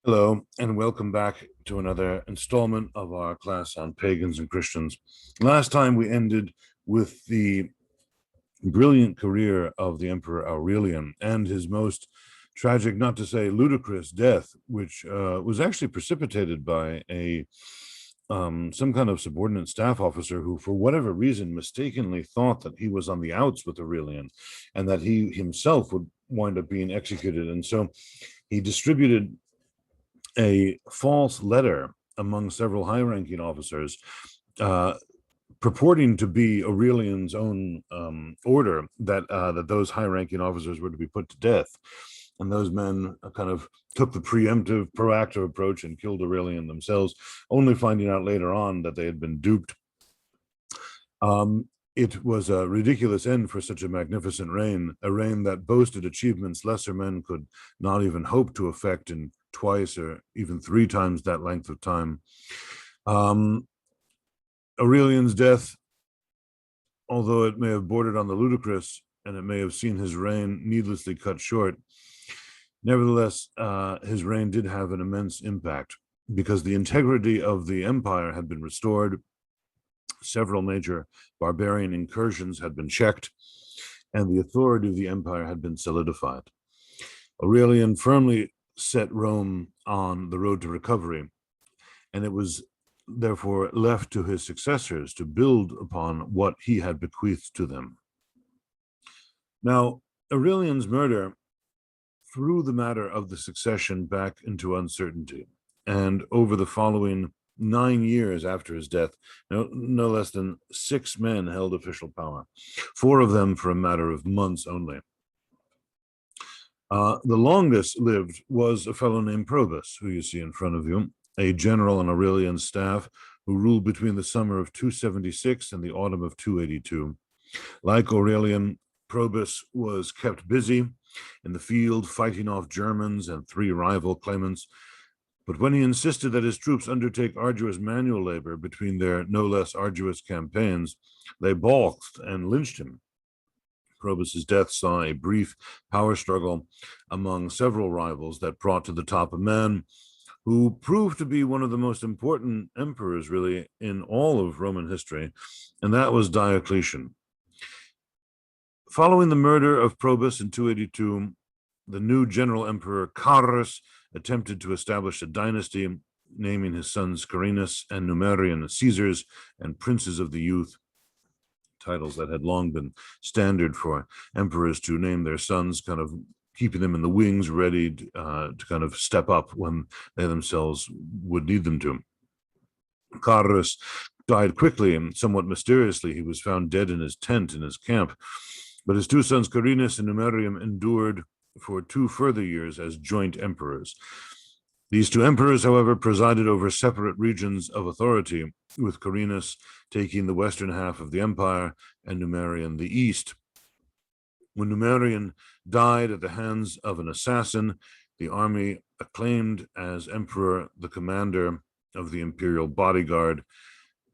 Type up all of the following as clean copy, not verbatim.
Hello, and welcome back to another installment of our class on pagans and Christians. Last time we ended with the brilliant career of the Emperor Aurelian and his most tragic, not to say ludicrous, death, which was actually precipitated by a some kind of subordinate staff officer who, for whatever reason, mistakenly thought that he was on the outs with Aurelian and that he himself would wind up being executed. And so he distributed a false letter among several high-ranking officers, uh, purporting to be Aurelian's own order that those high-ranking officers were to be put to death. And those men kind of took the preemptive, proactive approach and killed Aurelian themselves, only finding out later on that they had been duped. It was a ridiculous end for such a magnificent reign, a reign that boasted achievements lesser men could not even hope to effect in twice or even three times that length of time. Aurelian's death, although it may have bordered on the ludicrous and it may have seen his reign needlessly cut short, nevertheless, his reign did have an immense impact because the integrity of the empire had been restored. Several major barbarian incursions had been checked, and the authority of the empire had been solidified. Aurelian firmly set Rome on the road to recovery, and it was therefore left to his successors to build upon what he had bequeathed to them. Now, Aurelian's murder threw the matter of the succession back into uncertainty, and over the following 9 years after his death, no less than 6 men held official power, 4 of them for a matter of months only. The longest lived was a fellow named Probus, who you see in front of you, a general on Aurelian's staff who ruled between the summer of 276 and the autumn of 282. Like Aurelian, Probus was kept busy in the field fighting off Germans and 3 rival claimants. But when he insisted that his troops undertake arduous manual labor between their no less arduous campaigns, they balked and lynched him. Probus's death saw a brief power struggle among several rivals that brought to the top a man who proved to be one of the most important emperors, really, in all of Roman history, and that was Diocletian. Following the murder of Probus in 282, the new general emperor Carus attempted to establish a dynasty, naming his sons Carinus and Numerian Caesars and princes of the youth, titles that had long been standard for emperors to name their sons, kind of keeping them in the wings, ready to kind of step up when they themselves would need them to. Carus died quickly and somewhat mysteriously. He was found dead in his tent in his camp, but his 2 sons Carinus and Numerian endured for 2 further years as joint emperors. These 2 emperors, however, presided over separate regions of authority, with Carinus taking the western half of the empire and Numerian the east. When Numerian died at the hands of an assassin, the army acclaimed as emperor the commander of the imperial bodyguard,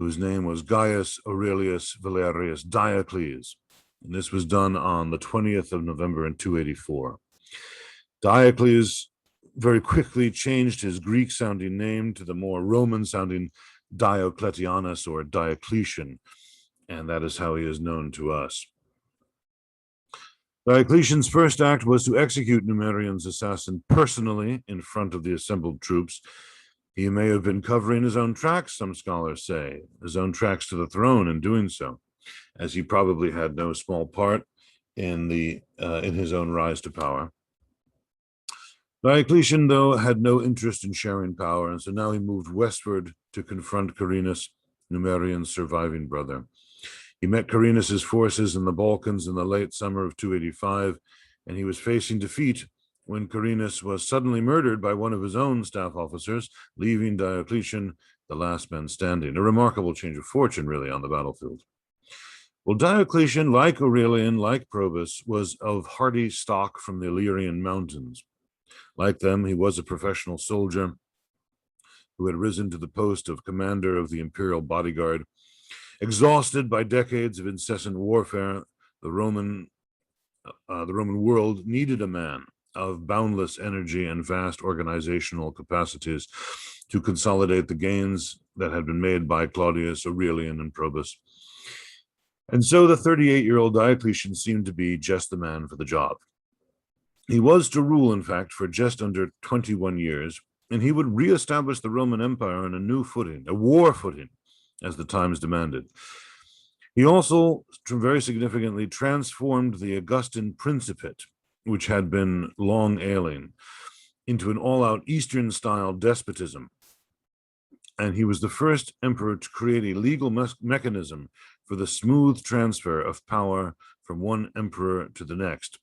whose name was Gaius Aurelius Valerius Diocles. And this was done on the 20th of November in 284. Diocles very quickly changed his Greek-sounding name to the more Roman-sounding Diocletianus or Diocletian, and that is how he is known to us. Diocletian's first act was to execute Numerian's assassin personally in front of the assembled troops. He may have been covering his own tracks, some scholars say, his own tracks to the throne in doing so, as he probably had no small part in his own rise to power. Diocletian, though, had no interest in sharing power, and so now he moved westward to confront Carinus, Numerian's surviving brother. He met Carinus's forces in the Balkans in the late summer of 285, and he was facing defeat when Carinus was suddenly murdered by one of his own staff officers, leaving Diocletian the last man standing. A remarkable change of fortune, really, on the battlefield. Well, Diocletian, like Aurelian, like Probus, was of hardy stock from the Illyrian mountains. Like them, he was a professional soldier who had risen to the post of commander of the imperial bodyguard. Exhausted by decades of incessant warfare, the Roman world needed a man of boundless energy and vast organizational capacities to consolidate the gains that had been made by Claudius, Aurelian, and Probus. And so the 38-year-old Diocletian seemed to be just the man for the job. He was to rule, in fact, for just under 21 years, and he would reestablish the Roman Empire on a new footing, a war footing, as the times demanded. He also very significantly transformed the Augustan Principate, which had been long ailing, into an all-out Eastern-style despotism. And he was the first emperor to create a legal mechanism for the smooth transfer of power from one emperor to the next.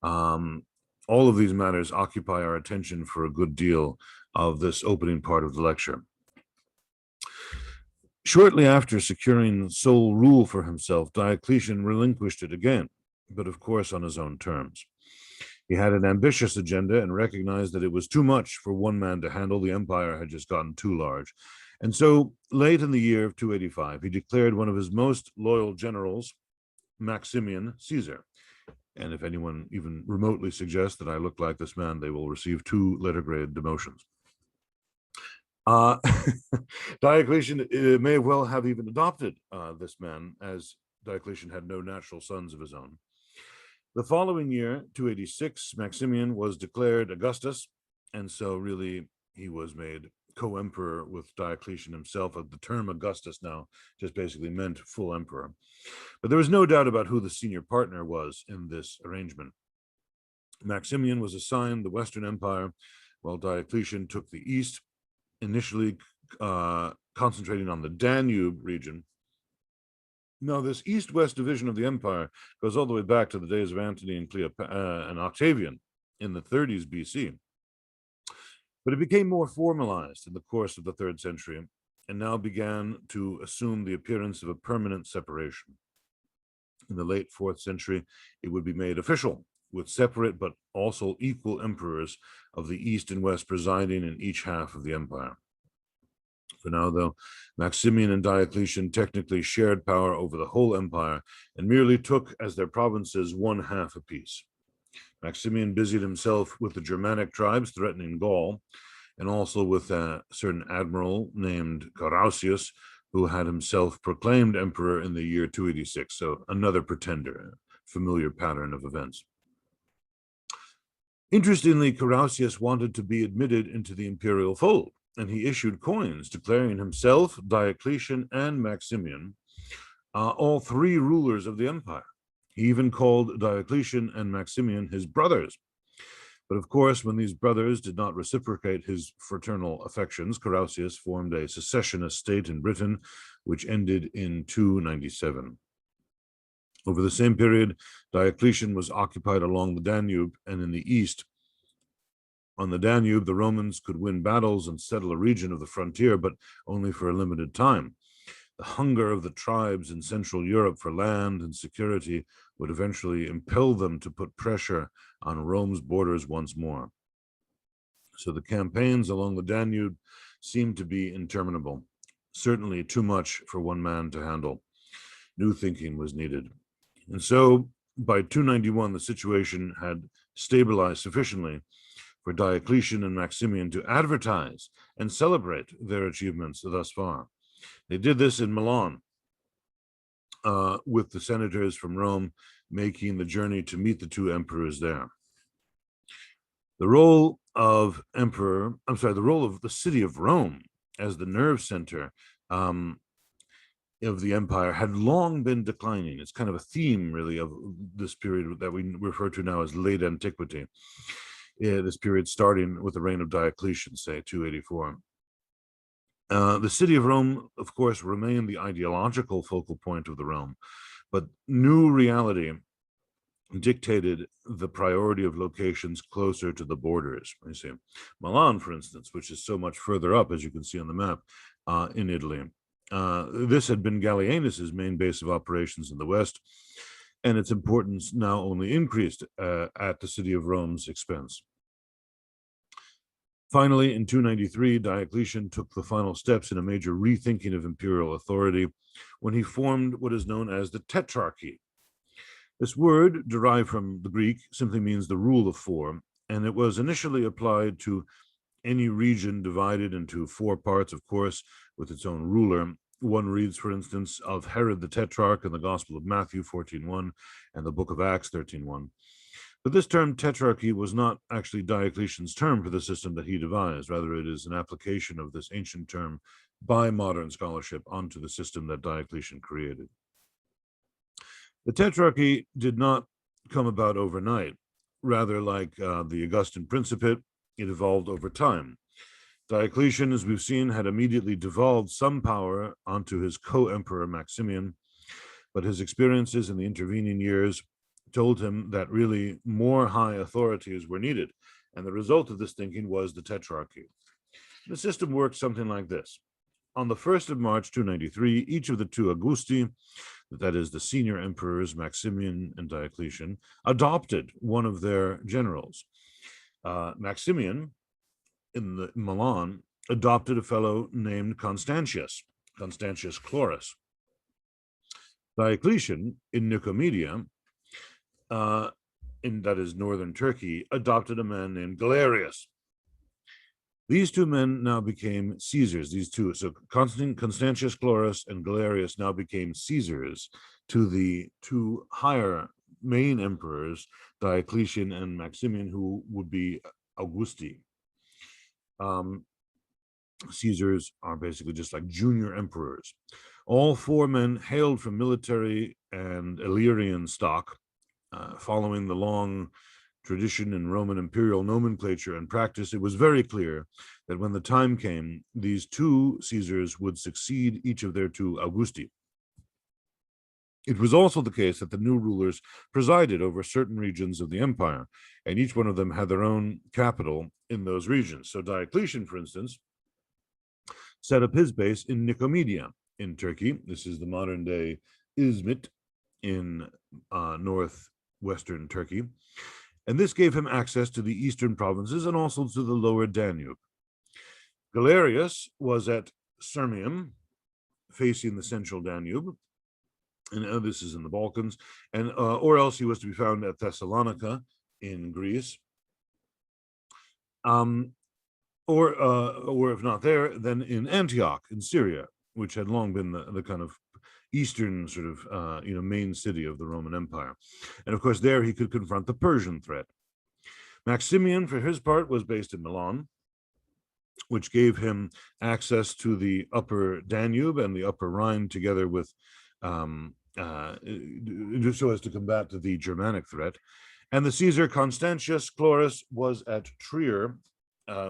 All of these matters occupy our attention for a good deal of this opening part of the lecture. Shortly after securing sole rule for himself, Diocletian relinquished it again, but of course on his own terms. He had an ambitious agenda and recognized that it was too much for one man to handle. The empire had just gotten too large. And so late in the year of 285, he declared one of his most loyal generals, Maximian, Caesar. And if anyone even remotely suggests that I look like this man, they will receive 2 letter-grade demotions. Diocletian may well have even adopted this man, as Diocletian had no natural sons of his own. The following year, 286, Maximian was declared Augustus, and so really he was made co-emperor with Diocletian himself. The term Augustus now just basically meant full emperor. But there was no doubt about who the senior partner was in this arrangement. Maximian was assigned the Western Empire, while Diocletian took the East, initially concentrating on the Danube region. Now, this east-west division of the empire goes all the way back to the days of Antony and Octavian in the 30s BC. But it became more formalized in the course of the 3rd century and now began to assume the appearance of a permanent separation. In the late 4th century, it would be made official, with separate but also equal emperors of the East and West presiding in each half of the empire. For now, though, Maximian and Diocletian technically shared power over the whole empire and merely took as their provinces one half apiece. Maximian busied himself with the Germanic tribes threatening Gaul, and also with a certain admiral named Carausius, who had himself proclaimed emperor in the year 286, so another pretender, a familiar pattern of events. Interestingly, Carausius wanted to be admitted into the imperial fold, and he issued coins declaring himself, Diocletian, and Maximian, all 3 rulers of the empire. He even called Diocletian and Maximian his brothers. But of course, when these brothers did not reciprocate his fraternal affections, Carausius formed a secessionist state in Britain, which ended in 297. Over the same period, Diocletian was occupied along the Danube and in the east. On the Danube, the Romans could win battles and settle a region of the frontier, but only for a limited time. The hunger of the tribes in Central Europe for land and security would eventually impel them to put pressure on Rome's borders once more. So the campaigns along the Danube seemed to be interminable, certainly too much for one man to handle. New thinking was needed. And so by 291, the situation had stabilized sufficiently for Diocletian and Maximian to advertise and celebrate their achievements thus far. They did this in Milan, with the senators from Rome making the journey to meet the 2 emperors there. The role of the city of Rome as the nerve center of the empire had long been declining. It's kind of a theme, really, of this period that we refer to now as late antiquity. This period starting with the reign of Diocletian, say 284. The city of Rome, of course, remained the ideological focal point of the realm, but new reality dictated the priority of locations closer to the borders. You see, Milan, for instance, which is so much further up, as you can see on the map, in Italy. This had been Gallienus's main base of operations in the west, and its importance now only increased at the city of Rome's expense. Finally, in 293, Diocletian took the final steps in a major rethinking of imperial authority when he formed what is known as the Tetrarchy. This word, derived from the Greek, simply means the rule of four, and it was initially applied to any region divided into four parts, of course, with its own ruler. One reads, for instance, of Herod the Tetrarch in the Gospel of Matthew 14:1 and the Book of Acts 13:1. But this term tetrarchy was not actually Diocletian's term for the system that he devised. Rather, it is an application of this ancient term by modern scholarship onto the system that Diocletian created. The tetrarchy did not come about overnight. Rather, like the Augustan Principate, it evolved over time. Diocletian, as we've seen, had immediately devolved some power onto his co-emperor Maximian, but his experiences in the intervening years told him that really more high authorities were needed, and the result of this thinking was the tetrarchy. The system worked something like this. On the 1st of March 293, each of the two Augusti, that is the senior emperors, Maximian and Diocletian, adopted one of their generals. Maximian, in Milan, adopted a fellow named Constantius Chlorus. Diocletian, in Nicomedia, that is northern Turkey, adopted a man named Galerius. These two men now became Caesars, so Constantius Chlorus and Galerius now became Caesars to the two higher main emperors, Diocletian and Maximian, who would be Augusti. Caesars are basically just like junior emperors. All four men hailed from military and Illyrian stock, following the long tradition in Roman imperial nomenclature and practice. It was very clear that when the time came, these two Caesars would succeed each of their two Augusti. It was also the case that the new rulers presided over certain regions of the empire, and each one of them had their own capital in those regions. So Diocletian, for instance, set up his base in Nicomedia in Turkey. This is the modern-day Izmit in northwestern Turkey. And this gave him access to the eastern provinces and also to the lower Danube. Galerius was at Sirmium, facing the central Danube, and this is in the Balkans, and or else he was to be found at Thessalonica in Greece, or if not there, then in Antioch in Syria, which had long been the kind of eastern sort of main city of the Roman Empire. And of course there he could confront the Persian threat. Maximian, for his part, was based in Milan, which gave him access to the upper Danube and the upper Rhine, together with so as to combat the Germanic threat. And the Caesar Constantius Chlorus was at Trier,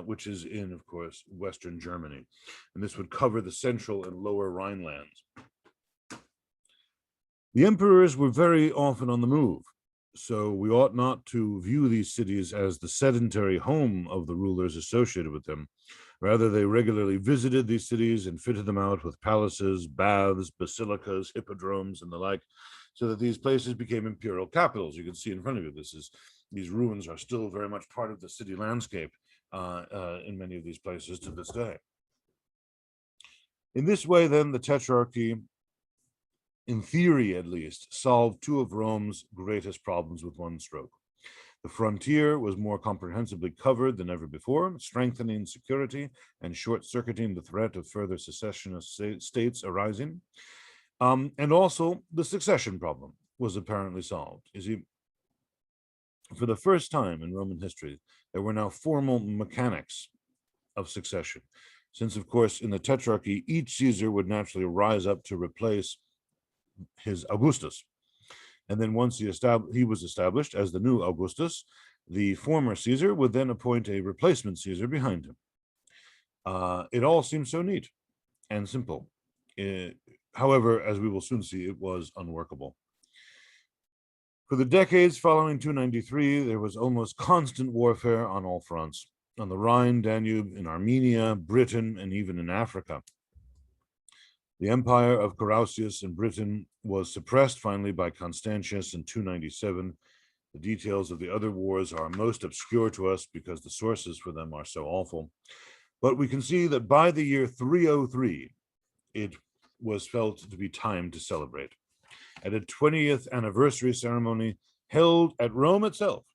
which is in, of course, Western Germany. And this would cover the central and lower Rhinelands. The emperors were very often on the move, so we ought not to view these cities as the sedentary home of the rulers associated with them. Rather, they regularly visited these cities and fitted them out with palaces, baths, basilicas, hippodromes, and the like, so that these places became imperial capitals. You can see in front of you, these ruins are still very much part of the city landscape in many of these places to this day. In this way, then, the Tetrarchy, in theory at least, solved two of Rome's greatest problems with one stroke. The frontier was more comprehensively covered than ever before, strengthening security and short-circuiting the threat of further secessionist states arising. And also, the succession problem was apparently solved. You see, for the first time in Roman history, there were now formal mechanics of succession, since, of course, in the Tetrarchy, each Caesar would naturally rise up to replace his Augustus. And then once he was established as the new Augustus, the former Caesar would then appoint a replacement Caesar behind him. It all seems so neat and simple. However, as we will soon see, it was unworkable. For the decades following 293, there was almost constant warfare on all fronts, on the Rhine, Danube, in Armenia, Britain, and even in Africa. The empire of Carausius in Britain was suppressed finally by Constantius in 297. The details of the other wars are most obscure to us because the sources for them are so awful. But we can see that by the year 303, it was felt to be time to celebrate. at a 20th anniversary ceremony held at Rome itself.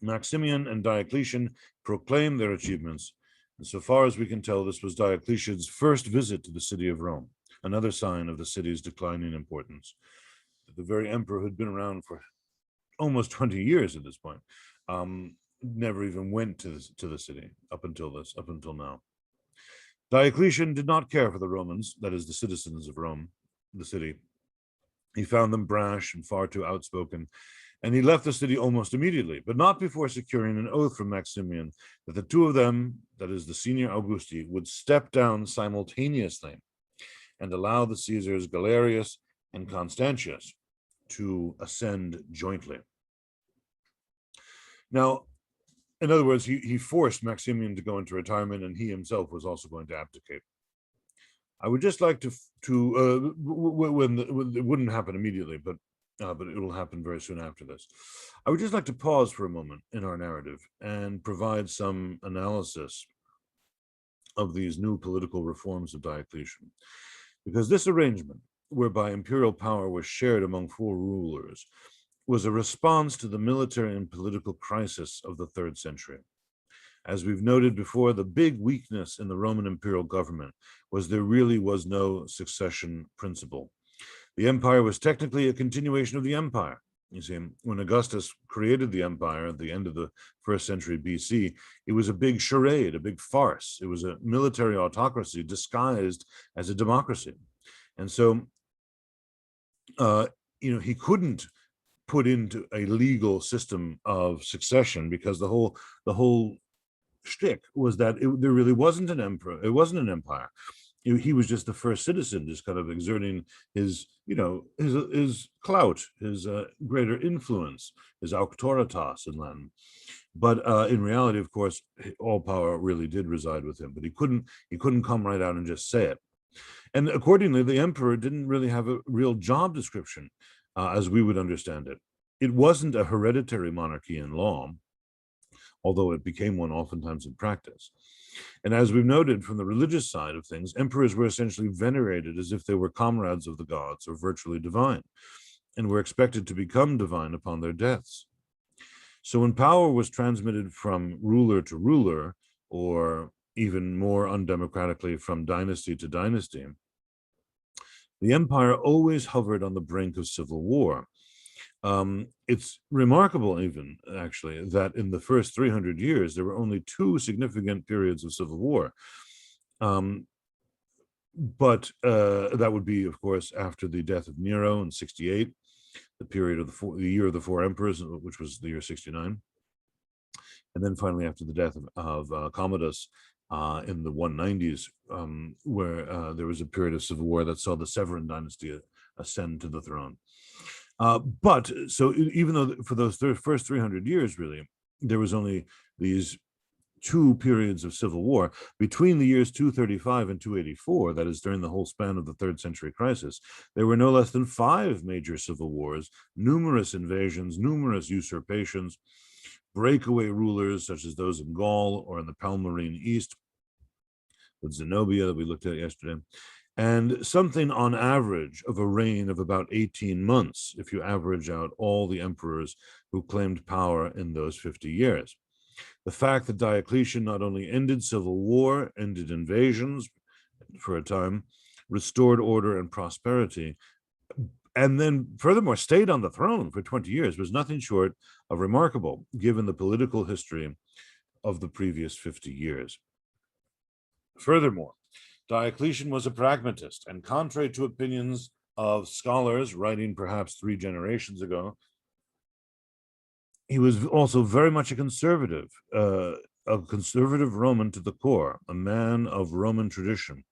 Maximian and Diocletian proclaimed their achievements, and so far as we can tell, this was Diocletian's first visit to the city of Rome, another sign of the city's declining importance. The very emperor who had been around for almost 20 years at this point never even went to the city up until now. Diocletian did not care for the Romans, that is, the citizens of Rome, the city. He found them brash and far too outspoken, and he left the city almost immediately, but not before securing an oath from Maximian that the two of them, that is, the senior Augusti, would step down simultaneously and allow the Caesars Galerius and Constantius to ascend jointly. Now, in other words, he forced Maximian to go into retirement, and he himself was also going to abdicate. I would just like to when it wouldn't happen immediately, but it will happen very soon after this. I would just like to pause for a moment in our narrative and provide some analysis of these new political reforms of Diocletian, because this arrangement, whereby imperial power was shared among 4 rulers, was a response to the military and political crisis of the 3rd century. As we've noted before, the big weakness in the Roman imperial government was there really was no succession principle. The empire was technically a continuation of the empire. You see, when Augustus created the empire at the end of the 1st century BC, it was a big charade, a big farce. It was a military autocracy disguised as a democracy. And so, he couldn't put into a legal system of succession, because the whole shtick was that there really wasn't an emperor. It wasn't an empire. He was just the first citizen, just kind of exerting his clout, his greater influence, his auctoritas in Latin. But in reality, of course, all power really did reside with him. But he couldn't come right out and just say it. And accordingly, the emperor didn't really have a real job description, as we would understand it. It wasn't a hereditary monarchy in law, although it became one oftentimes in practice. And as we've noted from the religious side of things, emperors were essentially venerated as if they were comrades of the gods or virtually divine, and were expected to become divine upon their deaths. So when power was transmitted from ruler to ruler, or even more undemocratically from dynasty to dynasty, the empire always hovered on the brink of civil war. It's remarkable, even actually, that in the first 300 years, there were only 2 significant periods of civil war. But that would be, of course, after the death of Nero in 68, the period of the year of the 4 emperors, which was the year 69. And then finally, after the death of Commodus in the 190s, where there was a period of civil war that saw the Severan dynasty ascend to the throne. But so even though for those first 300 years, really, there was only these 2 periods of civil war between the years 235 and 284, that is during the whole span of the 3rd century crisis, there were no less than 5 major civil wars, numerous invasions, numerous usurpations, breakaway rulers such as those in Gaul or in the Palmyrene East, with Zenobia that we looked at yesterday, and something on average of a reign of about 18 months, if you average out all the emperors who claimed power in those 50 years. The fact that Diocletian not only ended civil war, ended invasions for a time, restored order and prosperity, and then furthermore stayed on the throne for 20 years was nothing short of remarkable, given the political history of the previous 50 years. Furthermore, Diocletian was a pragmatist, and contrary to opinions of scholars writing perhaps 3 generations ago, he was also very much a conservative Roman to the core, a man of Roman tradition.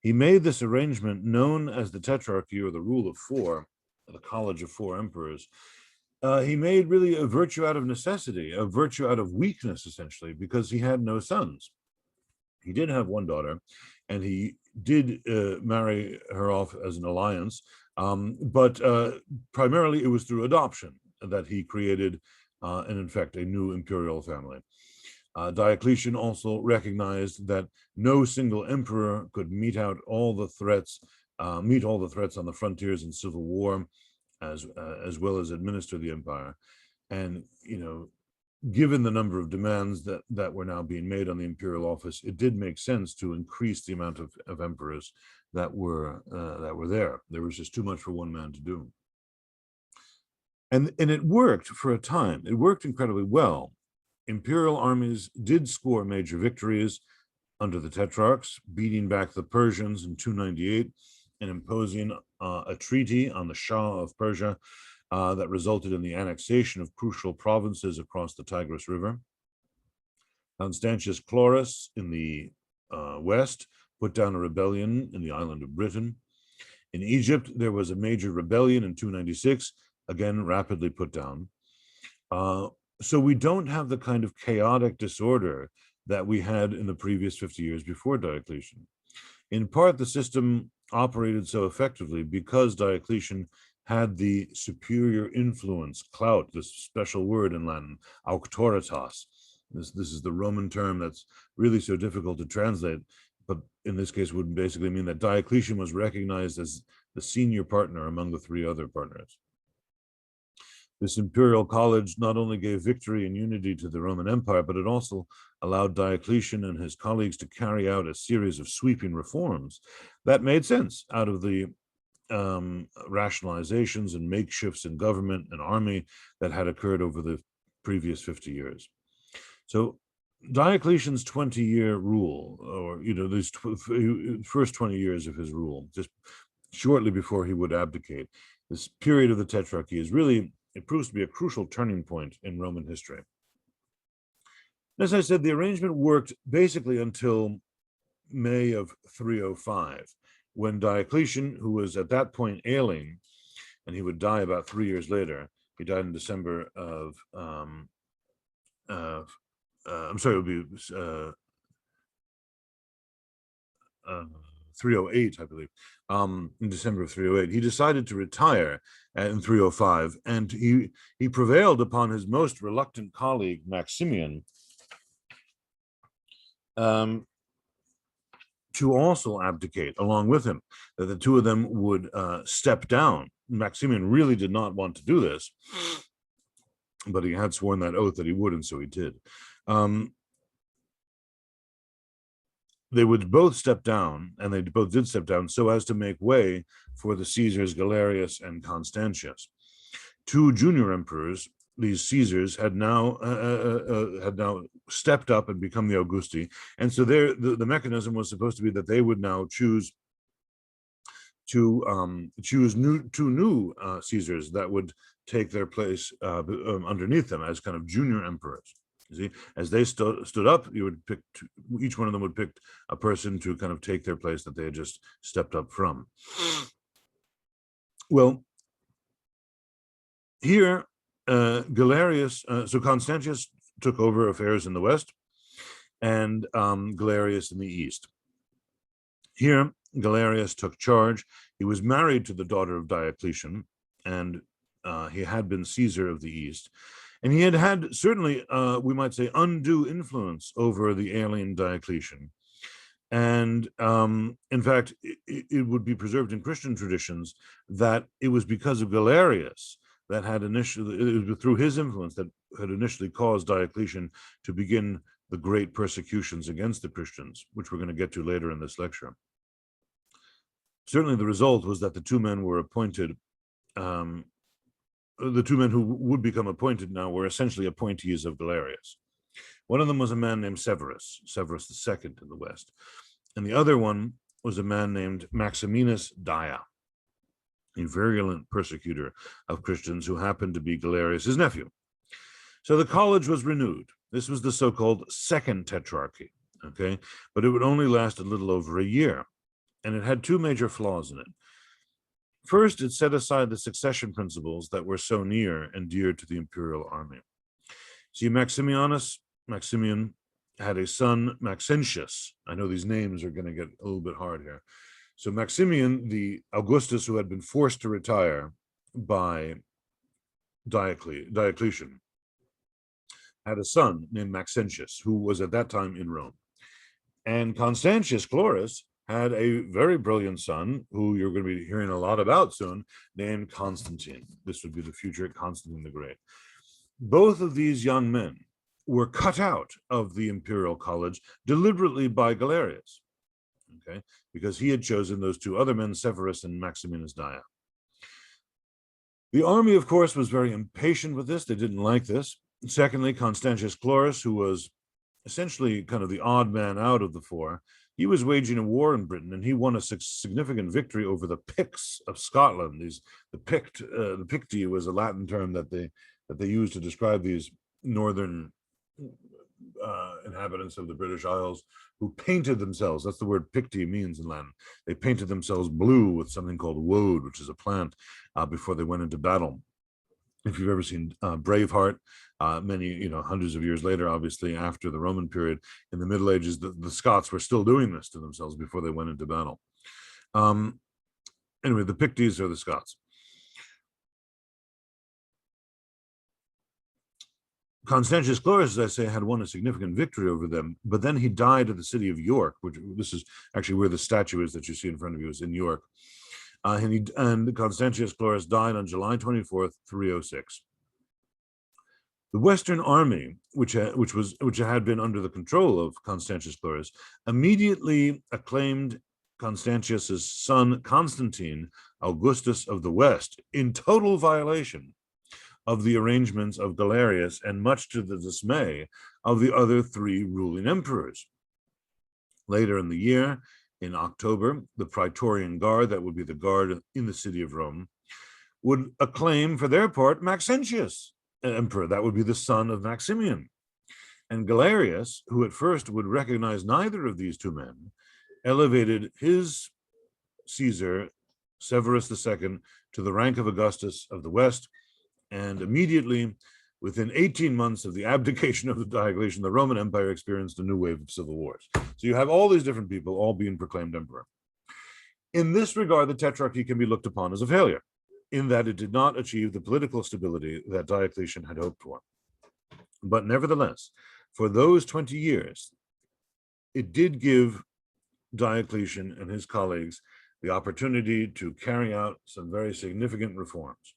He made this arrangement known as the Tetrarchy, or the Rule of 4, the College of 4 Emperors. He made really a virtue out of necessity, a virtue out of weakness, essentially, because he had no sons. He did have 1 daughter, and he did marry her off as an alliance, but primarily it was through adoption that he created, and in fact, a new imperial family. Diocletian also recognized that no single emperor could mete out all the threats meet all the threats on the frontiers in civil war, as well as administer the empire. And, given the number of demands that were now being made on the imperial office, it did make sense to increase the amount of emperors that were there. There was just too much for one man to do. And it worked for a time. It worked incredibly well. Imperial armies did score major victories under the Tetrarchs, beating back the Persians in 298 and imposing a treaty on the Shah of Persia that resulted in the annexation of crucial provinces across the Tigris River. Constantius Chlorus in the west put down a rebellion in the island of Britain. In Egypt, there was a major rebellion in 296, again rapidly put down. So we don't have the kind of chaotic disorder that we had in the previous 50 years before Diocletian. In part, the system operated so effectively because Diocletian had the superior influence, clout, this special word in Latin, auctoritas. This is the Roman term that's really so difficult to translate, but in this case would basically mean that Diocletian was recognized as the senior partner among the three other partners. This imperial college not only gave victory and unity to the Roman Empire, but it also allowed Diocletian and his colleagues to carry out a series of sweeping reforms that made sense out of the rationalizations and makeshifts in government and army that had occurred over the previous 50 years. So Diocletian's 20-year rule, or these first 20 years of his rule, just shortly before he would abdicate, this period of the Tetrarchy is really, it proves to be a crucial turning point in Roman history. As I said, the arrangement worked basically until May of 305, when Diocletian, who was at that point ailing, and he would die about 3 years later, he died in December of, I'm sorry, it would be 308, I believe, in December of 308. He decided to retire in 305, and he prevailed upon his most reluctant colleague, Maximian, to also abdicate along with him, that the two of them would step down. Maximian really did not want to do this, but he had sworn that oath that he would, and so he did. They would both step down, and they both did step down, so as to make way for the Caesars Galerius and Constantius. Two junior emperors, these Caesars, had now stepped up and become the Augusti, and so the mechanism was supposed to be that they would now choose two new Caesars that would take their place underneath them as kind of junior emperors. You see, as they stood up, you would pick each one of them would pick a person to kind of take their place that they had just stepped up from. Well, here, Galerius, so Constantius took over affairs in the west, and Galerius in the east. Here, Galerius took charge. He was married to the daughter of Diocletian, and he had been Caesar of the east. And he had certainly, we might say, undue influence over the alien Diocletian. And in fact, it would be preserved in Christian traditions that it was because of Galerius that had initially, it was through his influence that had initially caused Diocletian to begin the great persecutions against the Christians, which we're going to get to later in this lecture. Certainly the result was that the two men were appointed, the two men who would become appointed now were essentially appointees of Galerius. One of them was a man named Severus II in the west, and the other one was a man named Maximinus Daia, a virulent persecutor of Christians who happened to be Galerius's nephew. So the college was renewed. This was the so-called Second Tetrarchy, okay? But it would only last a little over a year, and it had two major flaws in it. First, it set aside the succession principles that were so near and dear to the imperial army. See, Maximian had a son, Maxentius. I know these names are going to get a little bit hard here. So Maximian, the Augustus who had been forced to retire by Diocletian, had a son named Maxentius, who was at that time in Rome. And Constantius Chlorus had a very brilliant son who you're going to be hearing a lot about soon, named Constantine. This would be the future Constantine the Great. Both of these young men were cut out of the imperial college deliberately by Galerius, okay, because he had chosen those two other men, Severus and Maximinus Daia. The army, of course, was very impatient with this. They didn't like this. Secondly, Constantius Chlorus, who was essentially kind of the odd man out of the four, he was waging a war in Britain, and he won a significant victory over the Picts of Scotland. The Picti was a Latin term that they used to describe these northern inhabitants of the British Isles who painted themselves. That's the word Picti means in Latin. They painted themselves blue with something called woad, which is a plant, before they went into battle. If you've ever seen Braveheart, many, hundreds of years later, obviously after the Roman period, in the Middle Ages, the Scots were still doing this to themselves before they went into battle. Anyway, the Picts are the Scots. Constantius Chlorus, as I say, had won a significant victory over them, but then he died at the city of York, which this is actually where the statue is that you see in front of you, is in York. And Constantius Chlorus died on July 24th, 306. The Western army, which had been under the control of Constantius Chlorus, immediately acclaimed Constantius's son Constantine, Augustus of the West, in total violation of the arrangements of Galerius, and much to the dismay of the other three ruling emperors. Later in the year, in October, the Praetorian Guard, that would be the guard in the city of Rome, would acclaim for their part Maxentius emperor. That would be the son of Maximian. And Galerius, who at first would recognize neither of these two men, elevated his Caesar, Severus II, to the rank of Augustus of the West, and immediately, within 18 months of the abdication of the Diocletian, the Roman Empire experienced a new wave of civil wars. So you have all these different people all being proclaimed emperor. In this regard, the Tetrarchy can be looked upon as a failure, in that it did not achieve the political stability that Diocletian had hoped for. But nevertheless, for those 20 years, it did give Diocletian and his colleagues the opportunity to carry out some very significant reforms.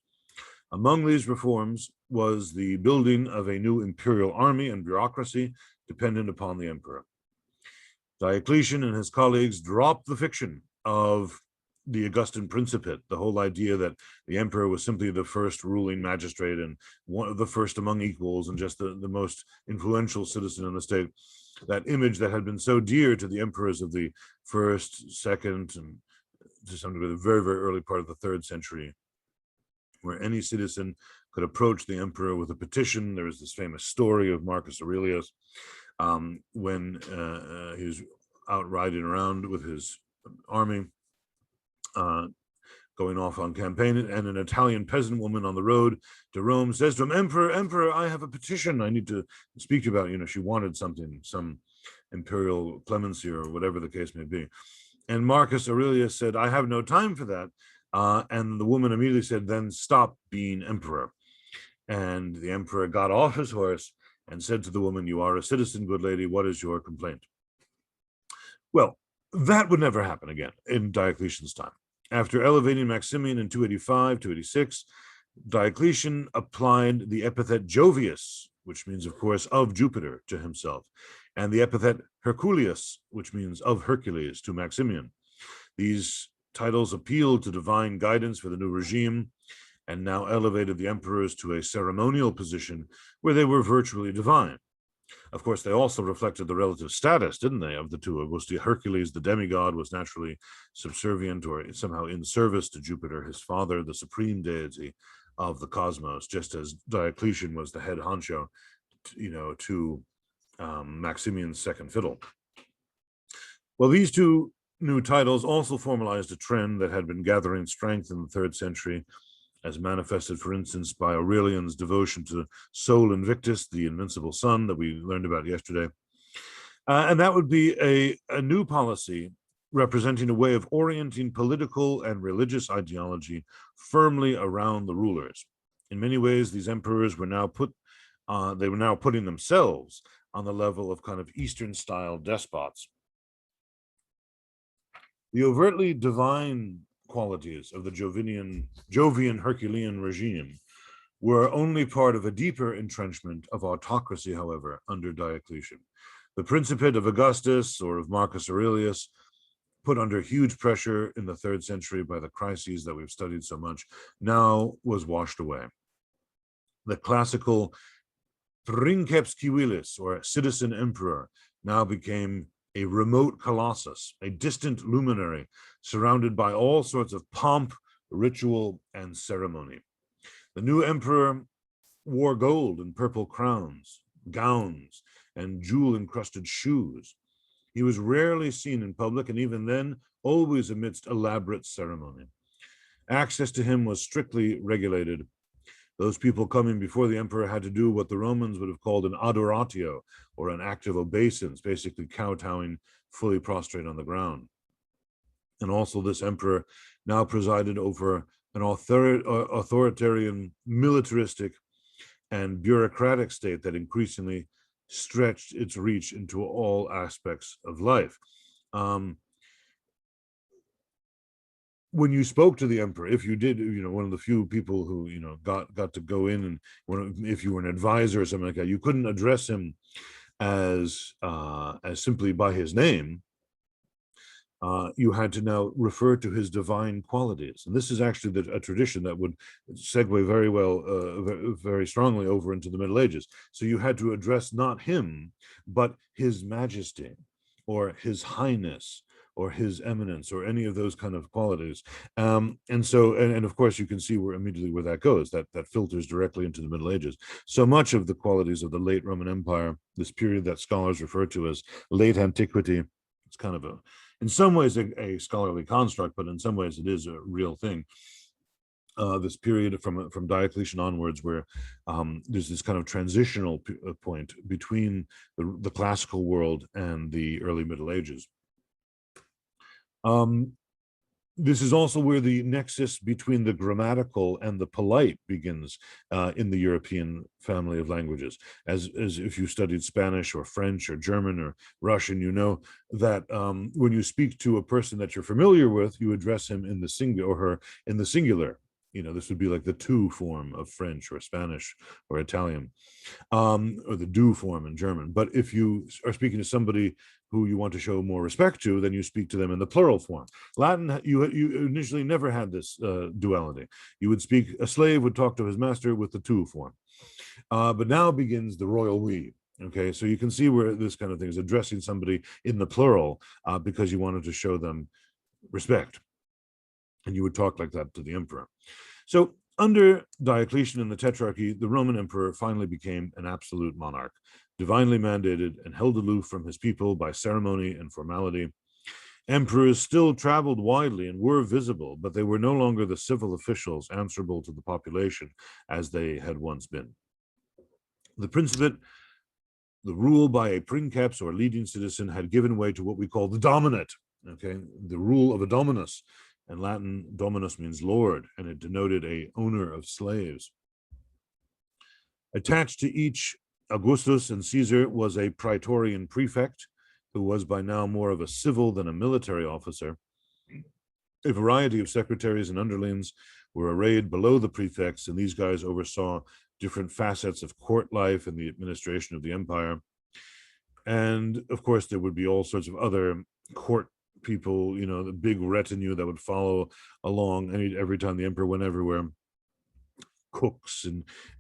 Among these reforms was the building of a new imperial army and bureaucracy dependent upon the emperor. Diocletian and his colleagues dropped the fiction of the Augustan Principate, the whole idea that the emperor was simply the first ruling magistrate and one of the first among equals and just the most influential citizen in the state. That image that had been so dear to the emperors of the first, second, and to some degree the very, very early part of the 3rd century, where any citizen could approach the emperor with a petition. There is this famous story of Marcus Aurelius when he was out riding around with his army, going off on campaign, and an Italian peasant woman on the road to Rome says to him, Emperor, I have a petition I need to speak to you about. She wanted something, some imperial clemency or whatever the case may be. And Marcus Aurelius said, I have no time for that. And the woman immediately said, then stop being emperor. And the emperor got off his horse and said to the woman, you are a citizen, good lady, what is your complaint? Well, that would never happen again in Diocletian's time. After elevating Maximian in 285, 286, Diocletian applied the epithet Jovius, which means, of course, of Jupiter, to himself, and the epithet Herculeus, which means of Hercules, to Maximian. These titles appealed to divine guidance for the new regime and now elevated the emperors to a ceremonial position where they were virtually divine. Of course, they also reflected the relative status, didn't they, of the two? Augusti Hercules, the demigod, was naturally subservient or somehow in service to Jupiter, his father, the supreme deity of the cosmos, just as Diocletian was the head honcho, to Maximian's second fiddle. Well, these two new titles also formalized a trend that had been gathering strength in the 3rd century, as manifested, for instance, by Aurelian's devotion to Sol Invictus, the invincible sun that we learned about yesterday. And that would be a new policy representing a way of orienting political and religious ideology firmly around the rulers. In many ways, these emperors were now putting themselves on the level of kind of Eastern-style despots. The overtly divine qualities of the Jovian Herculean regime were only part of a deeper entrenchment of autocracy, however, under Diocletian. The Principate of Augustus or of Marcus Aurelius, put under huge pressure in the 3rd century by the crises that we've studied so much, now was washed away. The classical princeps civilis, or citizen emperor, now became a remote colossus, a distant luminary, surrounded by all sorts of pomp, ritual, and ceremony. The new emperor wore gold and purple crowns, gowns, and jewel-encrusted shoes. He was rarely seen in public, and even then, always amidst elaborate ceremony. Access to him was strictly regulated. Those people coming before the emperor had to do what the Romans would have called an adoratio, or an act of obeisance, basically kowtowing, fully prostrate on the ground. And also this emperor now presided over an authoritarian, militaristic, and bureaucratic state that increasingly stretched its reach into all aspects of life. When you spoke to the emperor, if you did, one of the few people who, got to go in, and if you were an advisor or something like that, you couldn't address him as simply by his name. You had to now refer to his divine qualities. And this is actually a tradition that would segue very well, very strongly over into the Middle Ages. So you had to address not him, but his majesty or his highness or his eminence or any of those kind of qualities. And of course, you can see immediately where that goes, that filters directly into the Middle Ages. So much of the qualities of the late Roman Empire, this period that scholars refer to as late Antiquity, it's kind of in some ways a scholarly construct, but in some ways it is a real thing. This period from Diocletian onwards, where there's this kind of transitional point between the classical world and the early Middle Ages. This is also where the nexus between the grammatical and the polite begins in the European family of languages. As if you studied Spanish or French or German or Russian, you know that when you speak to a person that you're familiar with, you address him in the singular or her in the singular. This would be like the tu form of French or Spanish or Italian, or the du form in German. But if you are speaking to somebody who you want to show more respect to, then you speak to them in the plural form. Latin, you initially never had this duality. You would speak, a slave would talk to his master with the tu form. But now begins the royal we. Okay, so you can see where this kind of thing is addressing somebody in the plural because you wanted to show them respect. And you would talk like that to the emperor. So under Diocletian and the Tetrarchy, the Roman emperor finally became an absolute monarch, divinely mandated and held aloof from his people by ceremony and formality. Emperors still traveled widely and were visible, but they were no longer the civil officials answerable to the population as they had once been. The Principate, the rule by a princeps or leading citizen, had given way to what we call the dominate, okay, the rule of a dominus. In Latin, dominus means lord, and it denoted a owner of slaves. Attached to each Augustus and Caesar was a praetorian prefect, who was by now more of a civil than a military officer. A variety of secretaries and underlings were arrayed below the prefects, and these guys oversaw different facets of court life and the administration of the empire. And of course, there would be all sorts of other court people, the big retinue that would follow along every time the emperor went everywhere. Cooks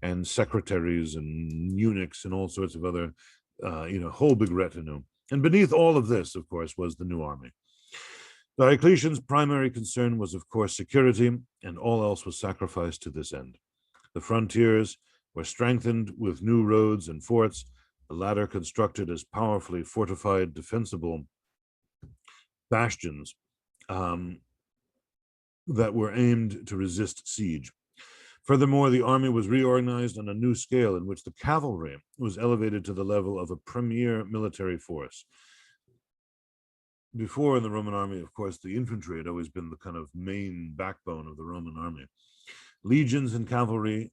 and secretaries and eunuchs and all sorts of other, whole big retinue. And beneath all of this, of course, was the new army. Diocletian's primary concern was, of course, security, and all else was sacrificed to this end. The frontiers were strengthened with new roads and forts, the latter constructed as powerfully fortified, defensible bastions that were aimed to resist siege. Furthermore, the army was reorganized on a new scale in which the cavalry was elevated to the level of a premier military force. Before in the Roman army, of course, the infantry had always been the kind of main backbone of the Roman army. Legions and cavalry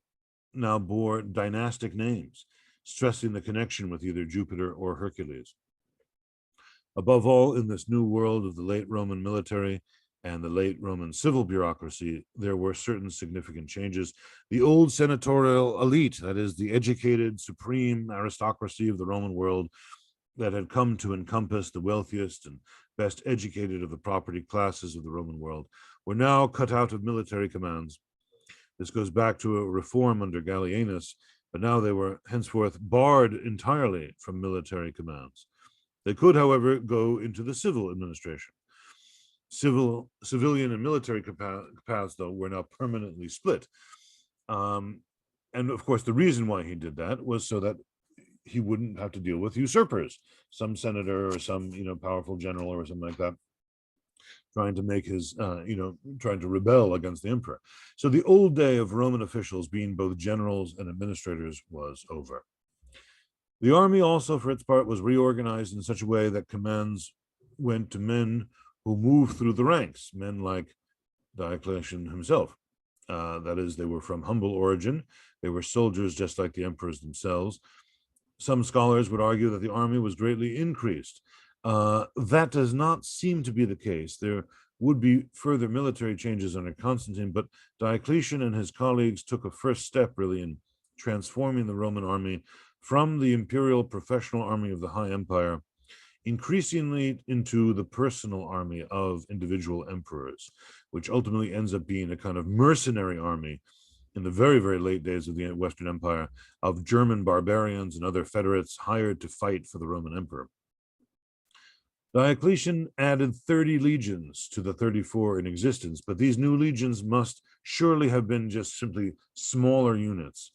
now bore dynastic names, stressing the connection with either Jupiter or Hercules. Above all, in this new world of the late Roman military and the late Roman civil bureaucracy, there were certain significant changes. The old senatorial elite, that is, the educated, supreme aristocracy of the Roman world that had come to encompass the wealthiest and best educated of the property classes of the Roman world, were now cut out of military commands. This goes back to a reform under Gallienus, but now they were henceforth barred entirely from military commands. They could, however, go into the civil administration. Civilian and military paths, though, were now permanently split. And of course, the reason why he did that was so that he wouldn't have to deal with usurpers, some senator or some powerful general or something like that, trying to make his trying to rebel against the emperor. So the old day of Roman officials being both generals and administrators was over. The army also, for its part, was reorganized in such a way that commands went to men who moved through the ranks, men like Diocletian himself. That is, they were from humble origin. They were soldiers just like the emperors themselves. Some scholars would argue that the army was greatly increased. That does not seem to be the case. There would be further military changes under Constantine, but Diocletian and his colleagues took a first step, really, in transforming the Roman army from the imperial professional army of the High Empire increasingly into the personal army of individual emperors, which ultimately ends up being a kind of mercenary army in the very, very late days of the Western Empire of German barbarians and other federates hired to fight for the Roman emperor. Diocletian added 30 legions to the 34 in existence, but these new legions must surely have been just simply smaller units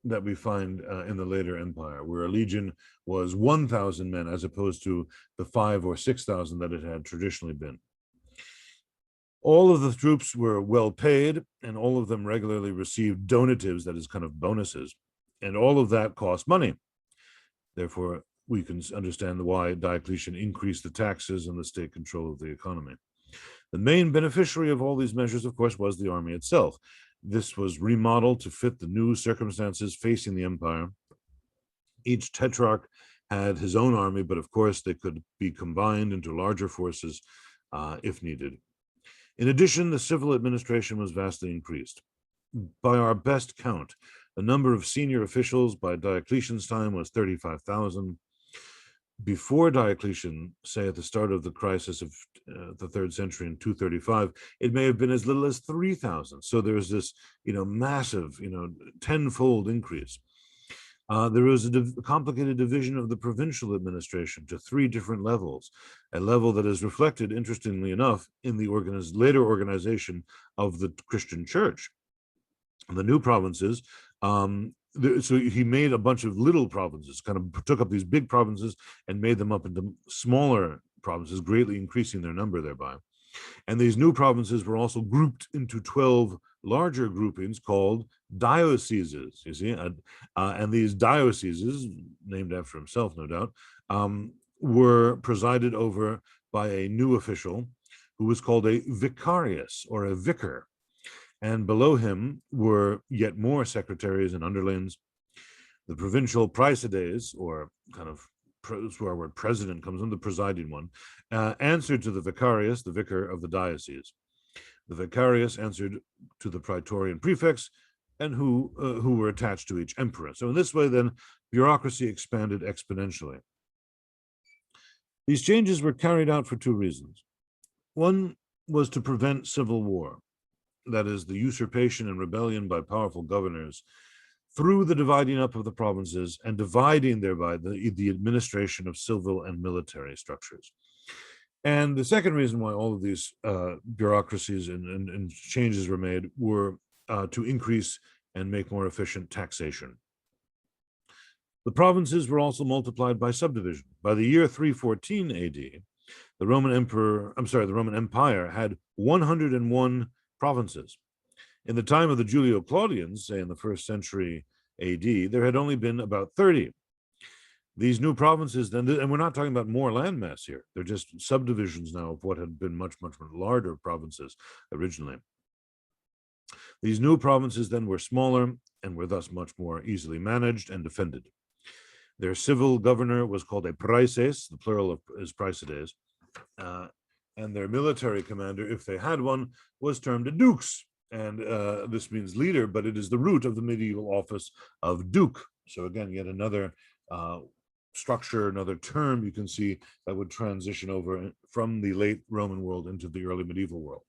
that we find in the later empire, where a legion was 1,000 men as opposed to the 5,000 or 6,000 that it had traditionally been. All of the troops were well paid, and all of them regularly received donatives, that is, kind of bonuses, and all of that cost money. Therefore, we can understand why Diocletian increased the taxes and the state control of the economy. The main beneficiary of all these measures, of course, was the army itself. This was remodeled to fit the new circumstances facing the empire. Each tetrarch had his own army, but of course they could be combined into larger forces if needed. In addition, the civil administration was vastly increased. By our best count, the number of senior officials by Diocletian's time was 35,000. Before Diocletian, say at the start of the crisis of the 3rd century in 235, it may have been as little as 3,000. So there's this, massive, tenfold increase. There was a complicated division of the provincial administration to 3 different levels, a level that is reflected, interestingly enough, in the later organization of the Christian church. The new provinces, so he made a bunch of little provinces, kind of took up these big provinces and made them up into smaller provinces, greatly increasing their number thereby. And these new provinces were also grouped into 12 larger groupings called dioceses, you see. And these dioceses, named after himself, no doubt, were presided over by a new official who was called a vicarius, or a vicar. And below him were yet more secretaries and underlings. The provincial praesides, or kind of where our word president comes from, the presiding one, answered to the vicarius, the vicar of the diocese. The vicarius answered to the praetorian prefects, and who were attached to each emperor. So in this way, then, bureaucracy expanded exponentially. These changes were carried out for 2 reasons. One was to prevent civil war, that is, the usurpation and rebellion by powerful governors, through the dividing up of the provinces and dividing thereby the administration of civil and military structures. And the second reason why all of these bureaucracies and changes were made were to increase and make more efficient taxation. The provinces were also multiplied by subdivision. By the year 314 AD, the Roman Empire had 101 provinces. In the time of the Julio-Claudians, say in the 1st century AD, there had only been about 30. These new provinces then, and we're not talking about more landmass here, they're just subdivisions now of what had been much, much larger provinces originally. These new provinces then were smaller and were thus much more easily managed and defended. Their civil governor was called a praeses, the plural is praesides, and their military commander, if they had one, was termed a dux. And this means leader, but it is the root of the medieval office of duke. So again, yet another structure, another term you can see that would transition over from the late Roman world into the early medieval world.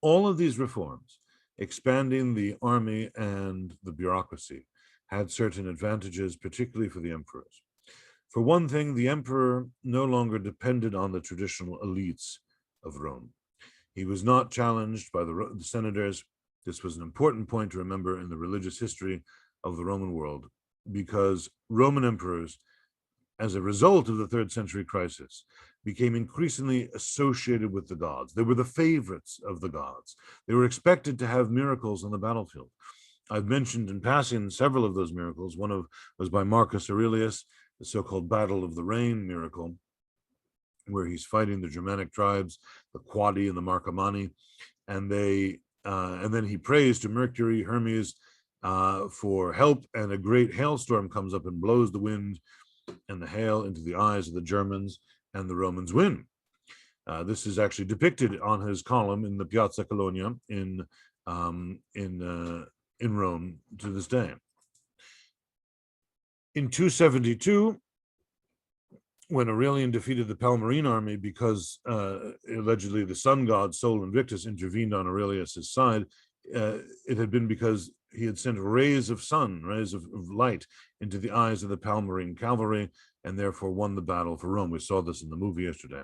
All of these reforms, expanding the army and the bureaucracy, had certain advantages, particularly for the emperors. For one thing, the emperor no longer depended on the traditional elites of Rome. He was not challenged by the senators. This was an important point to remember in the religious history of the Roman world, because Roman emperors, as a result of the 3rd century crisis, became increasingly associated with the gods. They were the favorites of the gods. They were expected to have miracles on the battlefield. I've mentioned in passing several of those miracles. One was by Marcus Aurelius, the so-called Battle of the Rain miracle, where he's fighting the Germanic tribes, the Quadi and the Marcomanni, and then he prays to Mercury, Hermes, for help, and a great hailstorm comes up and blows the wind and the hail into the eyes of the Germans, and the Romans win. This is actually depicted on his column in the Piazza Colonia in Rome to this day. In 272, when Aurelian defeated the Palmyrene army because allegedly the sun god Sol Invictus intervened on Aurelius's side, it had been because he had sent rays of light into the eyes of the Palmyrene cavalry, and therefore won the battle for Rome. We saw this in the movie yesterday.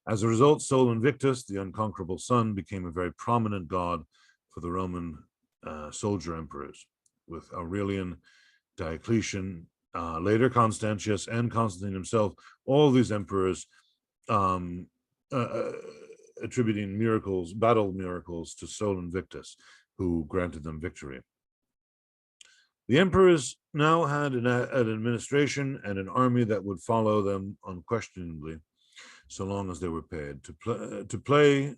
As a result, Sol Invictus, the unconquerable sun, became a very prominent god for the Roman soldier emperors, with Aurelian, Diocletian, later Constantius, and Constantine himself, all these emperors attributing miracles, battle miracles, to Sol Invictus, who granted them victory. The emperors now had an administration and an army that would follow them unquestionably, so long as they were paid. To play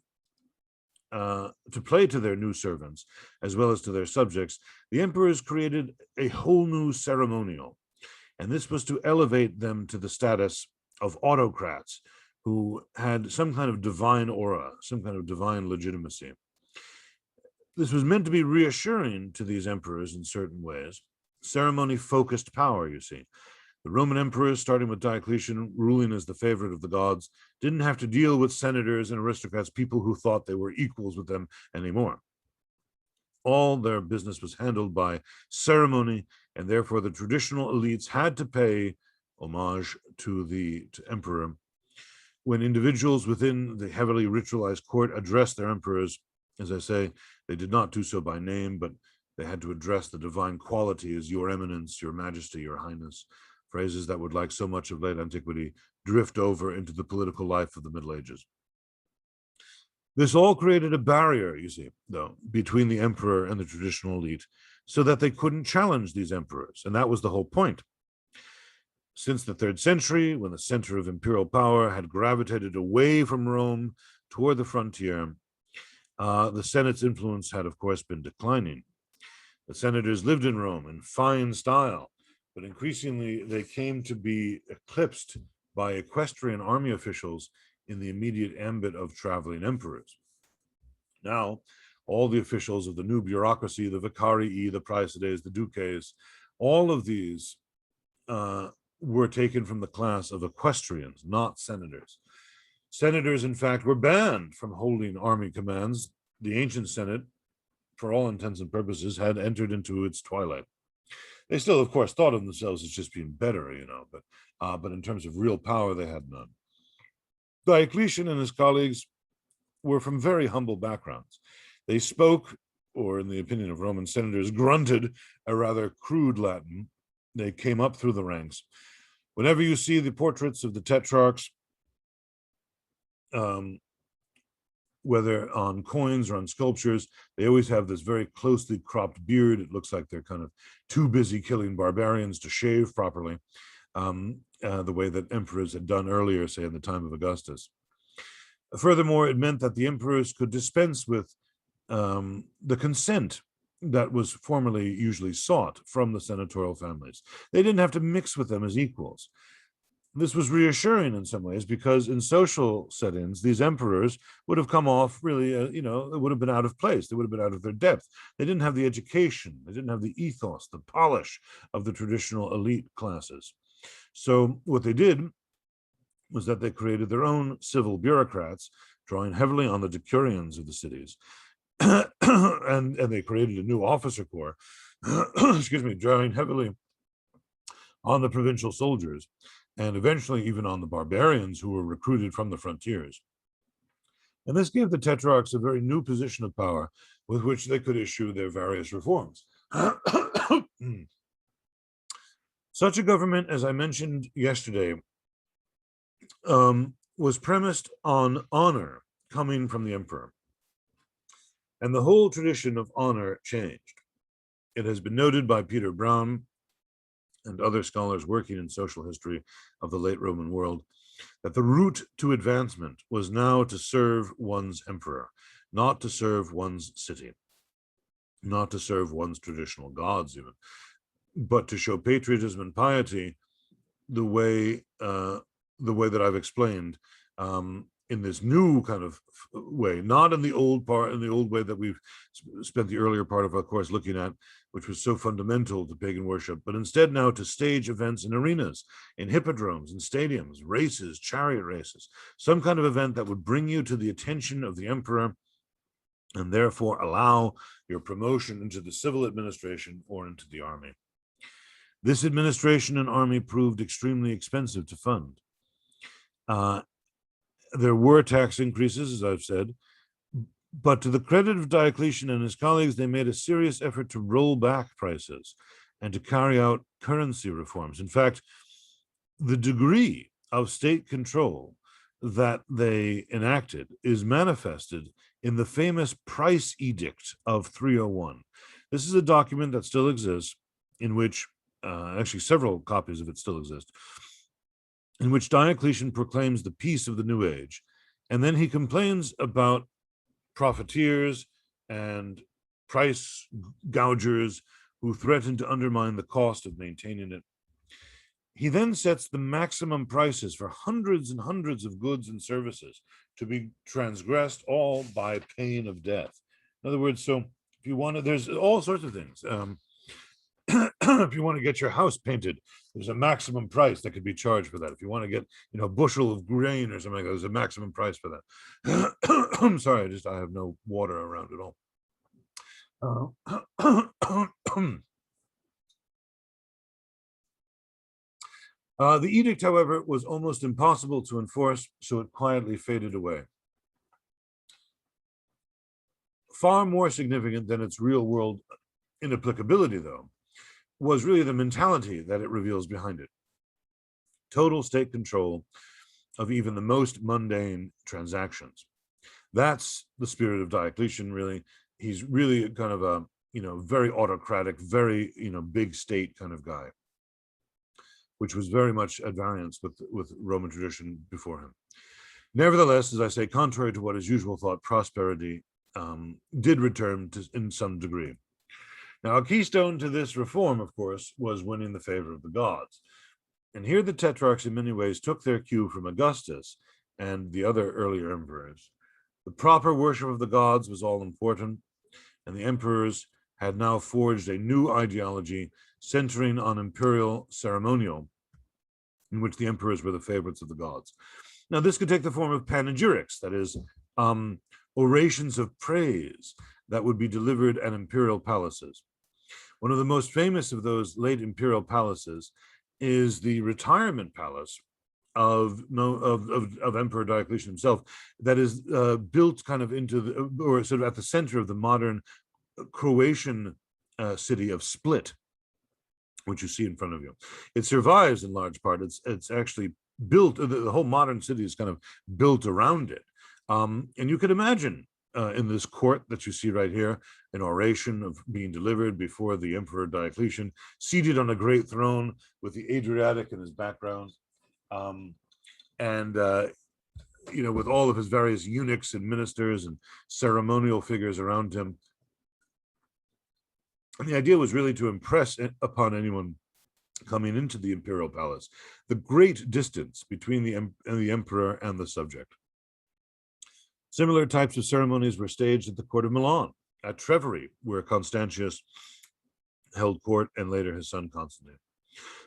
to their new servants, as well as to their subjects, the emperors created a whole new ceremonial, and this was to elevate them to the status of autocrats who had some kind of divine aura, some kind of divine legitimacy. This was meant to be reassuring to these emperors in certain ways. Ceremony-focused power, you see. The Roman emperors, starting with Diocletian, ruling as the favorite of the gods, didn't have to deal with senators and aristocrats, people who thought they were equals with them anymore. All their business was handled by ceremony, and therefore the traditional elites had to pay homage to the emperor. When individuals within the heavily ritualized court addressed their emperors, as I say, they did not do so by name, but they had to address the divine quality as your eminence, your majesty, your highness, phrases that would, like so much of late antiquity, drift over into the political life of the Middle Ages. This all created a barrier, you see, though, between the emperor and the traditional elite, so that they couldn't challenge these emperors, and that was the whole point. Since the 3rd century, when the center of imperial power had gravitated away from Rome toward the frontier, the Senate's influence had, of course, been declining. The senators lived in Rome in fine style, but increasingly they came to be eclipsed by equestrian army officials in the immediate ambit of traveling emperors. Now, all the officials of the new bureaucracy, the vicarii, the praesides, the duces, all of these were taken from the class of equestrians, not senators. Senators, in fact, were banned from holding army commands. The ancient Senate, for all intents and purposes, had entered into its twilight. They still, of course, thought of themselves as just being better, but in terms of real power, they had none. Diocletian and his colleagues were from very humble backgrounds. They spoke, or in the opinion of Roman senators, grunted a rather crude Latin. They came up through the ranks. Whenever you see the portraits of the Tetrarchs, whether on coins or on sculptures, they always have this very closely cropped beard. It looks like they're kind of too busy killing barbarians to shave properly, the way that emperors had done earlier, say in the time of Augustus. Furthermore, it meant that the emperors could dispense with the consent that was formerly usually sought from the senatorial families. They didn't have to mix with them as equals. This was reassuring in some ways, because in social settings, these emperors would have come off really, it would have been out of place. They would have been out of their depth. They didn't have the education. They didn't have the ethos, the polish of the traditional elite classes. So what they did was that they created their own civil bureaucrats, drawing heavily on the decurions of the cities. and they created a new officer corps, excuse me, drawing heavily on the provincial soldiers, and eventually even on the barbarians who were recruited from the frontiers. And this gave the Tetrarchs a very new position of power with which they could issue their various reforms. Such a government, as I mentioned yesterday, was premised on honor coming from the emperor. And the whole tradition of honor changed. It has been noted by Peter Brown and other scholars working in social history of the late Roman world that the route to advancement was now to serve one's emperor, not to serve one's city, not to serve one's traditional gods even, but to show patriotism and piety the way that I've explained, in this new kind of way, not in the old way that we've spent the earlier part of our course looking at, which was so fundamental to pagan worship, but instead now to stage events in arenas, in hippodromes, in stadiums, races, chariot races, some kind of event that would bring you to the attention of the emperor and therefore allow your promotion into the civil administration or into the army. This administration and army proved extremely expensive to fund. There were tax increases, as I've said, but to the credit of Diocletian and his colleagues, they made a serious effort to roll back prices and to carry out currency reforms. In fact, the degree of state control that they enacted is manifested in the famous Price Edict of 301. This is a document that still exists, in which, actually several copies of it still exist, in which Diocletian proclaims the peace of the new age. And then he complains about profiteers and price gougers who threaten to undermine the cost of maintaining it. He then sets the maximum prices for hundreds and hundreds of goods and services to be transgressed, all by pain of death. In other words, so if you want to, there's all sorts of things. If you want to get your house painted, there's a maximum price that could be charged for that. If you want to get, a bushel of grain or something like that, there's a maximum price for that. I'm sorry, I have no water around at all. The edict, however, was almost impossible to enforce, so it quietly faded away. Far more significant than its real-world inapplicability, though, was really the mentality that it reveals behind it. Total state control of even the most mundane transactions. That's the spirit of Diocletian, really. He's really kind of a, very autocratic, very, big state kind of guy, which was very much at variance with Roman tradition before him. Nevertheless, as I say, contrary to what is usual thought, prosperity did return in some degree. Now, a keystone to this reform, of course, was winning the favor of the gods. And here the Tetrarchs in many ways took their cue from Augustus and the other earlier emperors. The proper worship of the gods was all important, and the emperors had now forged a new ideology centering on imperial ceremonial, in which the emperors were the favorites of the gods. Now, this could take the form of panegyrics, that is, orations of praise that would be delivered at imperial palaces. One of the most famous of those late imperial palaces is the retirement palace of Emperor Diocletian himself, that is built kind of into or sort of at the center of the modern Croatian city of Split, which you see in front of you. It survives in large part. It's actually built, the whole modern city is kind of built around it. And you could imagine in this court that you see right here, an oration of being delivered before the Emperor Diocletian, seated on a great throne with the Adriatic in his background, with all of his various eunuchs and ministers and ceremonial figures around him. And the idea was really to impress upon anyone coming into the imperial palace the great distance between the emperor and the subject. Similar types of ceremonies were staged at the court of Milan, at Treveri, where Constantius held court, and later his son Constantine.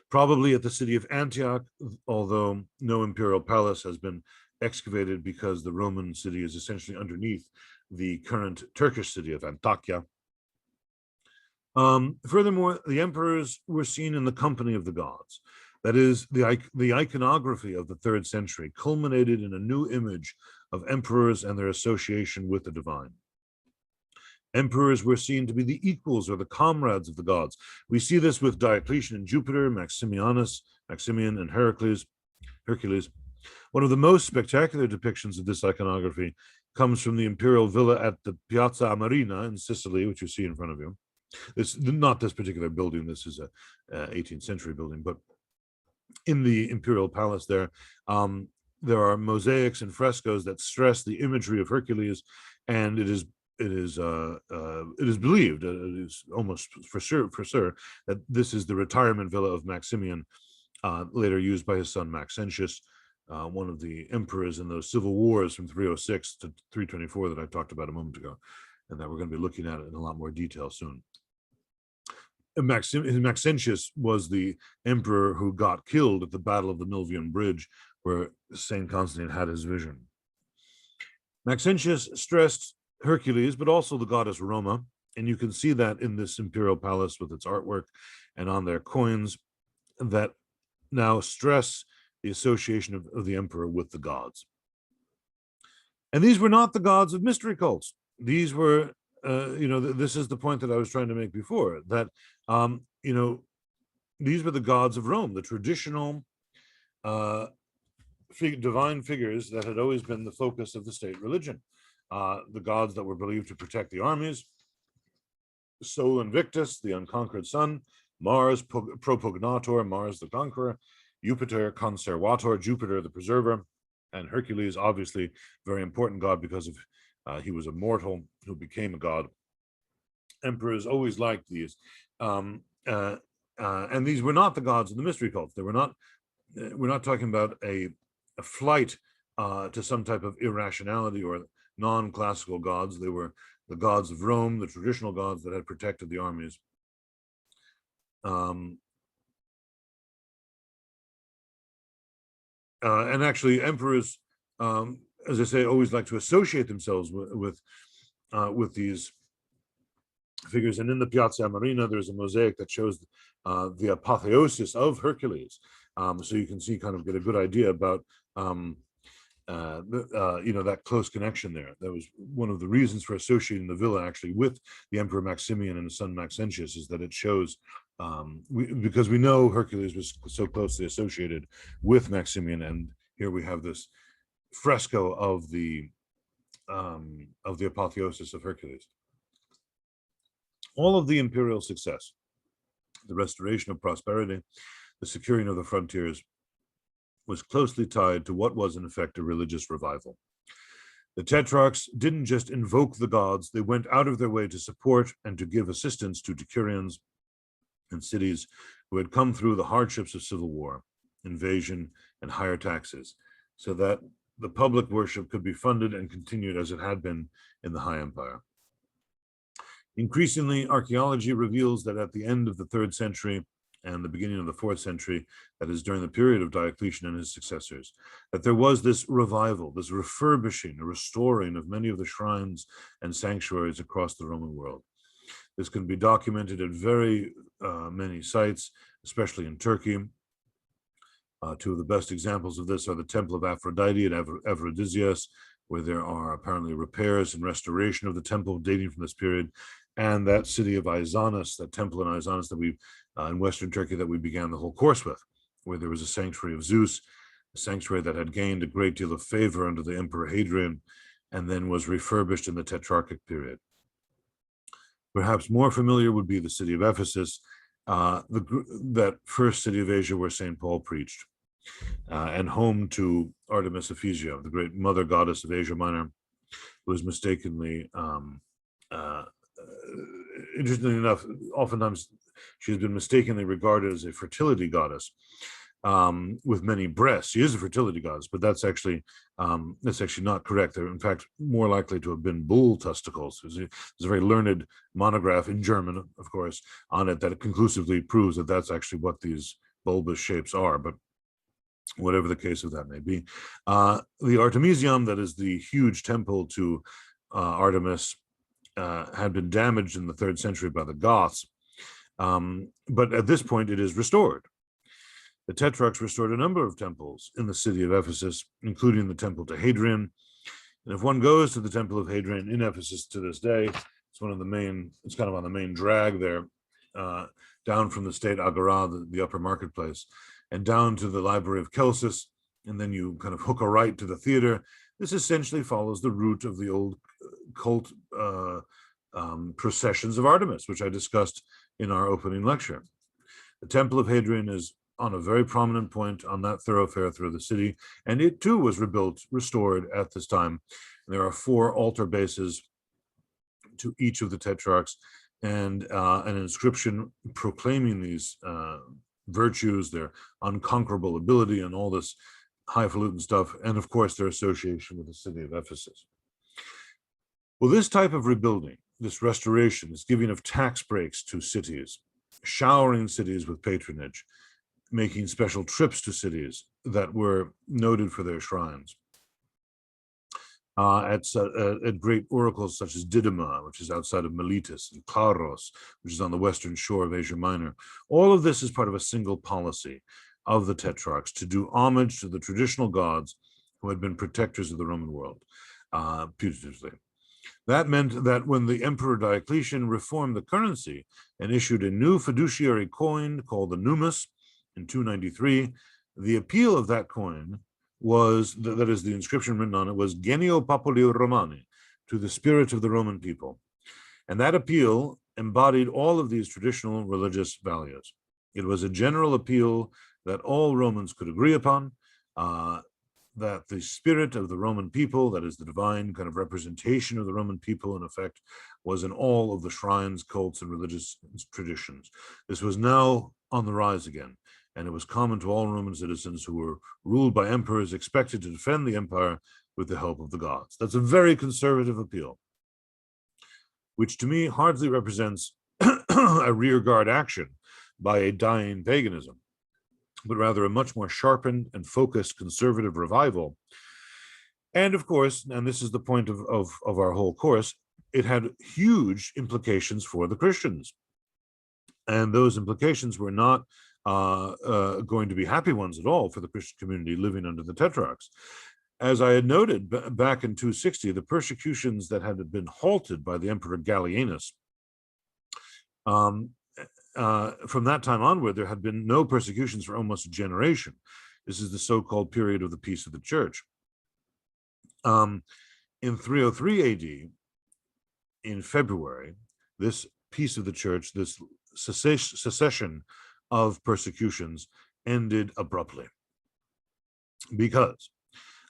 Probably at the city of Antioch, although no imperial palace has been excavated because the Roman city is essentially underneath the current Turkish city of Antakya. Furthermore, the emperors were seen in the company of the gods. That is, the iconography of the 3rd century culminated in a new image of emperors and their association with the divine. Emperors were seen to be the equals or the comrades of the gods. We see this with Diocletian and Jupiter, Maximian and Hercules. One of the most spectacular depictions of this iconography comes from the imperial villa at the Piazza Armerina in Sicily, which you see in front of you. Not this particular building, this is a 18th century building, but in the imperial palace there are mosaics and frescoes that stress the imagery of Hercules, and it is believed, it is almost for sure that this is the retirement villa of Maximian, later used by his son Maxentius, one of the emperors in those civil wars from 306 to 324 that I talked about a moment ago, and that we're going to be looking at in a lot more detail soon. Maxentius was the emperor who got killed at the Battle of the Milvian Bridge, where St. Constantine had his vision. Maxentius stressed Hercules, but also the goddess Roma, and you can see that in this imperial palace with its artwork and on their coins that now stress the association of the emperor with the gods. And these were not the gods of mystery cults. These were this is the point that I was trying to make before, that, these were the gods of Rome, the traditional divine figures that had always been the focus of the state religion, the gods that were believed to protect the armies: Sol Invictus, the unconquered sun; Mars, Propugnator, Mars the conqueror; Jupiter, Conservator, Jupiter the preserver; and Hercules, obviously, very important god because of he was a mortal who became a god. Emperors always liked these, and these were not the gods of the mystery cults. They were not. We're not talking about a flight to some type of irrationality or non-classical gods. They were the gods of Rome, the traditional gods that had protected the armies. And actually, emperors, as I say, always like to associate themselves with these figures. And in the Piazza Armerina, there's a mosaic that shows the apotheosis of Hercules. So you can see, kind of get a good idea about that close connection there. That was one of the reasons for associating the villa actually with the Emperor Maximian and his son Maxentius, is that it shows, because we know Hercules was so closely associated with Maximian, and here we have this fresco of the apotheosis of Hercules. All of the imperial success, the restoration of prosperity, the securing of the frontiers, was closely tied to what was in effect a religious revival. The Tetrarchs didn't just invoke the gods, they went out of their way to support and to give assistance to decurions and cities who had come through the hardships of civil war, invasion, and higher taxes, so that the public worship could be funded and continued as it had been in the High Empire. Increasingly, archaeology reveals that at the end of the 3rd century and the beginning of the 4th century, that is during the period of Diocletian and his successors, that there was this revival, this refurbishing, a restoring of many of the shrines and sanctuaries across the Roman world. This can be documented at very many sites, especially in Turkey. Two of the best examples of this are the Temple of Aphrodite at Aphrodisias, where there are apparently repairs and restoration of the temple dating from this period, and that city of Izanus, that temple in Izanus that we in Western Turkey that we began the whole course with, where there was a sanctuary of Zeus, a sanctuary that had gained a great deal of favor under the Emperor Hadrian, and then was refurbished in the Tetrarchic period. Perhaps more familiar would be the city of Ephesus, that first city of Asia where St. Paul preached, and home to Artemis Ephesia, the great mother goddess of Asia Minor, who was mistakenly interestingly enough, oftentimes she's been mistakenly regarded as a fertility goddess with many breasts. She is a fertility goddess, but that's actually not correct. They're in fact more likely to have been bull testicles. There's a very learned monograph in German, of course, on it that conclusively proves that that's actually what these bulbous shapes are. But whatever the case of that may be, the Artemisium, that is the huge temple to Artemis, had been damaged in the 3rd century by the Goths, but at this point it is restored. The Tetrarchs restored a number of temples in the city of Ephesus, including the temple to Hadrian. And if one goes to the temple of Hadrian in Ephesus to this day, it's kind of on the main drag there, down from the state agora, the upper marketplace, and down to the library of Celsus, and then you kind of hook a right to the theater. This essentially follows the route of the old cult processions of Artemis, which I discussed in our opening lecture. The Temple of Hadrian is on a very prominent point on that thoroughfare through the city, and it too was restored at this time. There are 4 altar bases to each of the Tetrarchs, and an inscription proclaiming these virtues, their unconquerable ability, and all this highfalutin stuff, and of course their association with the city of Ephesus. Well, this type of rebuilding, this restoration, this giving of tax breaks to cities, showering cities with patronage, making special trips to cities that were noted for their shrines, at great oracles such as Didyma, which is outside of Miletus, and Claros, which is on the western shore of Asia Minor. All of this is part of a single policy of the Tetrarchs to do homage to the traditional gods who had been protectors of the Roman world, putatively. That meant that when the Emperor Diocletian reformed the currency and issued a new fiduciary coin called the numus in 293, the appeal of that coin was, that is, the inscription written on it was Genio Populi Romani, to the spirit of the Roman people. And that appeal embodied all of these traditional religious values. It was a general appeal that all Romans could agree upon, that the spirit of the Roman people, that is the divine kind of representation of the Roman people, in effect, was in all of the shrines, cults, and religious traditions. This was now on the rise again, and it was common to all Roman citizens who were ruled by emperors expected to defend the empire with the help of the gods. That's a very conservative appeal, which to me hardly represents a rearguard action by a dying paganism, but rather a much more sharpened and focused conservative revival. And of course, and this is the point of our whole course, it had huge implications for the Christians. And those implications were not going to be happy ones at all for the Christian community living under the Tetrarchs. As I had noted back in 260, the persecutions that had been halted by the Emperor Gallienus, from that time onward, there had been no persecutions for almost a generation. This is the so-called period of the peace of the church. In 303 AD, in February, this peace of the church, this cessation of persecutions, ended abruptly because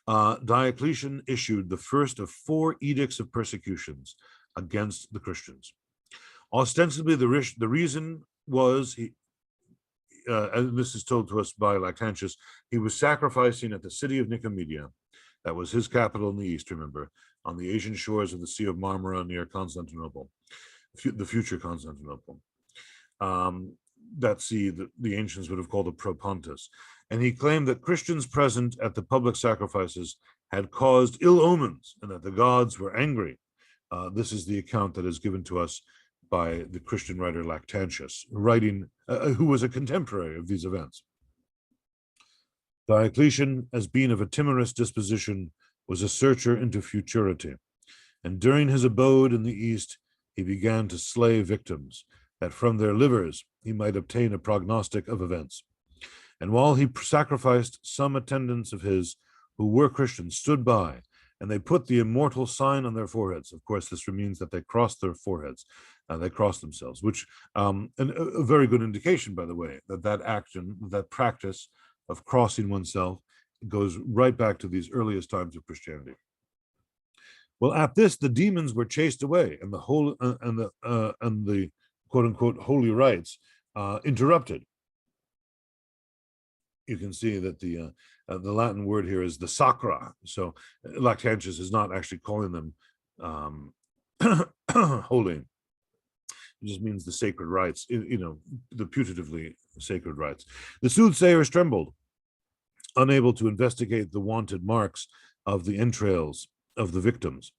Diocletian issued the first of 4 edicts of persecutions against the Christians. Ostensibly, the reason was, and this is told to us by Lactantius, he was sacrificing at the city of Nicomedia. That was his capital in the east, remember, on the Asian shores of the Sea of Marmara near Constantinople, the future Constantinople. That sea the ancients would have called a Propontis. And he claimed that Christians present at the public sacrifices had caused ill omens and that the gods were angry. This is the account that is given to us by the Christian writer Lactantius, who was a contemporary of these events. Diocletian, as being of a timorous disposition, was a searcher into futurity, and during his abode in the East, he began to slay victims, that from their livers he might obtain a prognostic of events. And while he sacrificed, some attendants of his who were Christians stood by, and they put the immortal sign on their foreheads. Of course, this means that they crossed their foreheads, they crossed themselves, which a very good indication, by the way, that action, that practice of crossing oneself goes right back to these earliest times of Christianity. Well, at this, the demons were chased away, and the quote unquote holy rites interrupted. You can see that the Latin word here is the sacra. So Lactantius is not actually calling them holy. It just means the sacred rites, the putatively sacred rites. The soothsayers trembled, unable to investigate the wanted marks of the entrails of the victims.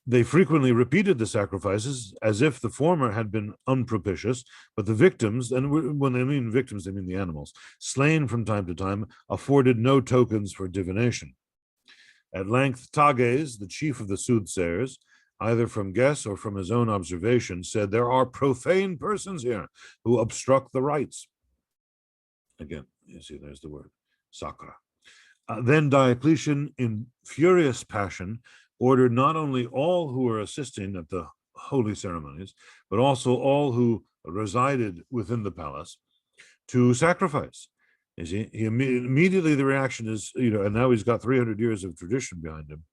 They frequently repeated the sacrifices as if the former had been unpropitious, but the victims, and when they mean victims, they mean the animals, slain from time to time, afforded no tokens for divination. At length, Tages, the chief of the soothsayers, either from guess or from his own observation, said, "There are profane persons here who obstruct the rites." Again, you see, there's the word, sacra. Then Diocletian, in furious passion, ordered not only all who were assisting at the holy ceremonies, but also all who resided within the palace to sacrifice. You see, immediately the reaction is, and now he's got 300 years of tradition behind him,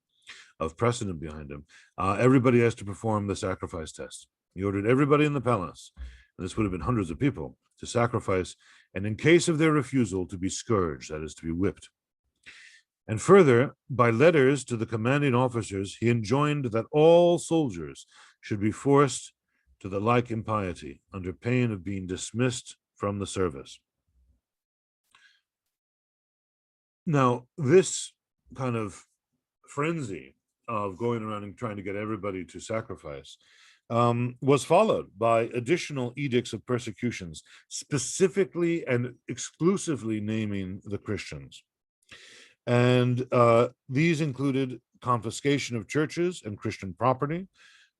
of precedent behind him. Everybody has to perform the sacrifice test. He ordered everybody in the palace, and this would have been hundreds of people, to sacrifice, and in case of their refusal, to be scourged, that is, to be whipped. And further, by letters to the commanding officers, he enjoined that all soldiers should be forced to the like impiety under pain of being dismissed from the service. Now, this kind of frenzy of going around and trying to get everybody to sacrifice was followed by additional edicts of persecutions, specifically and exclusively naming the Christians. And these included confiscation of churches and Christian property,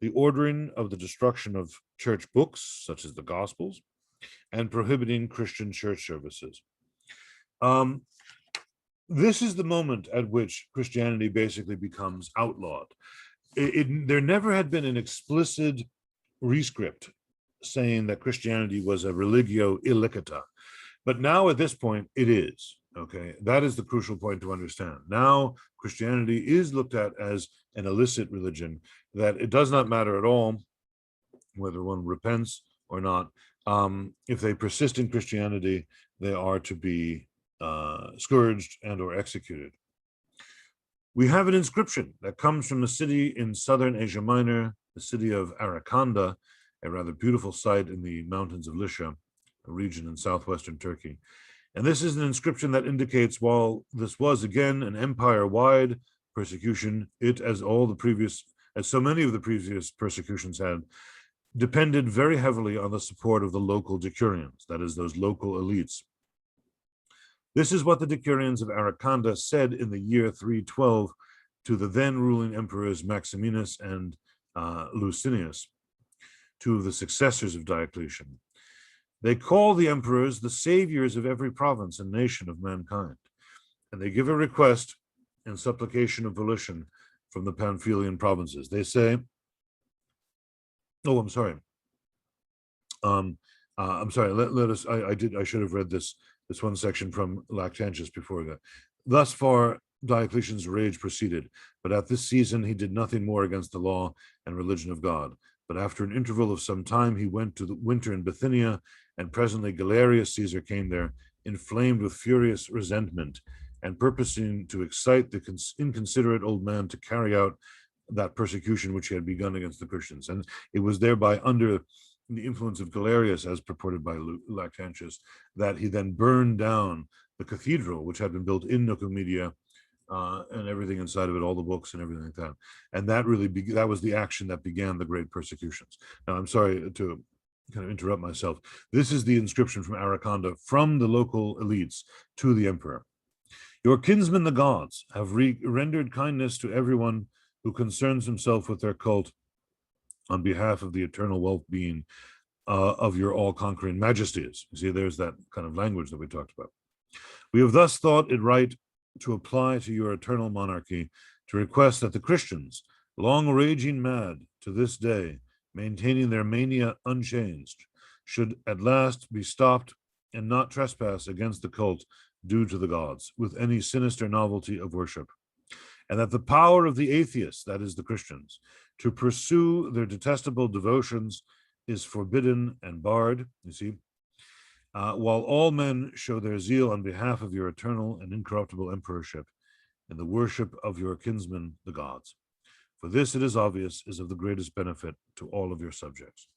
the ordering of the destruction of church books, such as the Gospels, and prohibiting Christian church services. This is the moment at which Christianity basically becomes outlawed. There never had been an explicit rescript saying that Christianity was a religio illicita, but now at this point it is. Okay, that is the crucial point to understand. Now, Christianity is looked at as an illicit religion, that it does not matter at all whether one repents or not. If they persist in Christianity, they are to be scourged and or executed. We have an inscription that comes from a city in southern Asia Minor, the city of Arakanda, a rather beautiful site in the mountains of Lycia, a region in southwestern Turkey. And this is an inscription that indicates, while this was again an empire-wide persecution, it, as so many of the previous persecutions had, depended very heavily on the support of the local decurions, that is, those local elites. This is what the decurions of Arakanda said in the year 312 to the then ruling emperors Maximinus and Licinius, two of the successors of Diocletian. They call the emperors the saviors of every province and nation of mankind, and they give a request and supplication of volition from the Pamphylian provinces. They say, I'm sorry. I should have read this one section from Lactantius before that. Thus far, Diocletian's rage proceeded, but at this season he did nothing more against the law and religion of God. But after an interval of some time, he went to the winter in Bithynia, and presently Galerius Caesar came there, inflamed with furious resentment, and purposing to excite the inconsiderate old man to carry out that persecution which he had begun against the Christians. And it was thereby under the influence of Galerius, as purported by Lactantius, that he then burned down the cathedral, which had been built in Nicomedia, and everything inside of it, all the books and everything like that. And that really that was the action that began the great persecutions. Now, I'm sorry to kind of interrupt myself. This is the inscription from Arakanda from the local elites to the emperor. Your kinsmen, the gods, have rendered kindness to everyone who concerns himself with their cult on behalf of the eternal well-being of your all-conquering majesties. You see, there's that kind of language that we talked about. We have thus thought it right to apply to your eternal monarchy to request that the Christians, long raging mad to this day, maintaining their mania unchanged, should at last be stopped and not trespass against the cult due to the gods with any sinister novelty of worship. and that the power of the atheists, that is the Christians, to pursue their detestable devotions is forbidden and barred, you see, while all men show their zeal on behalf of your eternal and incorruptible emperorship and the worship of your kinsmen, the gods. For this, it is obvious, is of the greatest benefit to all of your subjects.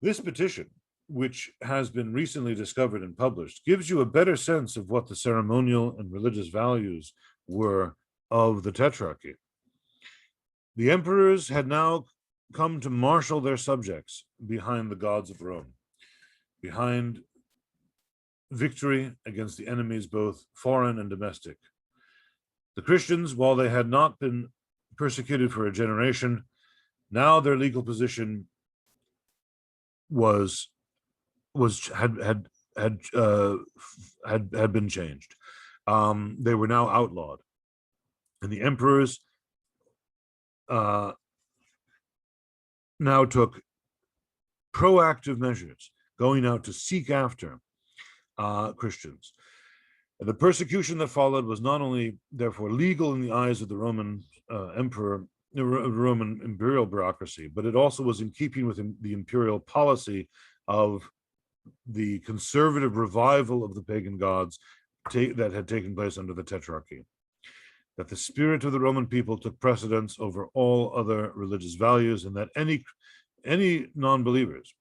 This petition, which has been recently discovered and published, gives you a better sense of what the ceremonial and religious values were of the Tetrarchy. The emperors had now come to marshal their subjects behind the gods of Rome, behind victory against the enemies, both foreign and domestic. The Christians, while they had not been persecuted for a generation, now their legal position had been changed. They were now outlawed, and the emperors now took proactive measures, going out to seek after Christians. And the persecution that followed was not only therefore legal in the eyes of the Roman emperor, the Roman imperial bureaucracy, but it also was in keeping with the imperial policy of the conservative revival of the pagan gods that had taken place under the Tetrarchy. That the spirit of the Roman people took precedence over all other religious values, and that any non-believers,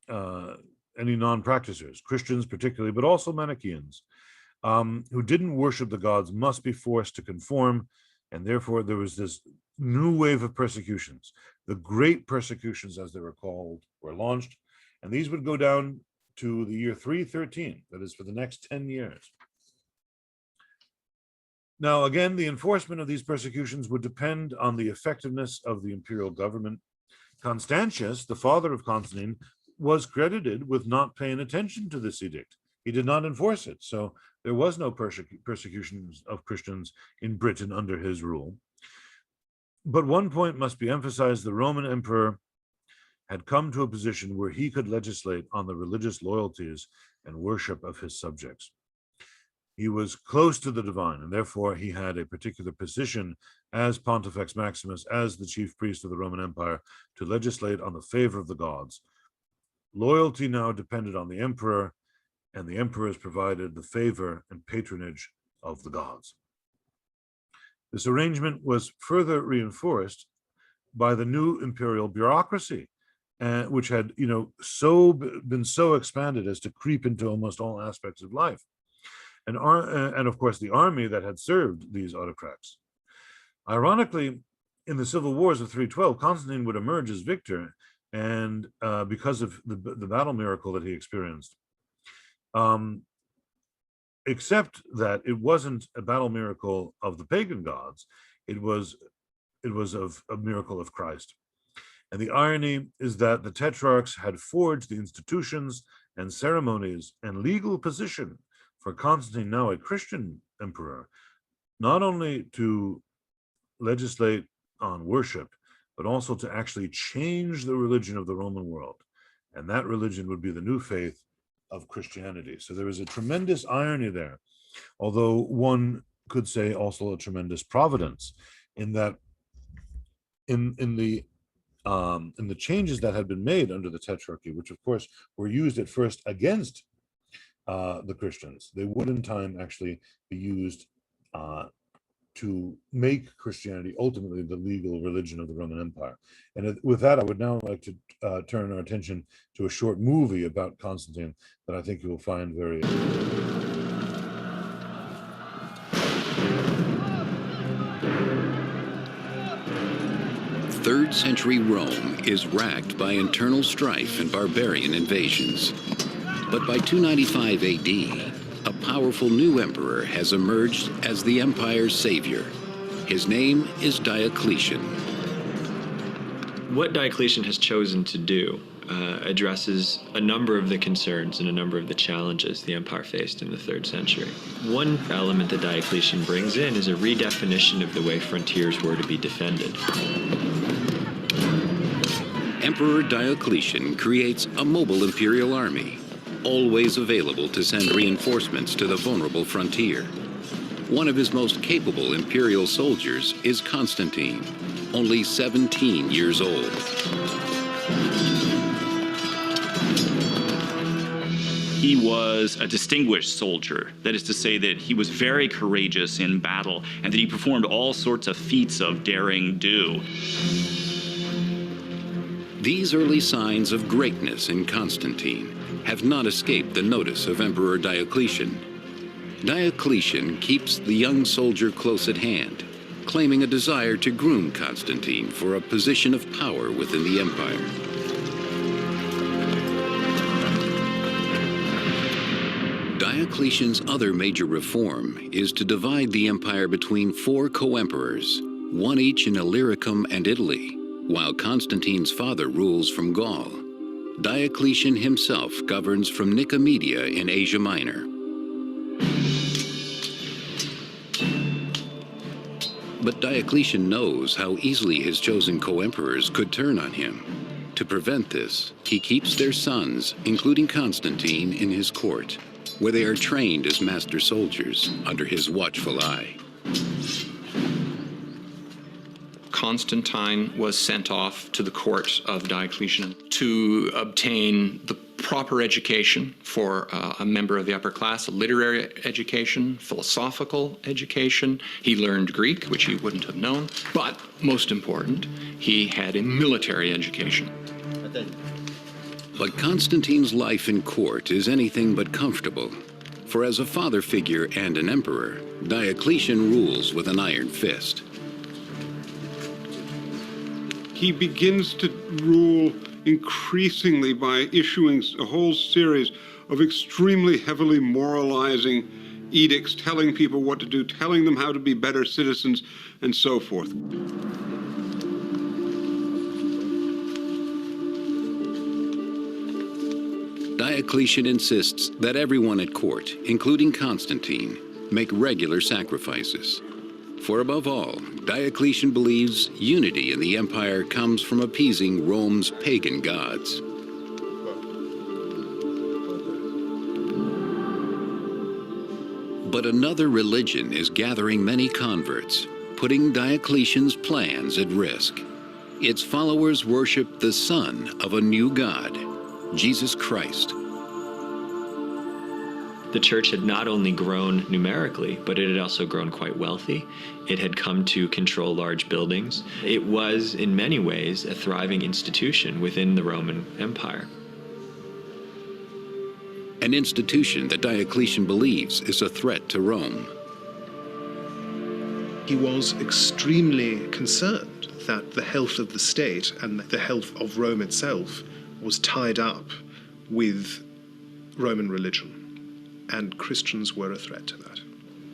any non-practicers, Christians particularly, but also Manichaeans, who didn't worship the gods, must be forced to conform. And therefore there was this new wave of persecutions. The great persecutions, as they were called, were launched, and these would go down to the year 313, that is for the next 10 years. Now, again, the enforcement of these persecutions would depend on the effectiveness of the imperial government. Constantius, the father of Constantine, was credited with not paying attention to this edict. He did not enforce it, so there was no persecution of Christians in Britain under his rule. But one point must be emphasized: the Roman emperor had come to a position where he could legislate on the religious loyalties and worship of his subjects. He was close to the divine, and therefore he had a particular position as Pontifex Maximus, as the chief priest of the Roman Empire, to legislate on the favor of the gods. Loyalty now depended on the emperor, and the emperors provided the favor and patronage of the gods. This arrangement was further reinforced by the new imperial bureaucracy, which had, been so expanded as to creep into almost all aspects of life. And of course, the army that had served these autocrats. Ironically, in the civil wars of 312, Constantine would emerge as victor, and because of the battle miracle that he experienced. Except that it wasn't a battle miracle of the pagan gods, it was of a miracle of Christ. And the irony is that the Tetrarchs had forged the institutions and ceremonies and legal position for Constantine, now a Christian emperor, not only to legislate on worship, but also to actually change the religion of the Roman world. And that religion would be the new faith of Christianity. So there is a tremendous irony there, although one could say also a tremendous providence, in that in the changes that had been made under the Tetrarchy, which of course were used at first against the Christians, they would in time actually be used to make Christianity ultimately the legal religion of the Roman Empire. And with that, I would now like to turn our attention to a short movie about Constantine that I think you will find very... 3rd century Rome is racked by internal strife and barbarian invasions. But by 295 AD, a powerful new emperor has emerged as the empire's savior. His name is Diocletian. What Diocletian has chosen to do addresses a number of the concerns and a number of the challenges the empire faced in the 3rd century. One element that Diocletian brings in is a redefinition of the way frontiers were to be defended. Emperor Diocletian creates a mobile imperial army, always available to send reinforcements to the vulnerable frontier. One of his most capable imperial soldiers is Constantine, only 17 years old. He was a distinguished soldier. That is to say that he was very courageous in battle and that he performed all sorts of feats of daring do. These early signs of greatness in Constantine have not escaped the notice of Emperor Diocletian. Diocletian keeps the young soldier close at hand, claiming a desire to groom Constantine for a position of power within the empire. Diocletian's other major reform is to divide the empire between 4 co-emperors, one each in Illyricum and Italy, while Constantine's father rules from Gaul. Diocletian himself governs from Nicomedia in Asia Minor. But Diocletian knows how easily his chosen co-emperors could turn on him. To prevent this, he keeps their sons, including Constantine, in his court, where they are trained as master soldiers under his watchful eye. Constantine was sent off to the court of Diocletian to obtain the proper education for a member of the upper class, a literary education, philosophical education. He learned Greek, which he wouldn't have known, but most important, he had a military education. But Constantine's life in court is anything but comfortable, for as a father figure and an emperor, Diocletian rules with an iron fist. He begins to rule increasingly by issuing a whole series of extremely heavily moralizing edicts, telling people what to do, telling them how to be better citizens, and so forth. Diocletian insists that everyone at court, including Constantine, make regular sacrifices. For above all, Diocletian believes unity in the empire comes from appeasing Rome's pagan gods. But another religion is gathering many converts, putting Diocletian's plans at risk. Its followers worship the son of a new god, Jesus Christ. The church had not only grown numerically, but it had also grown quite wealthy. It had come to control large buildings. It was, in many ways, a thriving institution within the Roman Empire. An institution that Diocletian believes is a threat to Rome. He was extremely concerned that the health of the state and the health of Rome itself was tied up with Roman religion. And Christians were a threat to that.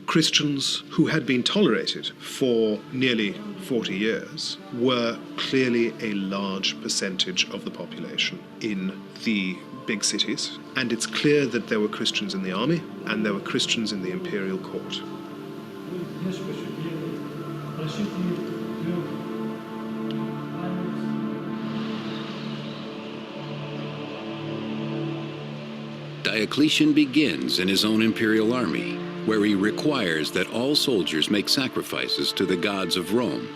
Christians who had been tolerated for nearly 40 years were clearly a large percentage of the population in the big cities. And it's clear that there were Christians in the army and there were Christians in the imperial court. Diocletian begins in his own imperial army, where he requires that all soldiers make sacrifices to the gods of Rome,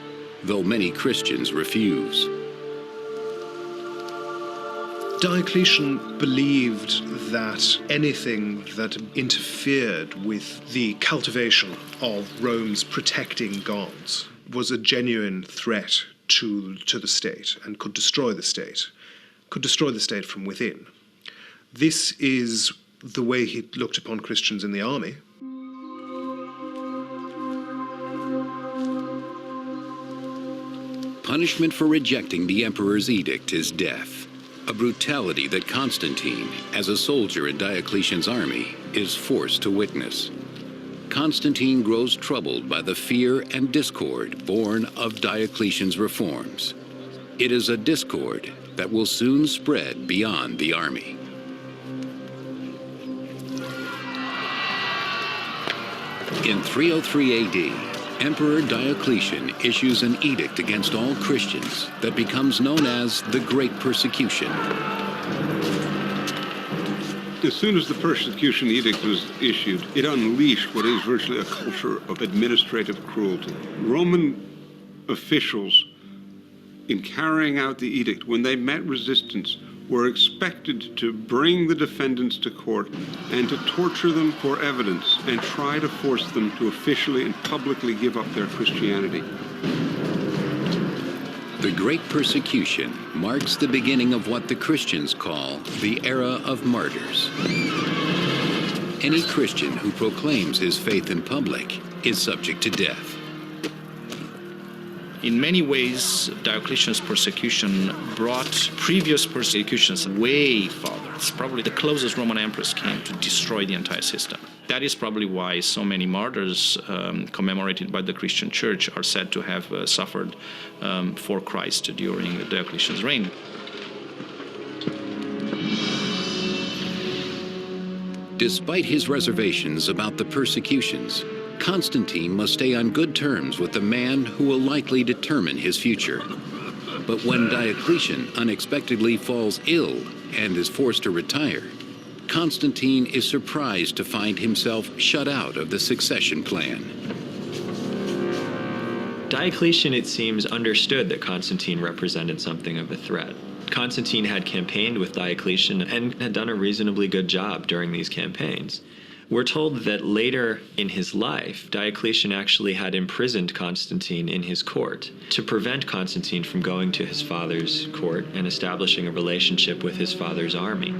though many Christians refuse. Diocletian believed that anything that interfered with the cultivation of Rome's protecting gods was a genuine threat to the state and could destroy the state from within. This is the way he looked upon Christians in the army. Punishment for rejecting the emperor's edict is death, a brutality that Constantine, as a soldier in Diocletian's army, is forced to witness. Constantine grows troubled by the fear and discord born of Diocletian's reforms. It is a discord that will soon spread beyond the army. In 303 AD, Emperor Diocletian issues an edict against all Christians that becomes known as the Great Persecution. As soon as the persecution edict was issued, it unleashed what is virtually a culture of administrative cruelty. Roman officials, in carrying out the edict, when they met resistance, were expected to bring the defendants to court and to torture them for evidence and try to force them to officially and publicly give up their Christianity. The Great Persecution marks the beginning of what the Christians call the era of martyrs. Any Christian who proclaims his faith in public is subject to death. In many ways, Diocletian's persecution brought previous persecutions way farther. It's probably the closest Roman emperors came to destroy the entire system. That is probably why so many martyrs commemorated by the Christian Church are said to have suffered for Christ during Diocletian's reign. Despite his reservations about the persecutions, Constantine must stay on good terms with the man who will likely determine his future. But when Diocletian unexpectedly falls ill and is forced to retire, Constantine is surprised to find himself shut out of the succession plan. Diocletian, it seems, understood that Constantine represented something of a threat. Constantine had campaigned with Diocletian and had done a reasonably good job during these campaigns. We're told that later in his life, Diocletian actually had imprisoned Constantine in his court to prevent Constantine from going to his father's court and establishing a relationship with his father's army.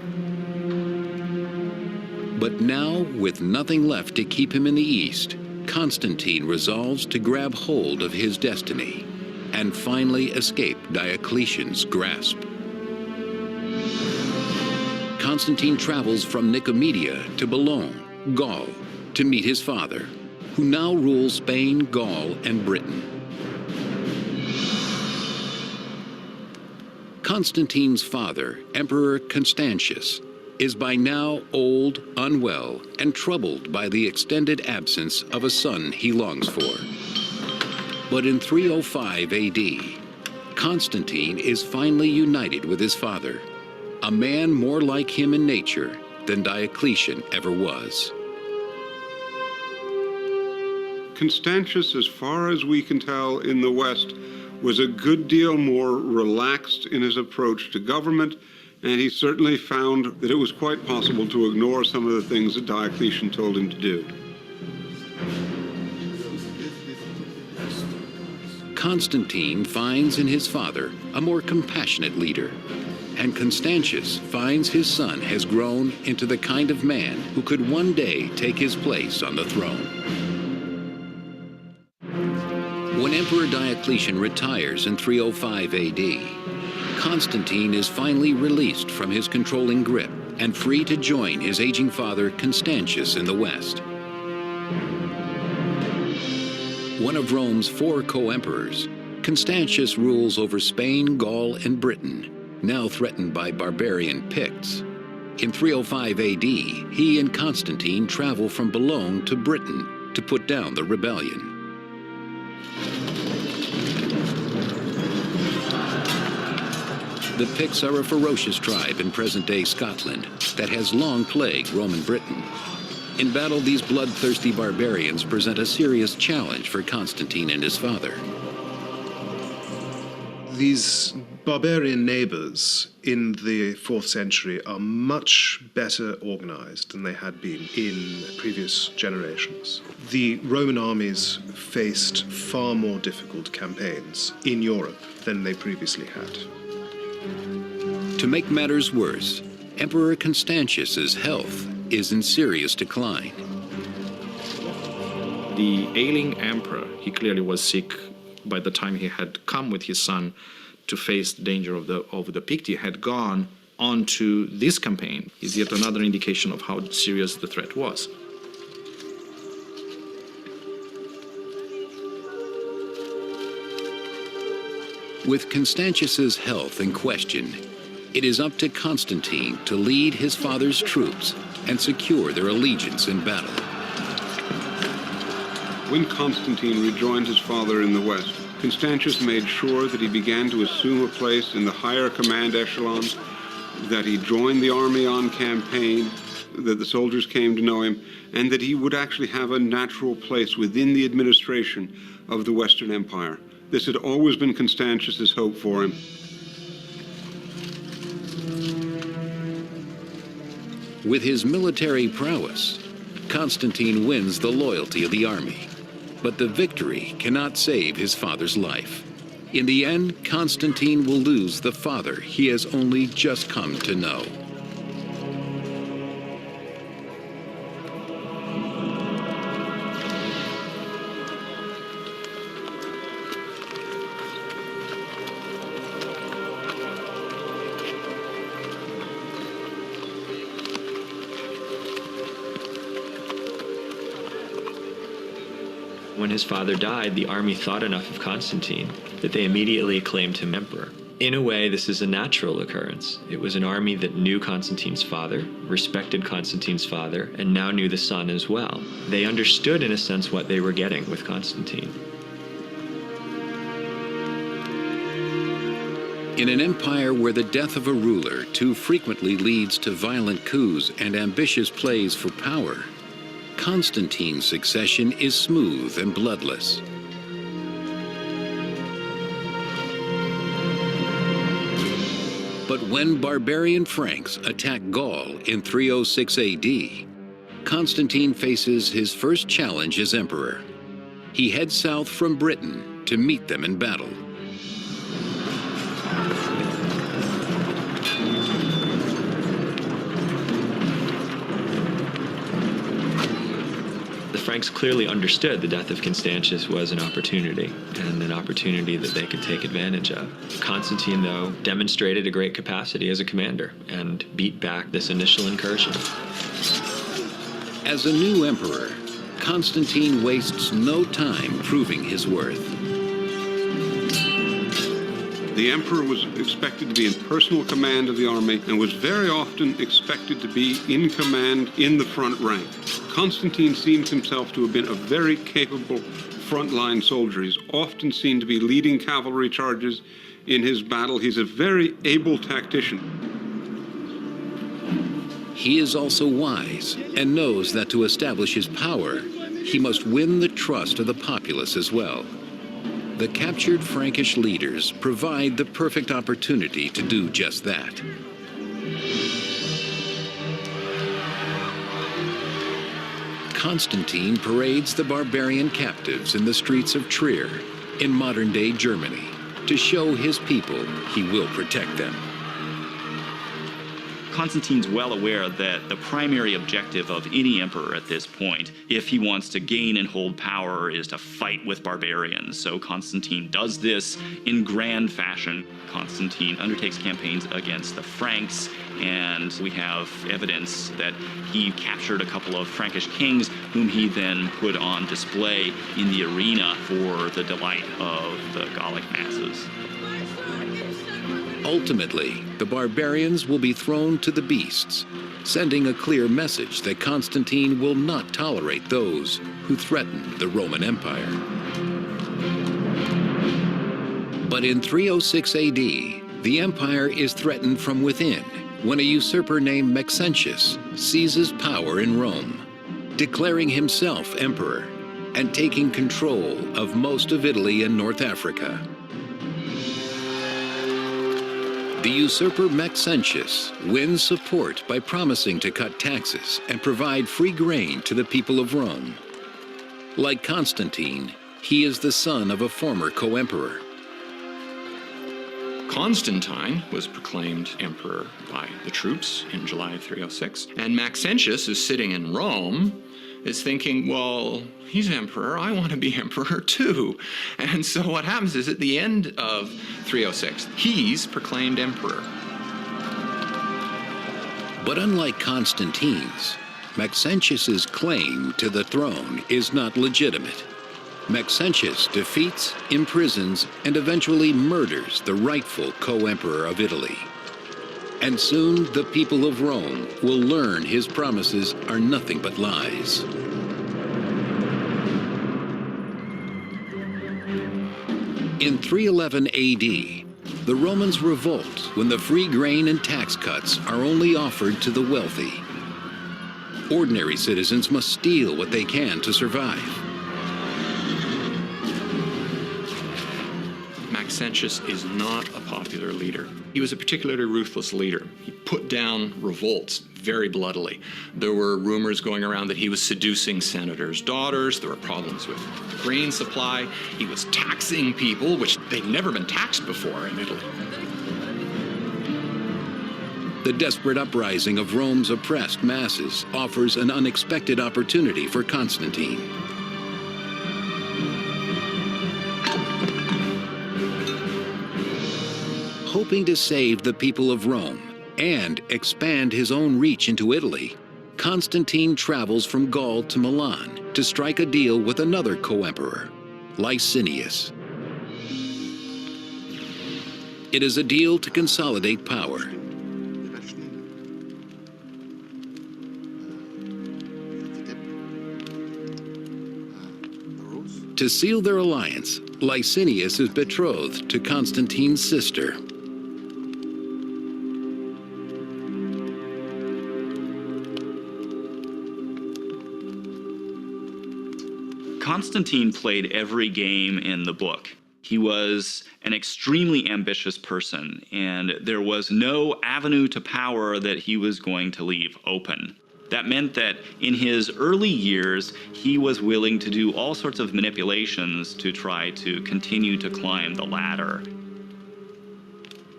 But now, with nothing left to keep him in the East, Constantine resolves to grab hold of his destiny and finally escape Diocletian's grasp. Constantine travels from Nicomedia to Boulogne, Gaul, to meet his father, who now rules Spain, Gaul, and Britain. Constantine's father, Emperor Constantius, is by now old, unwell, and troubled by the extended absence of a son he longs for. But in 305 AD, Constantine is finally united with his father, a man more like him in nature than Diocletian ever was. Constantius, as far as we can tell in the West, was a good deal more relaxed in his approach to government, and he certainly found that it was quite possible to ignore some of the things that Diocletian told him to do. Constantine finds in his father a more compassionate leader, and Constantius finds his son has grown into the kind of man who could one day take his place on the throne. When Emperor Diocletian retires in 305 AD, Constantine is finally released from his controlling grip and free to join his aging father Constantius in the West. One of Rome's 4 co-emperors, Constantius rules over Spain, Gaul, and Britain, now threatened by barbarian Picts. In 305 AD, he and Constantine travel from Boulogne to Britain to put down the rebellion. The Picts are a ferocious tribe in present-day Scotland that has long plagued Roman Britain. In battle, these bloodthirsty barbarians present a serious challenge for Constantine and his father. These barbarian neighbors in the 4th century are much better organized than they had been in previous generations. The Roman armies faced far more difficult campaigns in Europe than they previously had. To make matters worse, Emperor Constantius's health is in serious decline. The ailing emperor, he clearly was sick by the time he had come with his son to face the danger of the Picts, had gone on to this campaign. Is yet another indication of how serious the threat was. With Constantius's health in question, it is up to Constantine to lead his father's troops and secure their allegiance in battle. When Constantine rejoined his father in the West, Constantius made sure that he began to assume a place in the higher command echelons, that he joined the army on campaign, that the soldiers came to know him, and that he would actually have a natural place within the administration of the Western Empire. This had always been Constantius's hope for him. With his military prowess, Constantine wins the loyalty of the army. But the victory cannot save his father's life. In the end, Constantine will lose the father he has only just come to know. When his father died, the army thought enough of Constantine that they immediately acclaimed him emperor. In a way, this is a natural occurrence. It was an army that knew Constantine's father, respected Constantine's father, and now knew the son as well. They understood, in a sense, what they were getting with Constantine. In an empire where the death of a ruler too frequently leads to violent coups and ambitious plays for power, Constantine's succession is smooth and bloodless. But when barbarian Franks attack Gaul in 306 AD, Constantine faces his first challenge as emperor. He heads south from Britain to meet them in battle. The Franks clearly understood the death of Constantius was an opportunity, and an opportunity that they could take advantage of. Constantine, though, demonstrated a great capacity as a commander and beat back this initial incursion. As a new emperor, Constantine wastes no time proving his worth. The emperor was expected to be in personal command of the army and was very often expected to be in command in the front rank. Constantine seems himself to have been a very capable frontline soldier. He's often seen to be leading cavalry charges in his battle. He's a very able tactician. He is also wise and knows that to establish his power, he must win the trust of the populace as well. The captured Frankish leaders provide the perfect opportunity to do just that. Constantine parades the barbarian captives in the streets of Trier, in modern-day Germany, to show his people he will protect them. Constantine's well aware that the primary objective of any emperor at this point, if he wants to gain and hold power, is to fight with barbarians. So Constantine does this in grand fashion. Constantine undertakes campaigns against the Franks, and we have evidence that he captured a couple of Frankish kings, whom he then put on display in the arena for the delight of the Gallic masses. Ultimately, the barbarians will be thrown to the beasts, sending a clear message that Constantine will not tolerate those who threaten the Roman Empire. But in 306 AD, the empire is threatened from within when a usurper named Maxentius seizes power in Rome, declaring himself emperor and taking control of most of Italy and North Africa. The usurper Maxentius wins support by promising to cut taxes and provide free grain to the people of Rome. Like Constantine, he is the son of a former co-emperor. Constantine was proclaimed emperor by the troops in July of 306, and Maxentius, who's sitting in Rome, is thinking, well, he's emperor, I want to be emperor too. And so what happens is at the end of 306, he's proclaimed emperor. But unlike Constantine's, Maxentius's claim to the throne is not legitimate. Maxentius defeats, imprisons, and eventually murders the rightful co-emperor of Italy. And soon the people of Rome will learn his promises are nothing but lies. In 311 AD, the Romans revolt when the free grain and tax cuts are only offered to the wealthy. Ordinary citizens must steal what they can to survive. Maxentius is not a popular leader. He was a particularly ruthless leader. He put down revolts very bloodily. There were rumors going around that he was seducing senators' daughters. There were problems with grain supply. He was taxing people, which they'd never been taxed before in Italy. The desperate uprising of Rome's oppressed masses offers an unexpected opportunity for Constantine. Hoping to save the people of Rome and expand his own reach into Italy, Constantine travels from Gaul to Milan to strike a deal with another co-emperor, Licinius. It is a deal to consolidate power. To seal their alliance, Licinius is betrothed to Constantine's sister. Constantine played every game in the book. He was an extremely ambitious person, and there was no avenue to power that he was going to leave open. That meant that in his early years, he was willing to do all sorts of manipulations to try to continue to climb the ladder.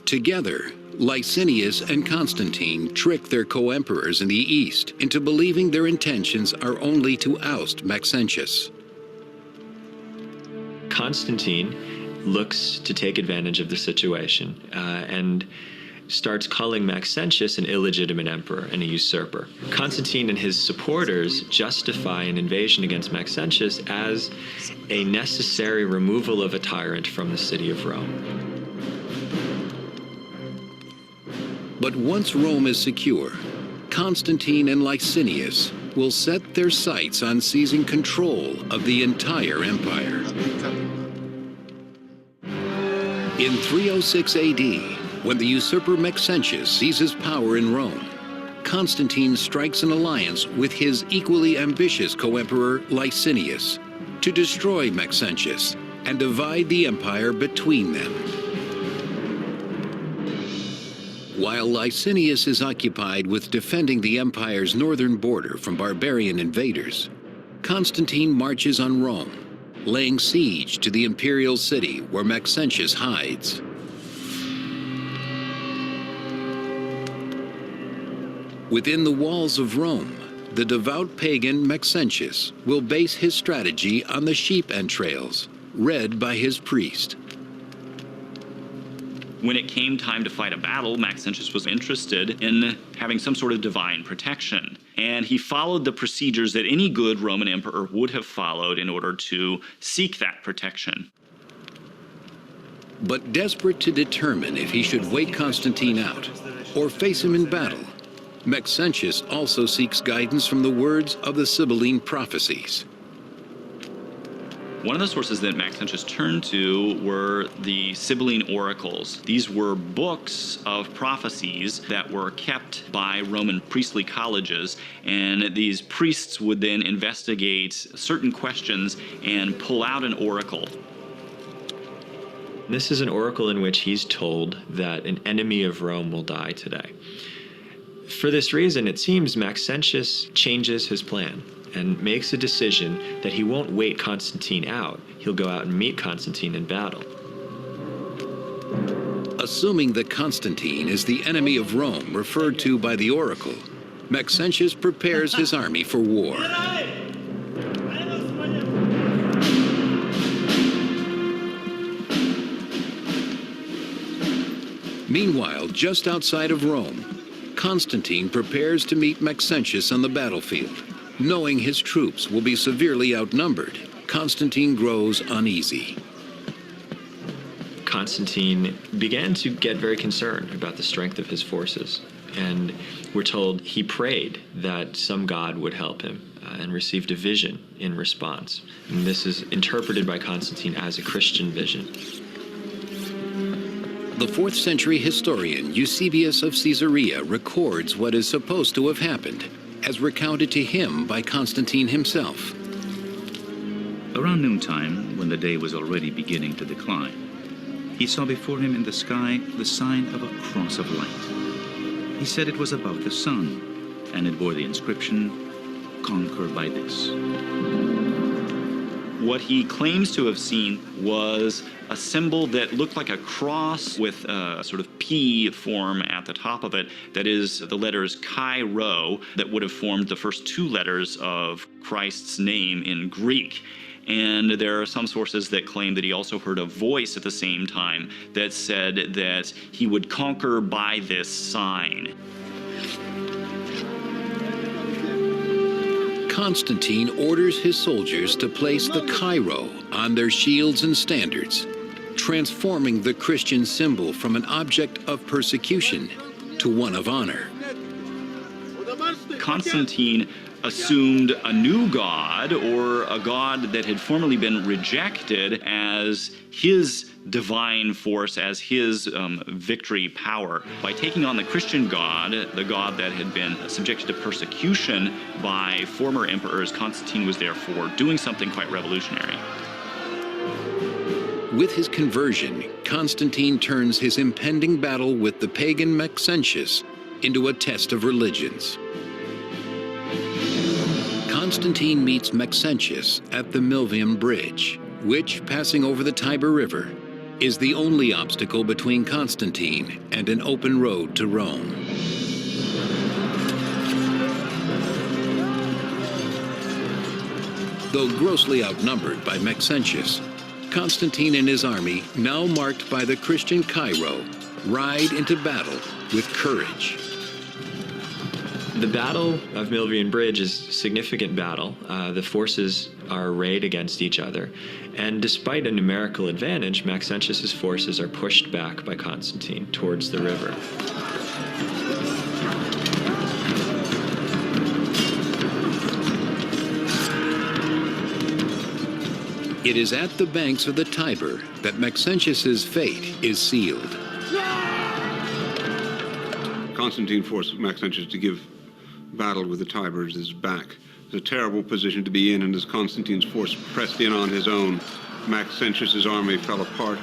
Together, Licinius and Constantine trick their co-emperors in the East into believing their intentions are only to oust Maxentius. Constantine looks to take advantage of the situation and starts calling Maxentius an illegitimate emperor and a usurper. Constantine and his supporters justify an invasion against Maxentius as a necessary removal of a tyrant from the city of Rome. But once Rome is secure, Constantine and Licinius will set their sights on seizing control of the entire empire. In 306 AD, when the usurper Maxentius seizes power in Rome, Constantine strikes an alliance with his equally ambitious co-emperor Licinius to destroy Maxentius and divide the empire between them. While Licinius is occupied with defending the empire's northern border from barbarian invaders, Constantine marches on Rome, laying siege to the imperial city where Maxentius hides. Within the walls of Rome, the devout pagan Maxentius will base his strategy on the sheep entrails, read by his priest. When it came time to fight a battle, Maxentius was interested in having some sort of divine protection. And he followed the procedures that any good Roman emperor would have followed in order to seek that protection. But desperate to determine if he should wait Constantine out or face him in battle, Maxentius also seeks guidance from the words of the Sibylline prophecies. One of the sources that Maxentius turned to were the Sibylline oracles. These were books of prophecies that were kept by Roman priestly colleges, and these priests would then investigate certain questions and pull out an oracle. This is an oracle in which he's told that an enemy of Rome will die today. For this reason, it seems Maxentius changes his plan and makes a decision that he won't wait Constantine out. He'll go out and meet Constantine in battle. Assuming that Constantine is the enemy of Rome referred to by the oracle, Maxentius prepares his army for war. Meanwhile, just outside of Rome, Constantine prepares to meet Maxentius on the battlefield. Knowing his troops will be severely outnumbered, Constantine grows uneasy. Constantine began to get very concerned about the strength of his forces, and we're told he prayed that some god would help him and received a vision in response. And this is interpreted by Constantine as a Christian vision. The 4th century historian Eusebius of Caesarea records what is supposed to have happened. as recounted to him by Constantine himself. Around noontime, when the day was already beginning to decline, he saw before him in the sky the sign of a cross of light. He said it was about the sun, and it bore the inscription, "Conquer by this." What he claims to have seen was a symbol that looked like a cross with a sort of P form at the top of it. That is the letters Chi Rho that would have formed the first two letters of Christ's name in Greek. And there are some sources that claim that he also heard a voice at the same time that said that he would conquer by this sign. Constantine orders his soldiers to place the Chi Rho on their shields and standards, transforming the Christian symbol from an object of persecution to one of honor. Constantine assumed a new god, or a god that had formerly been rejected, as his divine force, as his victory power. By taking on the Christian god, the god that had been subjected to persecution by former emperors, Constantine was therefore doing something quite revolutionary. With his conversion, Constantine turns his impending battle with the pagan Maxentius into a test of religions. Constantine meets Maxentius at the Milvian Bridge, which, passing over the Tiber River, is the only obstacle between Constantine and an open road to Rome. Though grossly outnumbered by Maxentius, Constantine and his army, now marked by the Christian Chi Rho, ride into battle with courage. The Battle of Milvian Bridge is a significant battle. The forces are arrayed against each other. And despite a numerical advantage, Maxentius's forces are pushed back by Constantine towards the river. It is at the banks of the Tiber that Maxentius's fate is sealed. Constantine forced Maxentius to give battle with the Tiber at his back. It's a terrible position to be in, and as Constantine's force pressed in on his own, Maxentius's army fell apart.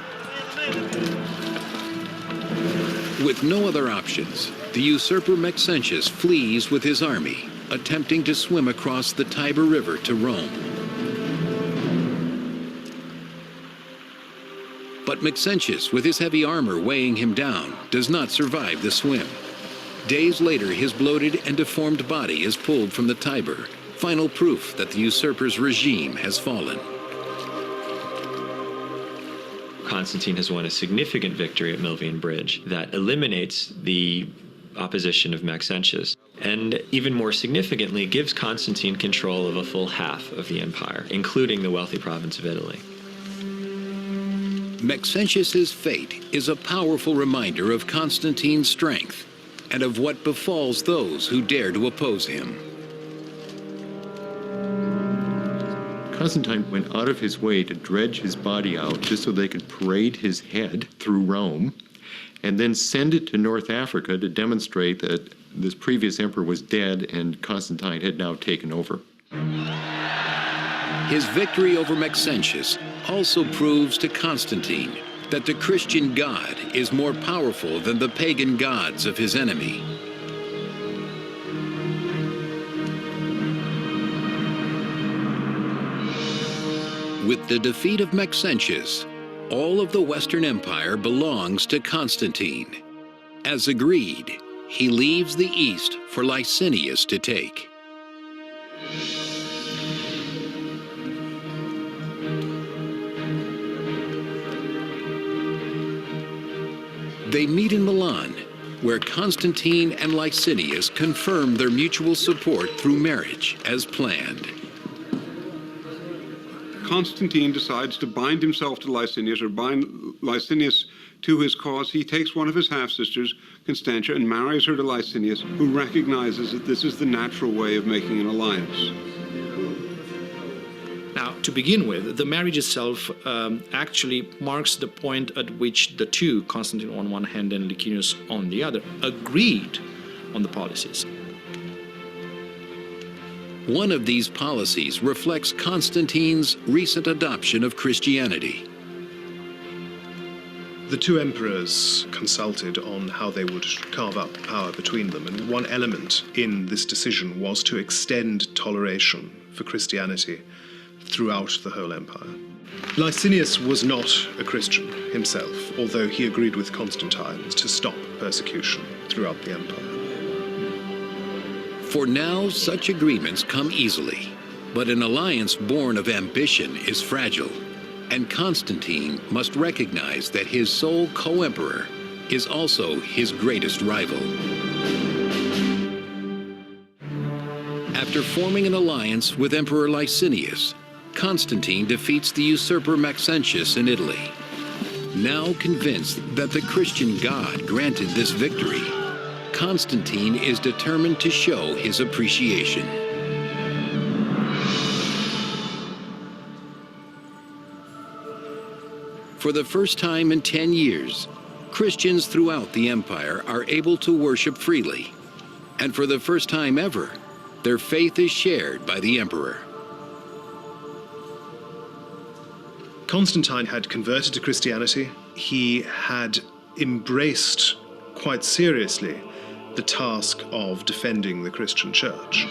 With no other options, the usurper Maxentius flees with his army, attempting to swim across the Tiber River to Rome. But Maxentius, with his heavy armor weighing him down, does not survive the swim. Days later, his bloated and deformed body is pulled from the Tiber, final proof that the usurper's regime has fallen. Constantine has won a significant victory at Milvian Bridge that eliminates the opposition of Maxentius, and even more significantly, gives Constantine control of a full half of the empire, including the wealthy province of Italy. Maxentius's fate is a powerful reminder of Constantine's strength and of what befalls those who dare to oppose him. Constantine went out of his way to dredge his body out just so they could parade his head through Rome and then send it to North Africa to demonstrate that this previous emperor was dead and Constantine had now taken over. His victory over Maxentius also proves to Constantine that the Christian God is more powerful than the pagan gods of his enemy. With the defeat of Maxentius, all of the Western Empire belongs to Constantine. As agreed, he leaves the East for Licinius to take. They meet in Milan, where Constantine and Licinius confirm their mutual support through marriage as planned. Constantine decides to bind himself to Licinius, or bind Licinius to his cause. He takes one of his half-sisters, Constantia, and marries her to Licinius, who recognizes that this is the natural way of making an alliance. Now, to begin with, the marriage itself actually marks the point at which the two, Constantine on one hand and Licinius on the other, agreed on the policies. One of these policies reflects Constantine's recent adoption of Christianity. The two emperors consulted on how they would carve up power between them, and one element in this decision was to extend toleration for Christianity throughout the whole empire. Licinius was not a Christian himself, although he agreed with Constantine to stop persecution throughout the empire. For now, such agreements come easily, but an alliance born of ambition is fragile, and Constantine must recognize that his sole co-emperor is also his greatest rival. After forming an alliance with Emperor Licinius, Constantine defeats the usurper Maxentius in Italy. Now convinced that the Christian God granted this victory, Constantine is determined to show his appreciation. For the first time in 10 years, Christians throughout the empire are able to worship freely. And for the first time ever, their faith is shared by the emperor. Constantine had converted to Christianity. He had embraced quite seriously the task of defending the Christian church.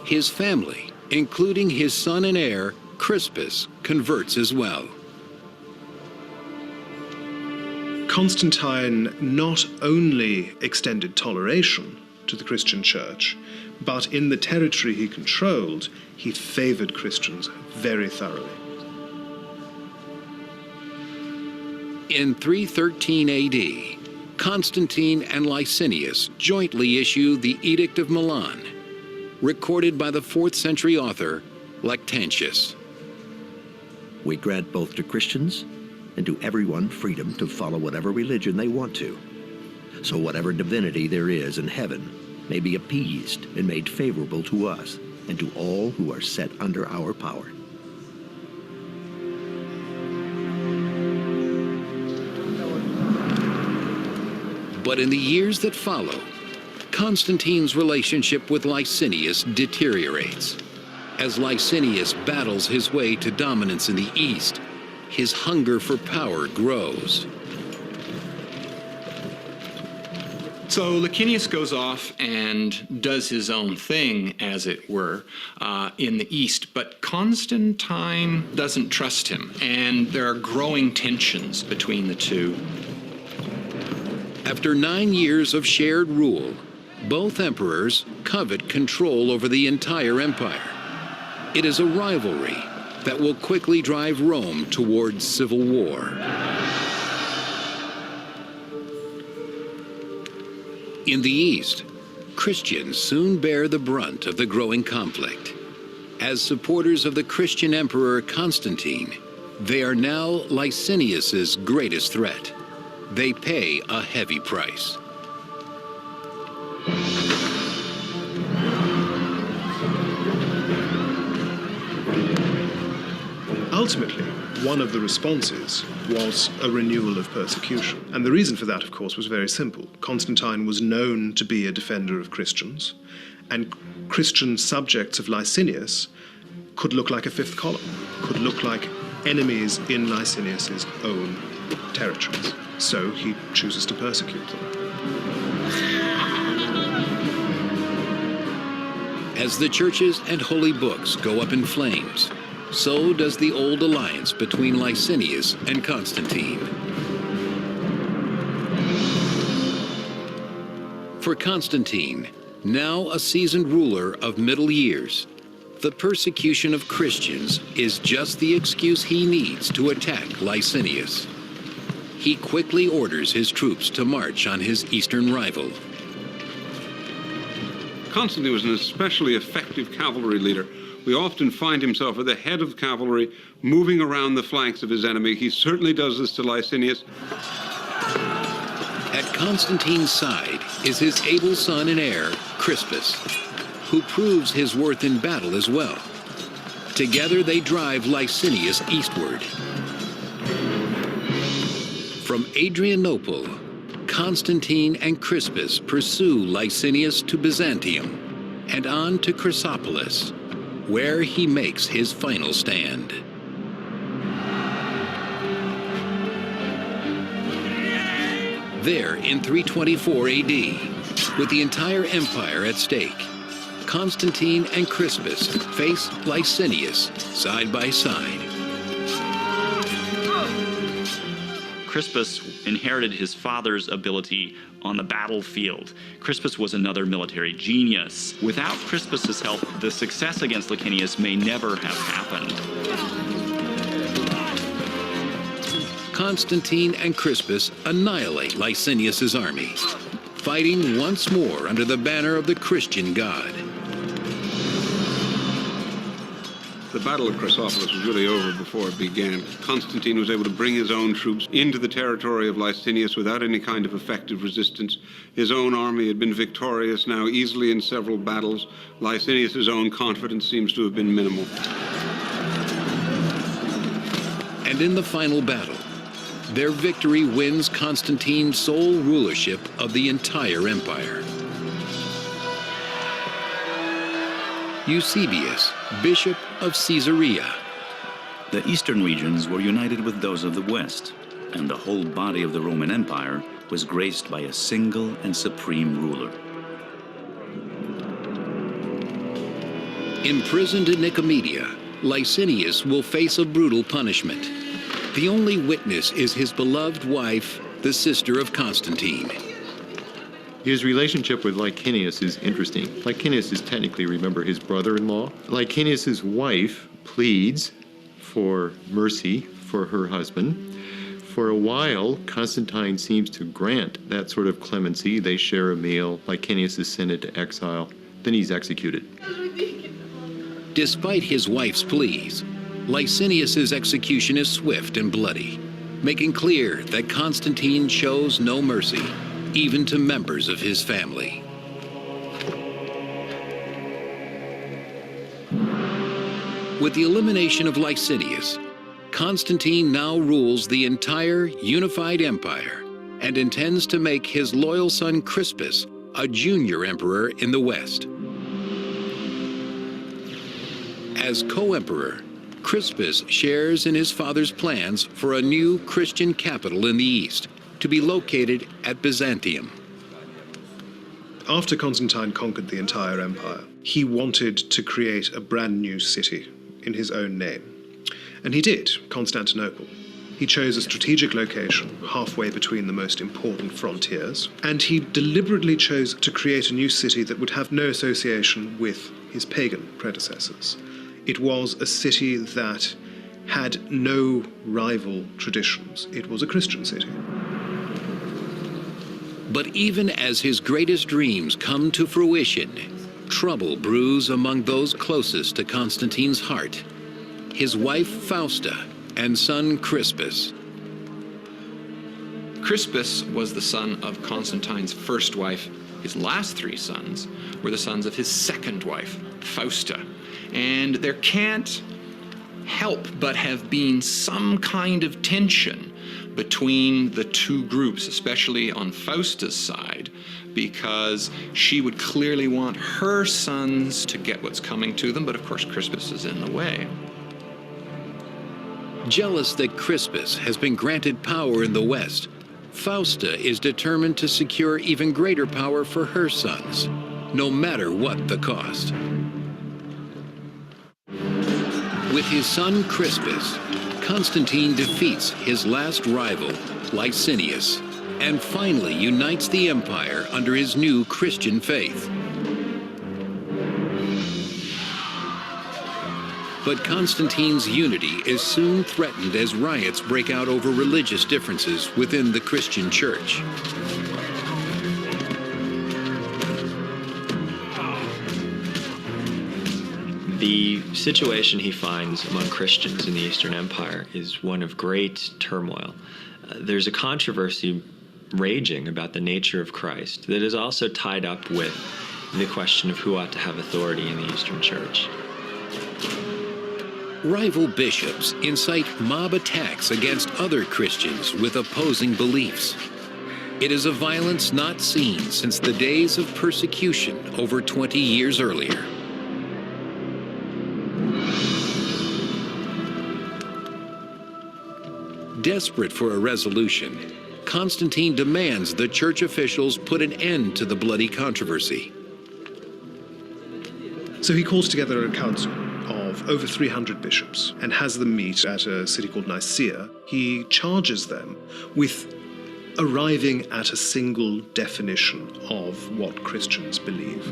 His family, including his son and heir, Crispus, converts as well. Constantine not only extended toleration to the Christian church, but in the territory he controlled, he favored Christians very thoroughly. In 313 AD, Constantine and Licinius jointly issue the Edict of Milan, recorded by the 4th century author Lactantius. We grant both to Christians and to everyone freedom to follow whatever religion they want to. So whatever divinity there is in heaven may be appeased and made favorable to us and to all who are set under our power. But in the years that follow, Constantine's relationship with Licinius deteriorates. As Licinius battles his way to dominance in the east, his hunger for power grows. So Licinius goes off and does his own thing, as it were, in the east, but Constantine doesn't trust him, and there are growing tensions between the two. After 9 years of shared rule, both emperors covet control over the entire empire. It is a rivalry that will quickly drive Rome towards civil war. In the east, Christians soon bear the brunt of the growing conflict. As supporters of the Christian emperor Constantine, they are now Licinius's greatest threat. They pay a heavy price. Ultimately, one of the responses was a renewal of persecution. And the reason for that, of course, was very simple. Constantine was known to be a defender of Christians, and Christian subjects of Licinius could look like a fifth column, could look like enemies in Licinius's own territories. So he chooses to persecute them. As the churches and holy books go up in flames, so does the old alliance between Licinius and Constantine. For Constantine, now a seasoned ruler of middle years, the persecution of Christians is just the excuse he needs to attack Licinius. He quickly orders his troops to march on his eastern rival. Constantine was an especially effective cavalry leader. We often find himself at the head of cavalry, moving around the flanks of his enemy. He certainly does this to Licinius. At Constantine's side is his able son and heir, Crispus, who proves his worth in battle as well. Together they drive Licinius eastward. From Adrianople, Constantine and Crispus pursue Licinius to Byzantium and on to Chrysopolis, where he makes his final stand. There, in 324 AD, with the entire empire at stake, Constantine and Crispus face Licinius side by side. Crispus inherited his father's ability on the battlefield. Crispus was another military genius. Without Crispus's help, the success against Licinius may never have happened. Constantine and Crispus annihilate Licinius's army, fighting once more under the banner of the Christian God. The Battle of Chrysopolis was really over before it began. Constantine was able to bring his own troops into the territory of Licinius without any kind of effective resistance. His own army had been victorious now easily in several battles. Licinius's own confidence seems to have been minimal. And in the final battle, their victory wins Constantine's sole rulership of the entire empire. Eusebius, Bishop of Caesarea. The eastern regions were united with those of the west, and the whole body of the Roman Empire was graced by a single and supreme ruler. Imprisoned in Nicomedia, Licinius will face a brutal punishment. The only witness is his beloved wife, the sister of Constantine. His relationship with Licinius is interesting. Licinius is technically, remember, his brother-in-law. Licinius's wife pleads for mercy for her husband. For a while, Constantine seems to grant that sort of clemency. They share a meal. Licinius is sent into exile. Then he's executed. Despite his wife's pleas, Licinius's execution is swift and bloody, making clear that Constantine shows no mercy, even to members of his family. With the elimination of Licinius, Constantine now rules the entire unified empire and intends to make his loyal son Crispus a junior emperor in the West. As co-emperor, Crispus shares in his father's plans for a new Christian capital in the East, to be located at Byzantium. After Constantine conquered the entire empire, he wanted to create a brand new city in his own name. And he did, Constantinople. He chose a strategic location halfway between the most important frontiers, and he deliberately chose to create a new city that would have no association with his pagan predecessors. It was a city that had no rival traditions. It was a Christian city. But even as his greatest dreams come to fruition, trouble brews among those closest to Constantine's heart: his wife Fausta and son Crispus. Crispus was the son of Constantine's first wife. His last three sons were the sons of his second wife, Fausta. And there can't help but have been some kind of tension between the two groups, especially on Fausta's side, because she would clearly want her sons to get what's coming to them, but of course Crispus is in the way. Jealous that Crispus has been granted power in the West, Fausta is determined to secure even greater power for her sons, no matter what the cost. With his son Crispus, Constantine defeats his last rival, Licinius, and finally unites the empire under his new Christian faith. But Constantine's unity is soon threatened as riots break out over religious differences within the Christian church. The situation he finds among Christians in the Eastern Empire is one of great turmoil. There's a controversy raging about the nature of Christ that is also tied up with the question of who ought to have authority in the Eastern Church. Rival bishops incite mob attacks against other Christians with opposing beliefs. It is a violence not seen since the days of persecution over 20 years earlier. Desperate for a resolution, Constantine demands the church officials put an end to the bloody controversy. So he calls together a council of over 300 bishops and has them meet at a city called Nicaea. He charges them with arriving at a single definition of what Christians believe.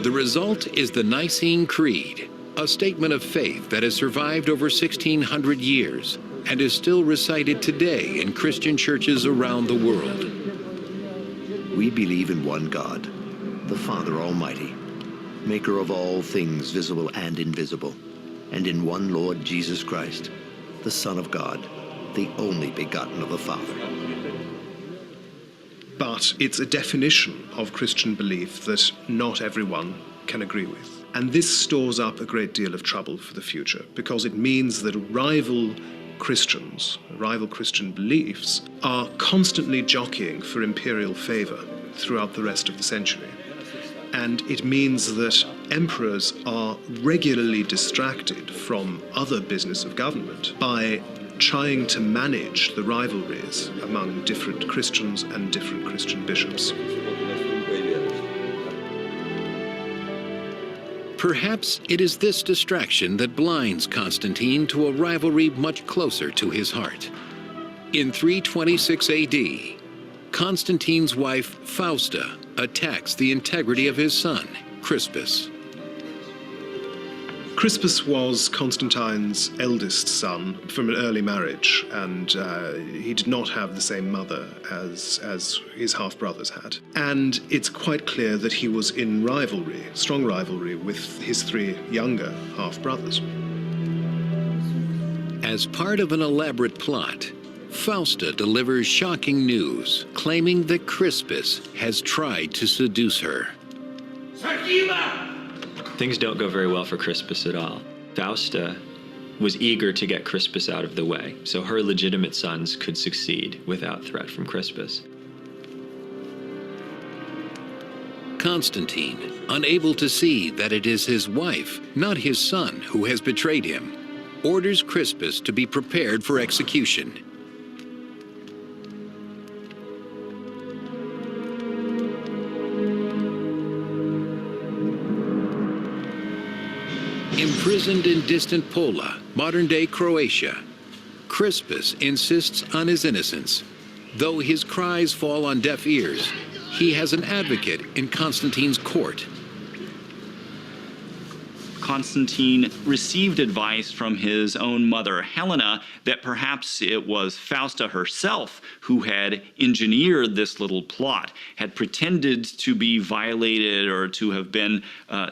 The result is the Nicene Creed, a statement of faith that has survived over 1,600 years and is still recited today in Christian churches around the world. We believe in one God, the Father Almighty, maker of all things visible and invisible, and in one Lord Jesus Christ, the Son of God, the only begotten of the Father. But it's a definition of Christian belief that not everyone can agree with. And this stores up a great deal of trouble for the future, because it means that rival Christians, rival Christian beliefs, are constantly jockeying for imperial favor throughout the rest of the century. And it means that emperors are regularly distracted from other business of government by trying to manage the rivalries among different Christians and different Christian bishops. Perhaps it is this distraction that blinds Constantine to a rivalry much closer to his heart. In 326 AD, Constantine's wife Fausta attacks the integrity of his son, Crispus. Crispus was Constantine's eldest son from an early marriage, and he did not have the same mother as his half-brothers had. And it's quite clear that he was in rivalry, strong rivalry, with his three younger half-brothers. As part of an elaborate plot, Fausta delivers shocking news, claiming that Crispus has tried to seduce her. Things don't go very well for Crispus at all. Fausta was eager to get Crispus out of the way, so her legitimate sons could succeed without threat from Crispus. Constantine, unable to see that it is his wife, not his son, who has betrayed him, orders Crispus to be prepared for execution. Imprisoned in distant Pola, modern-day Croatia, Crispus insists on his innocence. Though his cries fall on deaf ears, he has an advocate in Constantine's court. Constantine received advice from his own mother, Helena, that perhaps it was Fausta herself who had engineered this little plot, had pretended to be violated or to have been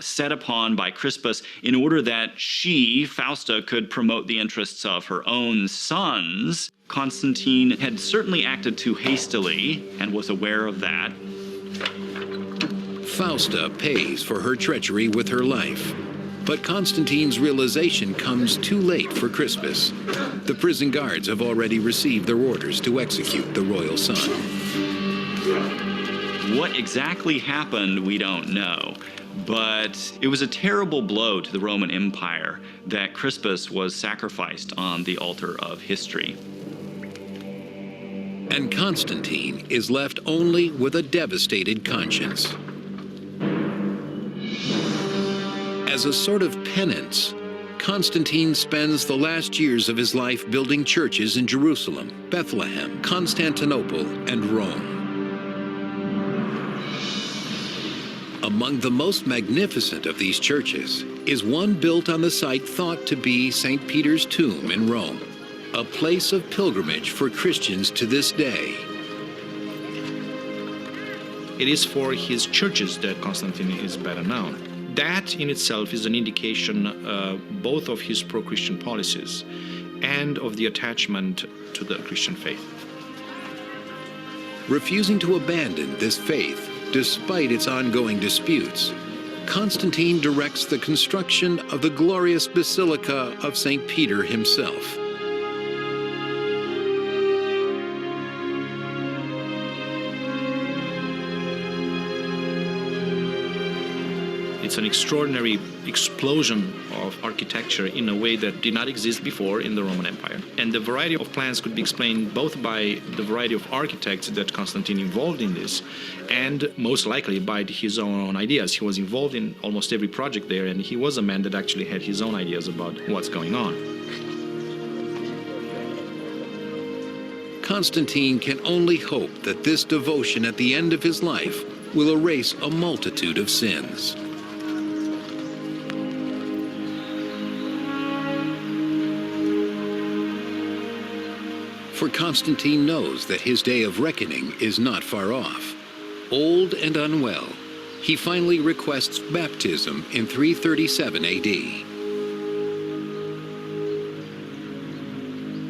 set upon by Crispus in order that she, Fausta, could promote the interests of her own sons. Constantine had certainly acted too hastily and was aware of that. Fausta pays for her treachery with her life. But Constantine's realization comes too late for Crispus. The prison guards have already received their orders to execute the royal son. What exactly happened, we don't know. But it was a terrible blow to the Roman Empire that Crispus was sacrificed on the altar of history. And Constantine is left only with a devastated conscience. As a sort of penance, Constantine spends the last years of his life building churches in Jerusalem, Bethlehem, Constantinople, and Rome. Among the most magnificent of these churches is one built on the site thought to be St. Peter's tomb in Rome, a place of pilgrimage for Christians to this day. It is for his churches that Constantine is better known. That in itself is an indication both of his pro-Christian policies and of the attachment to the Christian faith. Refusing to abandon this faith, despite its ongoing disputes, Constantine directs the construction of the glorious Basilica of St. Peter himself. It's an extraordinary explosion of architecture in a way that did not exist before in the Roman Empire. And the variety of plans could be explained both by the variety of architects that Constantine involved in this, and most likely by his own ideas. He was involved in almost every project there, and he was a man that actually had his own ideas about what's going on. Constantine can only hope that this devotion at the end of his life will erase a multitude of sins. For Constantine knows that his day of reckoning is not far off. Old and unwell, he finally requests baptism in 337 AD.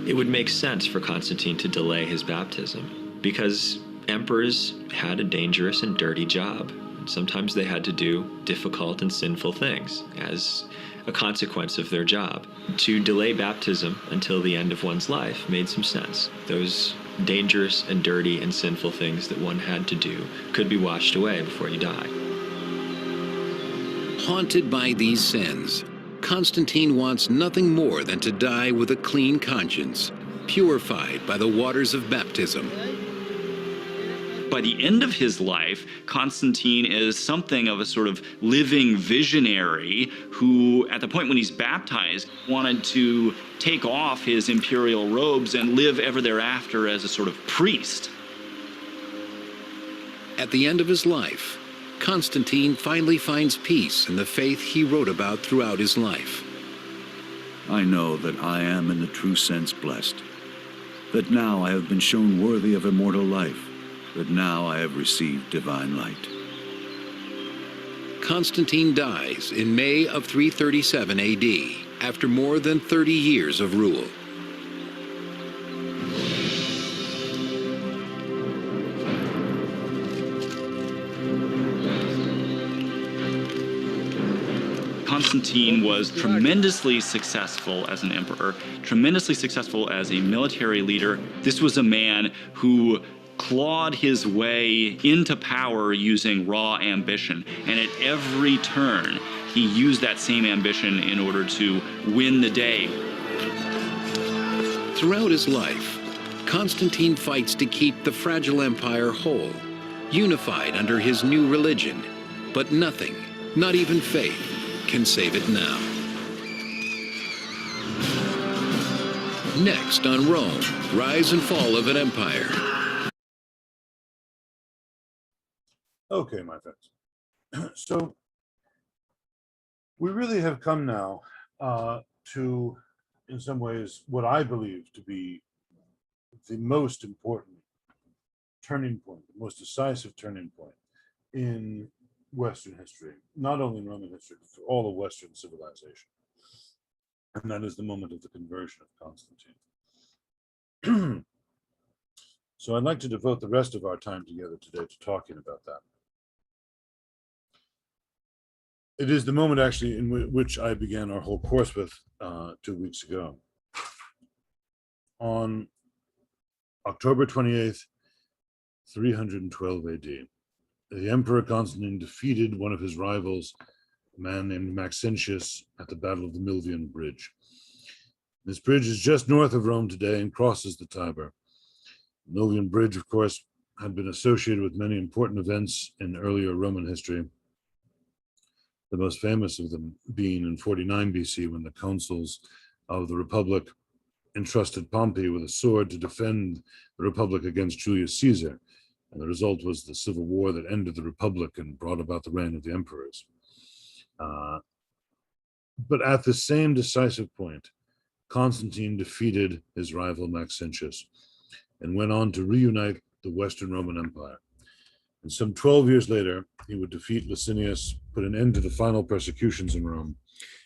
It would make sense for Constantine to delay his baptism because emperors had a dangerous and dirty job. Sometimes they had to do difficult and sinful things as a consequence of their job. To delay baptism until the end of one's life made some sense. Those dangerous and dirty and sinful things that one had to do could be washed away before you die. Haunted by these sins, Constantine wants nothing more than to die with a clean conscience, purified by the waters of baptism. By the end of his life, Constantine is something of a sort of living visionary who, at the point when he's baptized, wanted to take off his imperial robes and live ever thereafter as a sort of priest. At the end of his life, Constantine finally finds peace in the faith he wrote about throughout his life. I know that I am in the true sense blessed, that now I have been shown worthy of immortal life, that now I have received divine light. Constantine dies in May of 337 AD, after more than 30 years of rule. Constantine was tremendously successful as an emperor, tremendously successful as a military leader. This was a man who clawed his way into power using raw ambition. And at every turn, he used that same ambition in order to win the day. Throughout his life, Constantine fights to keep the fragile empire whole, unified under his new religion. But nothing, not even faith, can save it now. Next on Rome, Rise and Fall of an Empire. Okay, my friends. So we really have come now to, in some ways, what I believe to be the most important turning point, the most decisive turning point in Western history, not only in Roman history, but for all of Western civilization. And that is the moment of the conversion of Constantine. So I'd like to devote the rest of our time together today to talking about that. It is the moment actually in which I began our whole course with 2 weeks ago. On October 28th, 312 AD, the Emperor Constantine defeated one of his rivals, a man named Maxentius, at the Battle of the Milvian Bridge. This bridge is just north of Rome today and crosses the Tiber. The Milvian Bridge, of course, had been associated with many important events in earlier Roman history, the most famous of them being in 49 BC, when the consuls of the Republic entrusted Pompey with a sword to defend the Republic against Julius Caesar. And the result was the civil war that ended the Republic and brought about the reign of the emperors. But at the same decisive point, Constantine defeated his rival Maxentius and went on to reunite the Western Roman Empire. And some 12 years later, he would defeat Licinius, put an end to the final persecutions in Rome,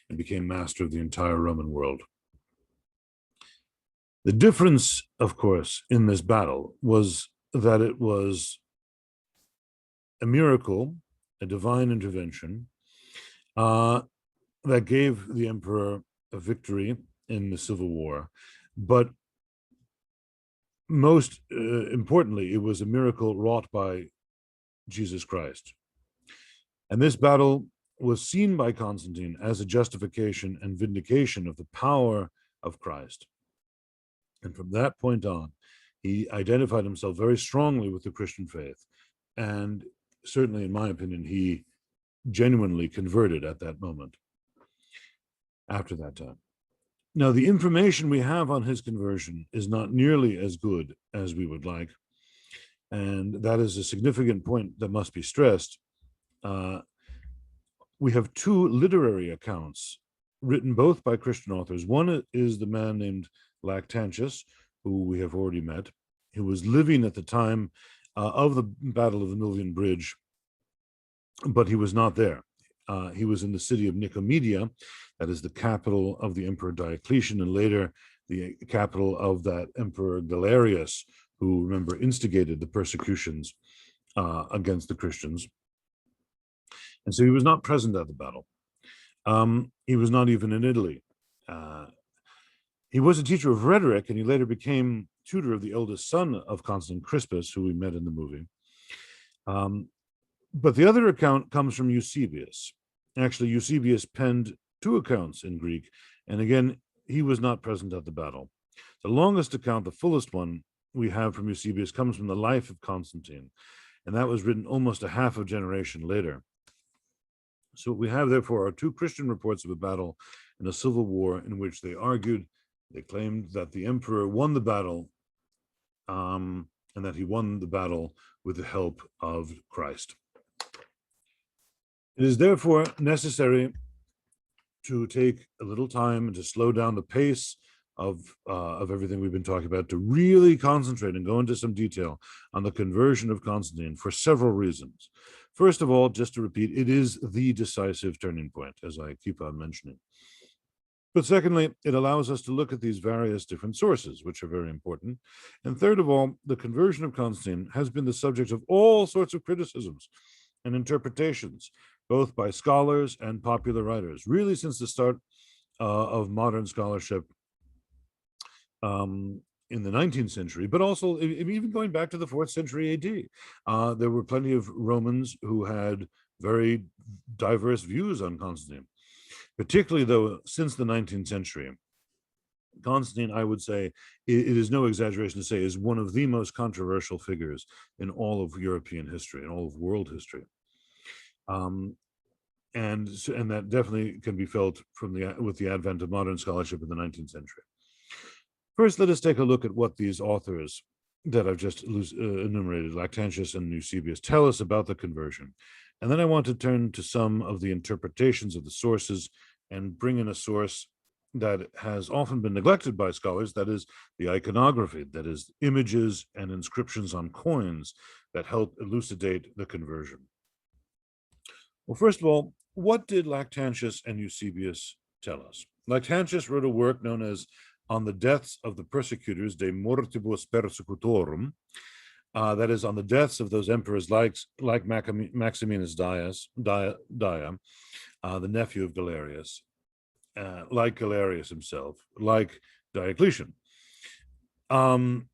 and became master of the entire Roman world. The difference, of course, in this battle was that it was a miracle, a divine intervention, that gave the emperor a victory in the civil war. But most importantly, it was a miracle wrought by Jesus Christ. And this battle was seen by Constantine as a justification and vindication of the power of Christ. And from that point on, he identified himself very strongly with the Christian faith. And certainly, in my opinion, he genuinely converted at that moment, after that time. Now, the information we have on his conversion is not nearly as good as we would like. And that is a significant point that must be stressed. We have two literary accounts written both by Christian authors. One is the man named Lactantius, who we have already met, who was living at the time of the Battle of the Milvian Bridge, but he was not there. He was in the city of Nicomedia, that is the capital of the Emperor Diocletian, and later the capital of that Emperor Galerius, who, remember, instigated the persecutions against the Christians. And so he was not present at the battle. He was not even in Italy. He was a teacher of rhetoric, and he later became tutor of the eldest son of Constantine Crispus, who we met in the movie. But the other account comes from Eusebius. Actually, Eusebius penned two accounts in Greek, and again, he was not present at the battle. The longest account, the fullest one we have from Eusebius, comes from the life of Constantine, and that was written almost a half a generation later. So what we have, therefore, are two Christian reports of a battle in a civil war in which they argued, they claimed that the emperor won the battle, and that he won the battle with the help of Christ. It is therefore necessary to take a little time and to slow down the pace of everything we've been talking about, to really concentrate and go into some detail on the conversion of Constantine for several reasons. First of all, just to repeat, it is the decisive turning point, as I keep on mentioning. But secondly, it allows us to look at these various different sources, which are very important. And third of all, the conversion of Constantine has been the subject of all sorts of criticisms and interpretations, both by scholars and popular writers, really since the start of modern scholarship in the 19th century, but also even going back to the 4th century AD. There were plenty of Romans who had very diverse views on Constantine, particularly though since the 19th century. Constantine, I would say, it is no exaggeration to say, is one of the most controversial figures in all of European history, in all of world history. And that definitely can be felt with the advent of modern scholarship in the 19th century. First, let us take a look at what these authors that I've just enumerated, Lactantius and Eusebius, tell us about the conversion. And then I want to turn to some of the interpretations of the sources and bring in a source that has often been neglected by scholars, that is the iconography, that is images and inscriptions on coins that help elucidate the conversion. Well, first of all, what did Lactantius and Eusebius tell us? Lactantius wrote a work known as On the Deaths of the Persecutors, De Mortibus Persecutorum, that is, on the deaths of those emperors like Maximinus Dia, the nephew of Galerius, like Galerius himself, like Diocletian. In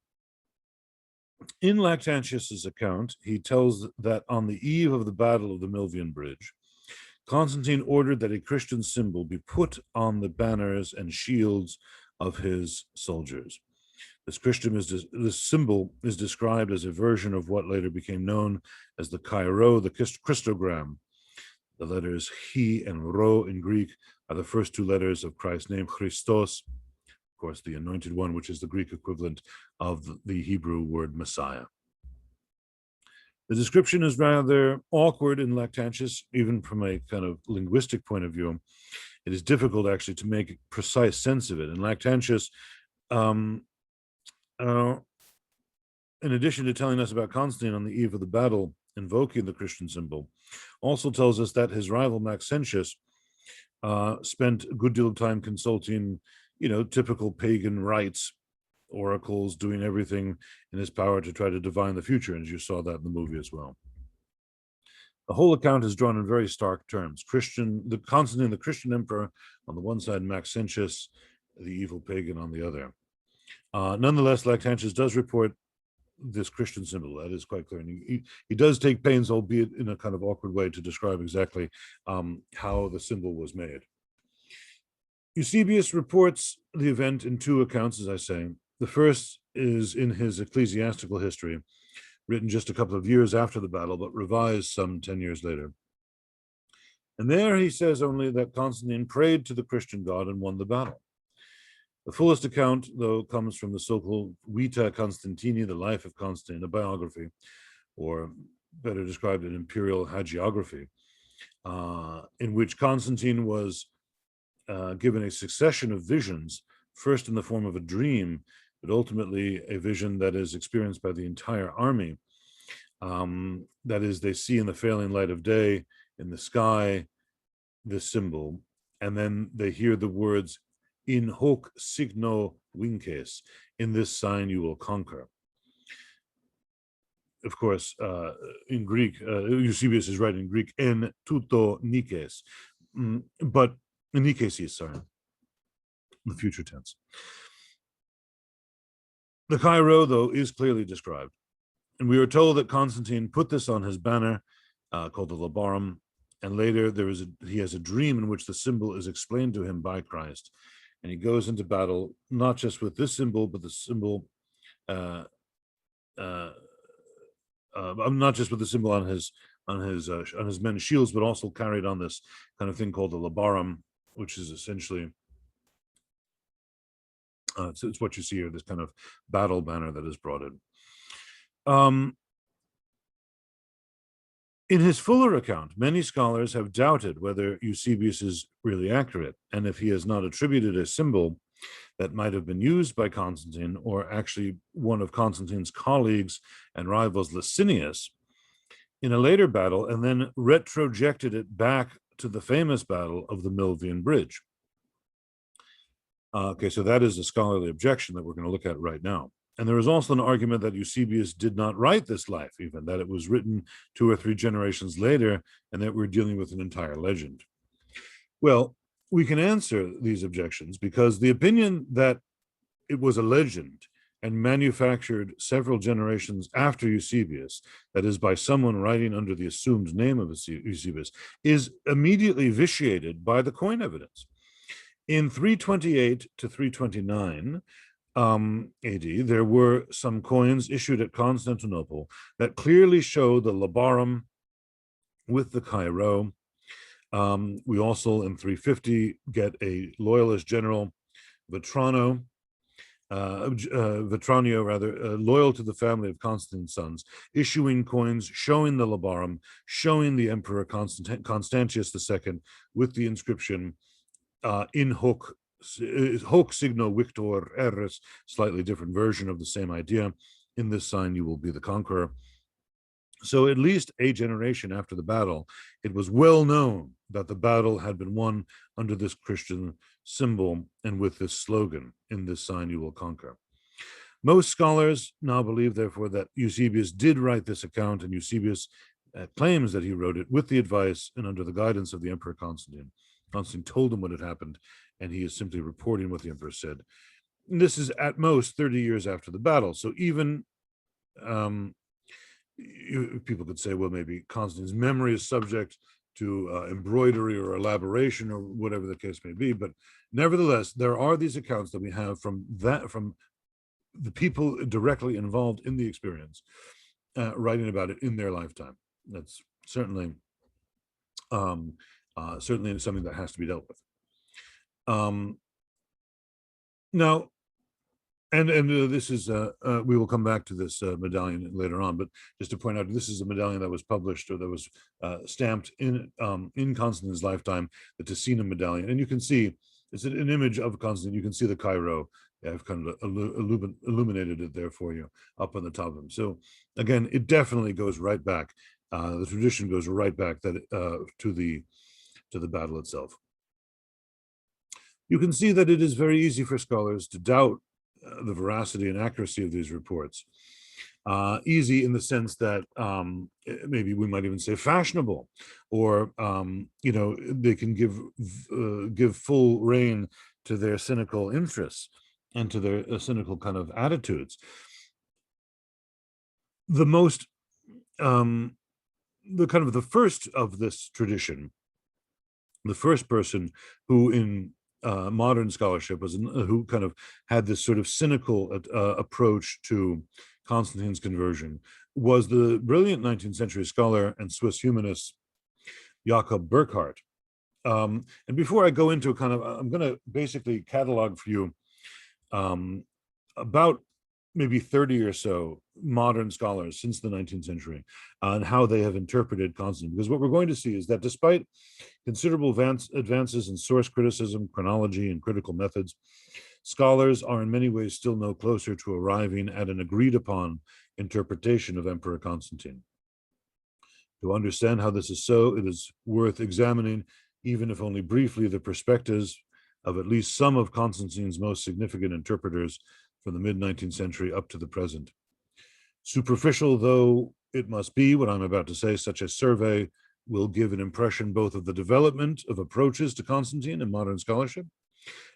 Lactantius's account, he tells that on the eve of the Battle of the Milvian Bridge, Constantine ordered that a Christian symbol be put on the banners and shields of his soldiers. This symbol is described as a version of what later became known as the Chi-Rho, the Christogram. The letters Chi and Rho in Greek are the first two letters of Christ's name, Christos, of course, the Anointed One, which is the Greek equivalent of the Hebrew word Messiah. The description is rather awkward in Lactantius, even from a kind of linguistic point of view. It is difficult actually to make precise sense of it. And Lactantius, in addition to telling us about Constantine on the eve of the battle, invoking the Christian symbol, also tells us that his rival Maxentius spent a good deal of time consulting, typical pagan rites, oracles, doing everything in his power to try to divine the future, and you saw that in the movie as well. The whole account is drawn in very stark terms. Constantine, the Christian emperor on the one side, Maxentius, the evil pagan, on the other. Nonetheless, Lactantius does report this Christian symbol. That is quite clear. And he does take pains, albeit in a kind of awkward way, to describe exactly how the symbol was made. Eusebius reports the event in two accounts, as I say. The first is in his ecclesiastical history, written just a couple of years after the battle, but revised some 10 years later. And there he says only that Constantine prayed to the Christian God and won the battle. The fullest account, though, comes from the so-called Vita Constantini, the life of Constantine, a biography, or better described, an imperial hagiography, in which Constantine was given a succession of visions, first in the form of a dream, but ultimately a vision that is experienced by the entire army. That is, they see in the failing light of day in the sky this symbol, and then they hear the words, in hoc signo vinces, in this sign you will conquer. Of course, in Greek, Eusebius is right in Greek, en tuto nikes, but nikesis, sorry, the future tense. The Chi-Rho, though, is clearly described, and we are told that Constantine put this on his banner, called the labarum, and later he has a dream in which the symbol is explained to him by Christ, and he goes into battle not just with this symbol, but the symbol, not just with the symbol on his men's shields, but also carried on this kind of thing called the labarum, which is essentially it's what you see here, this kind of battle banner that is brought in. In his fuller account, many scholars have doubted whether Eusebius is really accurate, and if he has not attributed a symbol that might have been used by Constantine, or actually one of Constantine's colleagues and rivals, Licinius, in a later battle, and then retrojected it back to the famous battle of the Milvian Bridge. Okay, so that is a scholarly objection that we're going to look at right now. And there is also an argument that Eusebius did not write this life, even, that it was written 2 or 3 generations later, and that we're dealing with an entire legend. Well, we can answer these objections because the opinion that it was a legend and manufactured several generations after Eusebius, that is, by someone writing under the assumed name of Eusebius, is immediately vitiated by the coin evidence. In 328 to 329 AD, there were some coins issued at Constantinople that clearly show the labarum with the Chi-Rho. We also, in 350, get a loyalist general, Vetranio, loyal to the family of Constantine's sons, issuing coins showing the labarum, showing the Emperor Constantius II with the inscription in hoc signo victor eris, slightly different version of the same idea. In this sign you will be the conqueror. So at least a generation after the battle, it was well known that the battle had been won under this Christian symbol and with this slogan, in this sign you will conquer. Most scholars now believe, therefore, that Eusebius did write this account, and Eusebius claims that he wrote it with the advice and under the guidance of the Emperor Constantine. Constantine told him what had happened, and he is simply reporting what the emperor said. And this is at most 30 years after the battle. So even people could say, well, maybe Constantine's memory is subject to embroidery or elaboration or whatever the case may be. But nevertheless, there are these accounts that we have from the people directly involved in the experience, writing about it in their lifetime. That's certainly certainly something that has to be dealt with. Now, this is, we will come back to this medallion later on, but just to point out, this is a medallion that was published, or that was stamped in Constantine's lifetime, the Ticina medallion. And you can see, it's an image of Constantine. You can see the Chi-Rho. I've kind of illuminated it there for you up on the top of them. So again, it definitely goes right back. The tradition goes right back to the battle itself. You can see that it is very easy for scholars to doubt the veracity and accuracy of these reports. Easy in the sense that maybe we might even say fashionable, or they can give full rein to their cynical interests and to their cynical kind of attitudes. the most, the kind of the first of this tradition, the first person who in modern scholarship was who kind of had this sort of cynical approach to Constantine's conversion was the brilliant 19th century scholar and Swiss humanist Jakob Burckhardt. And before I go into kind of, I'm going to basically catalog for you about maybe 30 or so modern scholars since the 19th century and how they have interpreted Constantine. Because what we're going to see is that despite considerable advances in source criticism, chronology, and critical methods, scholars are in many ways still no closer to arriving at an agreed upon interpretation of Emperor Constantine. To understand how this is so, it is worth examining, even if only briefly, the perspectives of at least some of Constantine's most significant interpreters from the mid-19th century up to the present. Superficial though it must be, what I'm about to say, such a survey will give an impression both of the development of approaches to Constantine in modern scholarship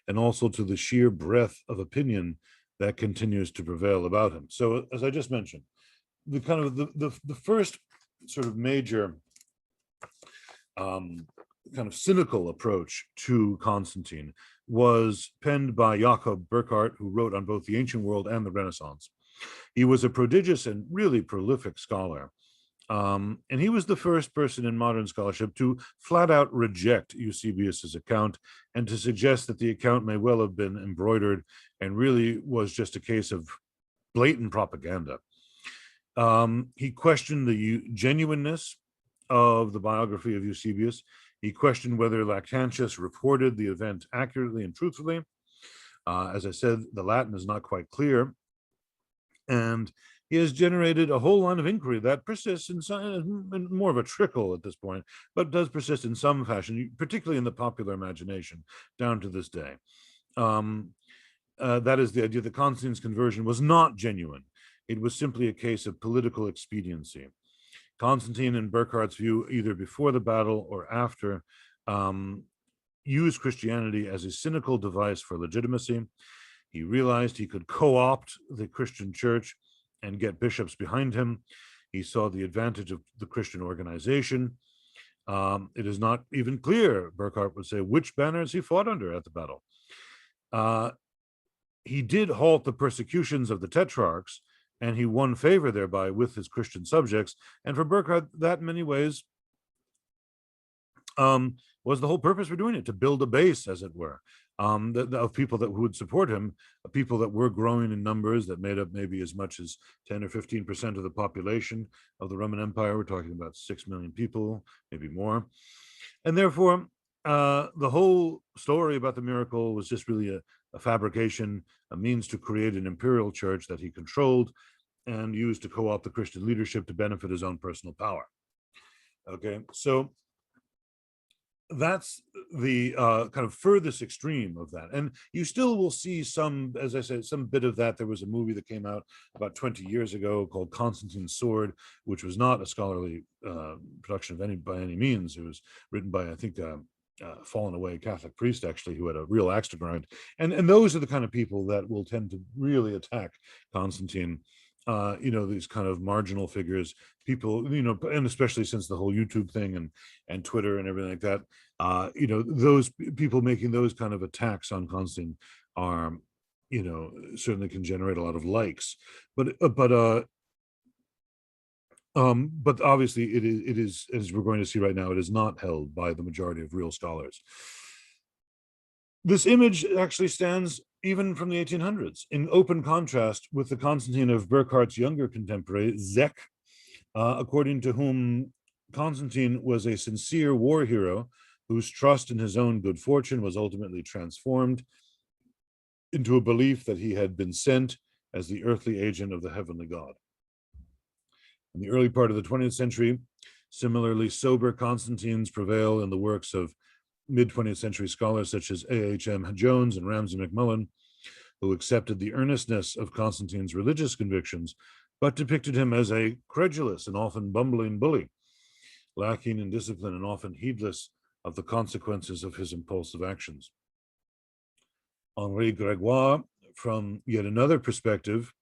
and also to the sheer breadth of opinion that continues to prevail about him. So, as I just mentioned, the kind of the first sort of major kind of cynical approach to Constantine was penned by Jakob Burckhardt, who wrote on both the ancient world and the Renaissance. He was a prodigious and really prolific scholar. And he was the first person in modern scholarship to flat out reject Eusebius's account and to suggest that the account may well have been embroidered and really was just a case of blatant propaganda. He questioned the genuineness of the biography of Eusebius. He questioned whether Lactantius reported the event accurately and truthfully. As I said, the Latin is not quite clear. And he has generated a whole line of inquiry that persists in some, more of a trickle at this point, but does persist in some fashion, particularly in the popular imagination, down to this day. That is the idea that Constantine's conversion was not genuine. It was simply a case of political expediency. Constantine, in Burckhardt's view, either before the battle or after, used Christianity as a cynical device for legitimacy. He realized he could co-opt the Christian church and get bishops behind him. He saw the advantage of the Christian organization. It is not even clear, Burckhardt would say, which banners he fought under at the battle. He did halt the persecutions of the Tetrarchs, and he won favor thereby with his Christian subjects. And for Burckhardt, that in many ways was the whole purpose for doing it, to build a base, as it were, of people who would support him, people that were growing in numbers that made up maybe as much as 10 or 15% of the population of the Roman Empire. We're talking about 6 million people, maybe more. And therefore, the whole story about the miracle was just really a fabrication, a means to create an imperial church that he controlled and used to co-opt the Christian leadership to benefit his own personal power. Okay, so that's the kind of furthest extreme of that. And you still will see some, as I said, some bit of that. There was a movie that came out about 20 years ago called Constantine's Sword, which was not a scholarly production by any means. It was written by, I think, fallen away Catholic priest, actually, who had a real axe to grind. And those are the kind of people that will tend to really attack Constantine. These kind of marginal figures, people, and especially since the whole YouTube thing and Twitter and everything like that, those people making those kind of attacks on Constantine are, certainly can generate a lot of likes. But obviously it is, as we're going to see right now, it is not held by the majority of real scholars. This image actually stands even from the 1800s, in open contrast with the Constantine of Burckhardt's younger contemporary, Zech, according to whom Constantine was a sincere war hero whose trust in his own good fortune was ultimately transformed into a belief that he had been sent as the earthly agent of the heavenly God. In the early part of the 20th century, similarly sober Constantines prevail in the works of mid-20th century scholars such as A.H.M. Jones and Ramsay MacMullen, who accepted the earnestness of Constantine's religious convictions, but depicted him as a credulous and often bumbling bully, lacking in discipline and often heedless of the consequences of his impulsive actions. Henri Gregoire, from yet another perspective,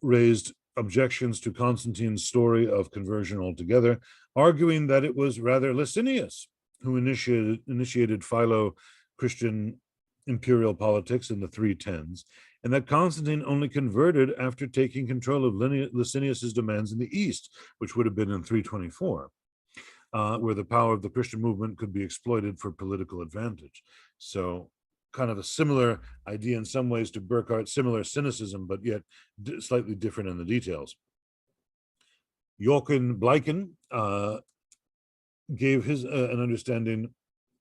raised objections to Constantine's story of conversion altogether, arguing that it was rather Licinius who initiated Philo-Christian imperial politics in the 310s, and that Constantine only converted after taking control of Licinius's demands in the east, which would have been in 324, where the power of the Christian movement could be exploited for political advantage. So kind of a similar idea in some ways to Burckhardt, similar cynicism, but yet slightly different in the details. Joachim Bleichen gave his an understanding,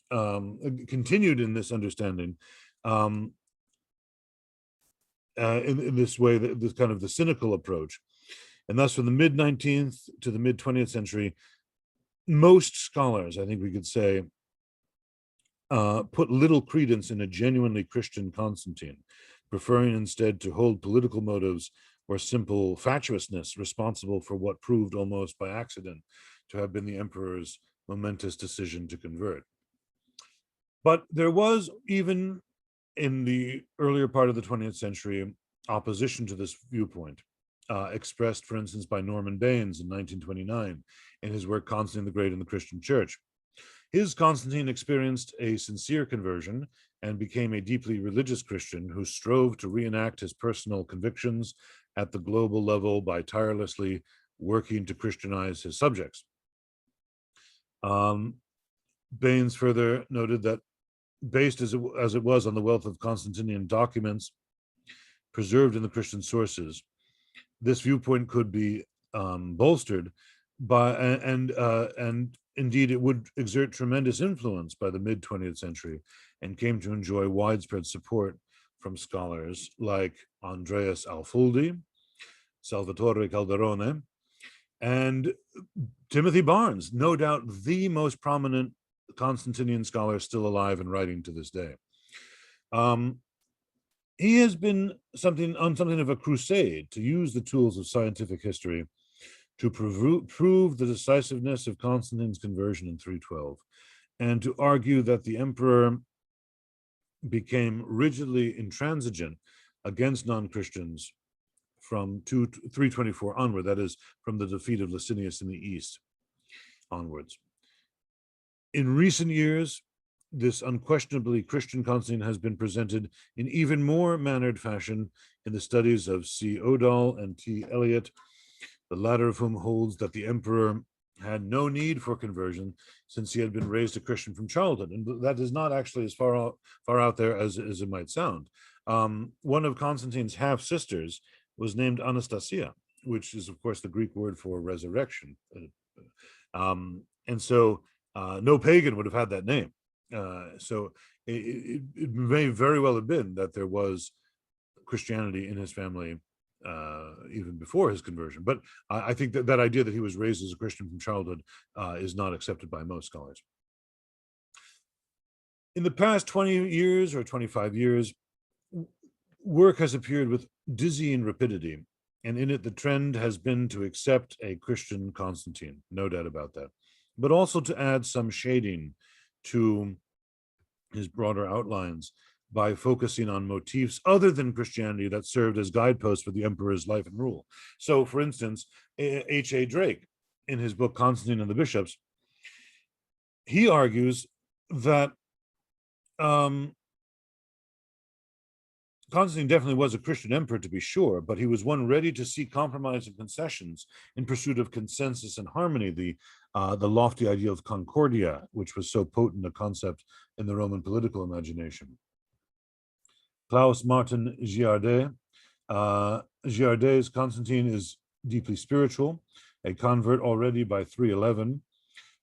continued in this understanding, in this way, this kind of the cynical approach. And thus from the mid-19th to the mid-20th century, most scholars, I think we could say, put little credence in a genuinely Christian Constantine, preferring instead to hold political motives or simple fatuousness responsible for what proved almost by accident to have been the emperor's momentous decision to convert. But there was, even in the earlier part of the 20th century, opposition to this viewpoint, expressed, for instance, by Norman Baines in 1929 in his work Constantine the Great and the Christian Church. His Constantine experienced a sincere conversion and became a deeply religious Christian who strove to reenact his personal convictions at the global level by tirelessly working to Christianize his subjects. Baines further noted that, based as it was on the wealth of Constantinian documents preserved in the Christian sources, this viewpoint could be bolstered by, and indeed it would exert tremendous influence by the mid-20th century and came to enjoy widespread support from scholars like Andreas Alfuldi, Salvatore Calderone, and Timothy Barnes, no doubt the most prominent Constantinian scholar still alive and writing to this day. He has been something of a crusade to use the tools of scientific history to prove the decisiveness of Constantine's conversion in 312, and to argue that the emperor became rigidly intransigent against non-Christians from 324 onward, that is, from the defeat of Licinius in the east onwards. In recent years, this unquestionably Christian Constantine has been presented in even more mannered fashion in the studies of C. Odall and T. Eliot, the latter of whom holds that the emperor had no need for conversion since he had been raised a Christian from childhood. And that is not actually as far out there as it might sound. One of Constantine's half-sisters was named Anastasia, which is, of course, the Greek word for resurrection. And so no pagan would have had that name. So it may very well have been that there was Christianity in his family even before his conversion. But I think that idea that he was raised as a Christian from childhood is not accepted by most scholars. In the past 20 years or 25 years, work has appeared with dizzying rapidity, and in it the trend has been to accept a Christian Constantine, no doubt about that, but also to add some shading to his broader outlines by focusing on motifs other than Christianity that served as guideposts for the emperor's life and rule. So, for instance, H.A. Drake, in his book Constantine and the Bishops, he argues that Constantine definitely was a Christian emperor, to be sure, but he was one ready to see compromise and concessions in pursuit of consensus and harmony, the lofty idea of concordia, which was so potent a concept in the Roman political imagination. Klaus Martin Giardet's Constantine is deeply spiritual, a convert already by 311,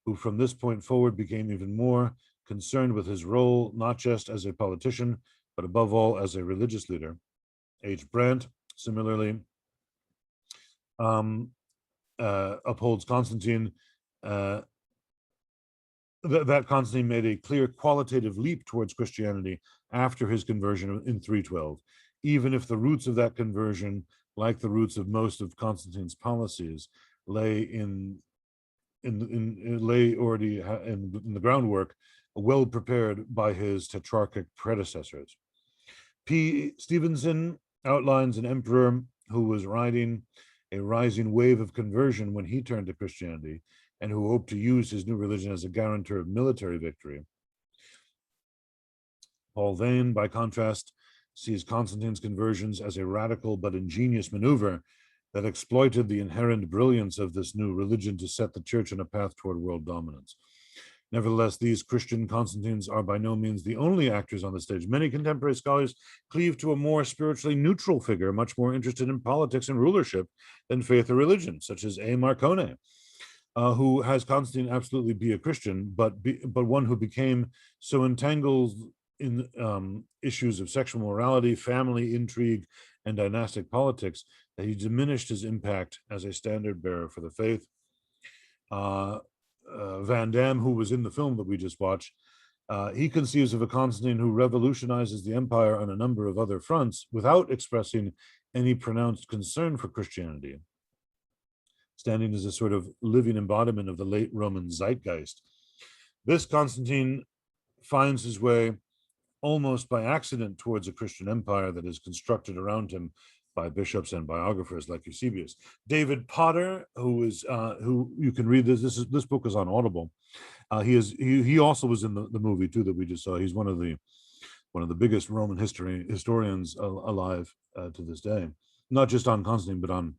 who from this point forward became even more concerned with his role, not just as a politician, but above all as a religious leader. H. Brandt, similarly, upholds Constantine, that Constantine made a clear qualitative leap towards Christianity after his conversion in 312, even if the roots of that conversion, like the roots of most of Constantine's policies, lay in the groundwork well prepared by his Tetrarchic predecessors. P. Stevenson outlines an emperor who was riding a rising wave of conversion when he turned to Christianity, and who hoped to use his new religion as a guarantor of military victory. Paul Vane, by contrast, sees Constantine's conversions as a radical but ingenious maneuver that exploited the inherent brilliance of this new religion to set the church on a path toward world dominance. Nevertheless, these Christian Constantines are by no means the only actors on the stage. Many contemporary scholars cleave to a more spiritually neutral figure, much more interested in politics and rulership than faith or religion, such as A. Marcone, who has Constantine absolutely be a Christian, but one who became so entangled in issues of sexual morality, family intrigue, and dynastic politics that he diminished his impact as a standard bearer for the faith. Van Damme, who was in the film that we just watched, he conceives of a Constantine who revolutionizes the empire on a number of other fronts without expressing any pronounced concern for Christianity, standing as a sort of living embodiment of the late Roman zeitgeist. This Constantine finds his way almost by accident towards a Christian empire that is constructed around him by bishops and biographers like Eusebius. David Potter, who you can read this book is on Audible. He also was in the movie too that we just saw. He's one of the biggest Roman historians alive to this day, not just on Constantine but on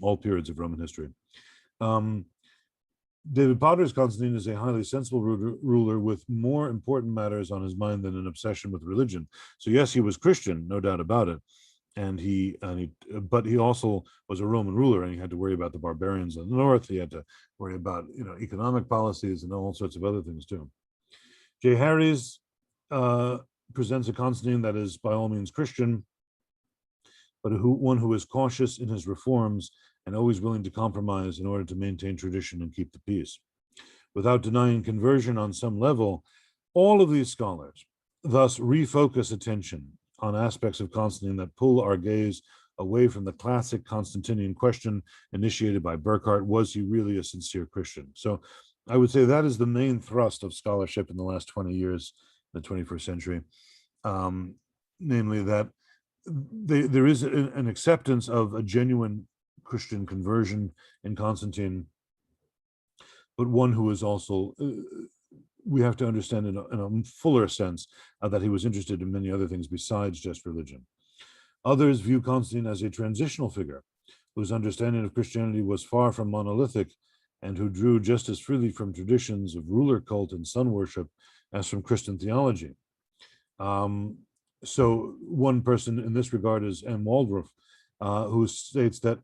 all periods of Roman history. David Potter's Constantine is a highly sensible ruler with more important matters on his mind than an obsession with religion. So yes, he was Christian, no doubt about it, but he also was a Roman ruler, and he had to worry about the barbarians in the north. He had to worry about economic policies and all sorts of other things too. J. Harries presents a Constantine that is by all means Christian, but one who is cautious in his reforms and always willing to compromise in order to maintain tradition and keep the peace. Without denying conversion on some level, all of these scholars thus refocus attention on aspects of Constantine that pull our gaze away from the classic Constantinian question initiated by Burckhardt: was he really a sincere Christian? So I would say that is the main thrust of scholarship in the last 20 years, the 21st century, namely that there is an acceptance of a genuine Christian conversion in Constantine, but one who is also, we have to understand in a fuller sense that he was interested in many other things besides just religion. Others view Constantine as a transitional figure whose understanding of Christianity was far from monolithic and who drew just as freely from traditions of ruler cult and sun worship as from Christian theology. So one person in this regard is M. Waldorf, who states that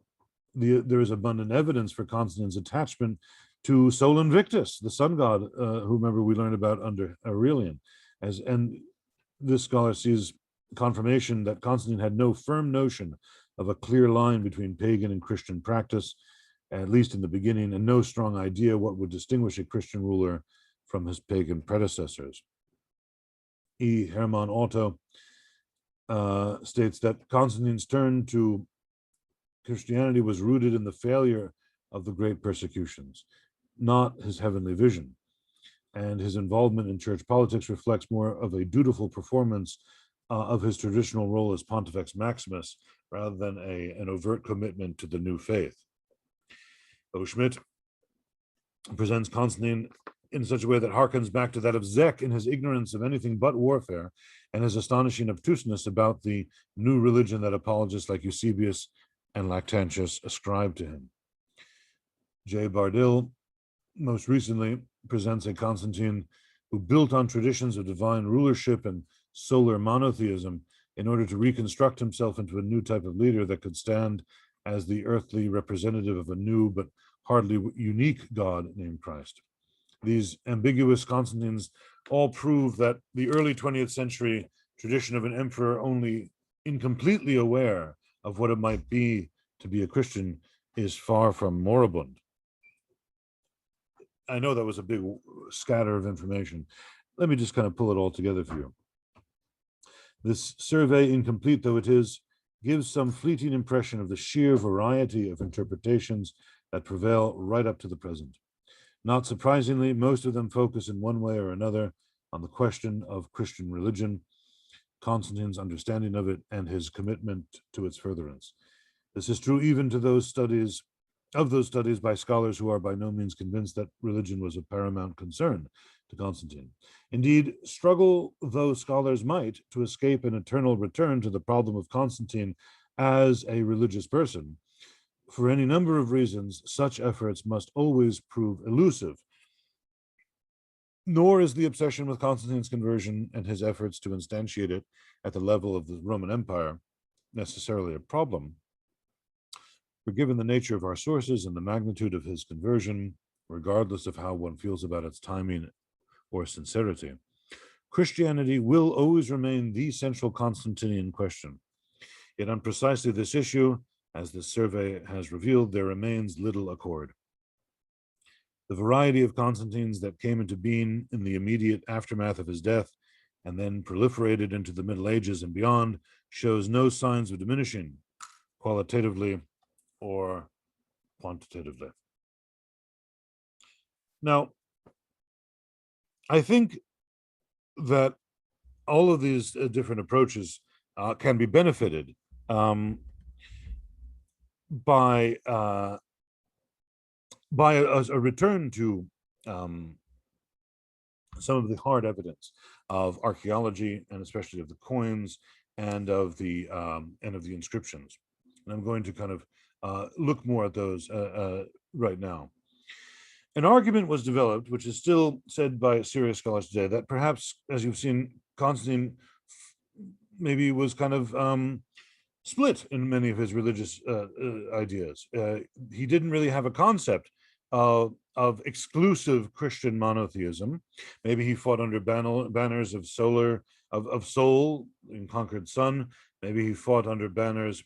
there is abundant evidence for Constantine's attachment to Sol Invictus, the sun god, who remember we learned about under Aurelian. And this scholar sees confirmation that Constantine had no firm notion of a clear line between pagan and Christian practice, at least in the beginning, and no strong idea what would distinguish a Christian ruler from his pagan predecessors. E. Hermann Otto states that Constantine's turn to Christianity was rooted in the failure of the great persecutions, not his heavenly vision. And his involvement in church politics reflects more of a dutiful performance of his traditional role as Pontifex Maximus, rather than an overt commitment to the new faith. O. Schmidt presents Constantine in such a way that harkens back to that of Zech in his ignorance of anything but warfare and his astonishing obtuseness about the new religion that apologists like Eusebius and Lactantius ascribed to him. J. Bardil most recently presents a Constantine who built on traditions of divine rulership and solar monotheism in order to reconstruct himself into a new type of leader that could stand as the earthly representative of a new but hardly unique God named Christ. These ambiguous Constantines all prove that the early 20th century tradition of an emperor only incompletely aware of what it might be to be a Christian is far from moribund. I know that was a big scatter of information. Let me just kind of pull it all together for you. This survey, incomplete though it is, gives some fleeting impression of the sheer variety of interpretations that prevail right up to the present. Not surprisingly, most of them focus in one way or another on the question of Christian religion, Constantine's understanding of it, and his commitment to its furtherance. This is true even to those studies by scholars who are by no means convinced that religion was a paramount concern to Constantine. Indeed, struggle though scholars might to escape an eternal return to the problem of Constantine as a religious person, for any number of reasons, such efforts must always prove elusive. Nor is the obsession with Constantine's conversion and his efforts to instantiate it at the level of the Roman Empire necessarily a problem. For given the nature of our sources and the magnitude of his conversion, regardless of how one feels about its timing or sincerity, Christianity will always remain the central Constantinian question. Yet on precisely this issue, as this survey has revealed, there remains little accord. The variety of Constantines that came into being in the immediate aftermath of his death and then proliferated into the Middle Ages and beyond shows no signs of diminishing, qualitatively or quantitatively. Now, I think that all of these different approaches can be benefited by a return to some of the hard evidence of archaeology, and especially of the coins and of the inscriptions. And I'm going to kind of look more at those right now. An argument was developed, which is still said by serious scholars today, that perhaps, as you've seen, Constantine maybe was kind of split in many of his religious ideas. He didn't really have a concept of exclusive Christian monotheism. Maybe he fought under banners of Sol in conquered sun. Maybe he fought under banners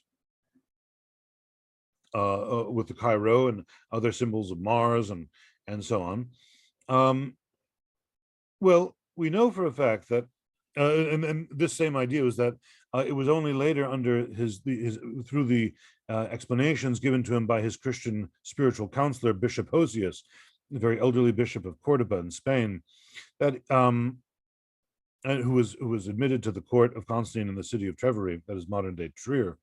with the Chi-Rho and other symbols of Mars and so on. Well, we know for a fact that, and this same idea was that it was only later under through the explanations given to him by his Christian spiritual counselor, Bishop Hosius, the very elderly bishop of Cordoba in Spain, that and who was admitted to the court of Constantine in the city of Treveri, that is modern-day Trier,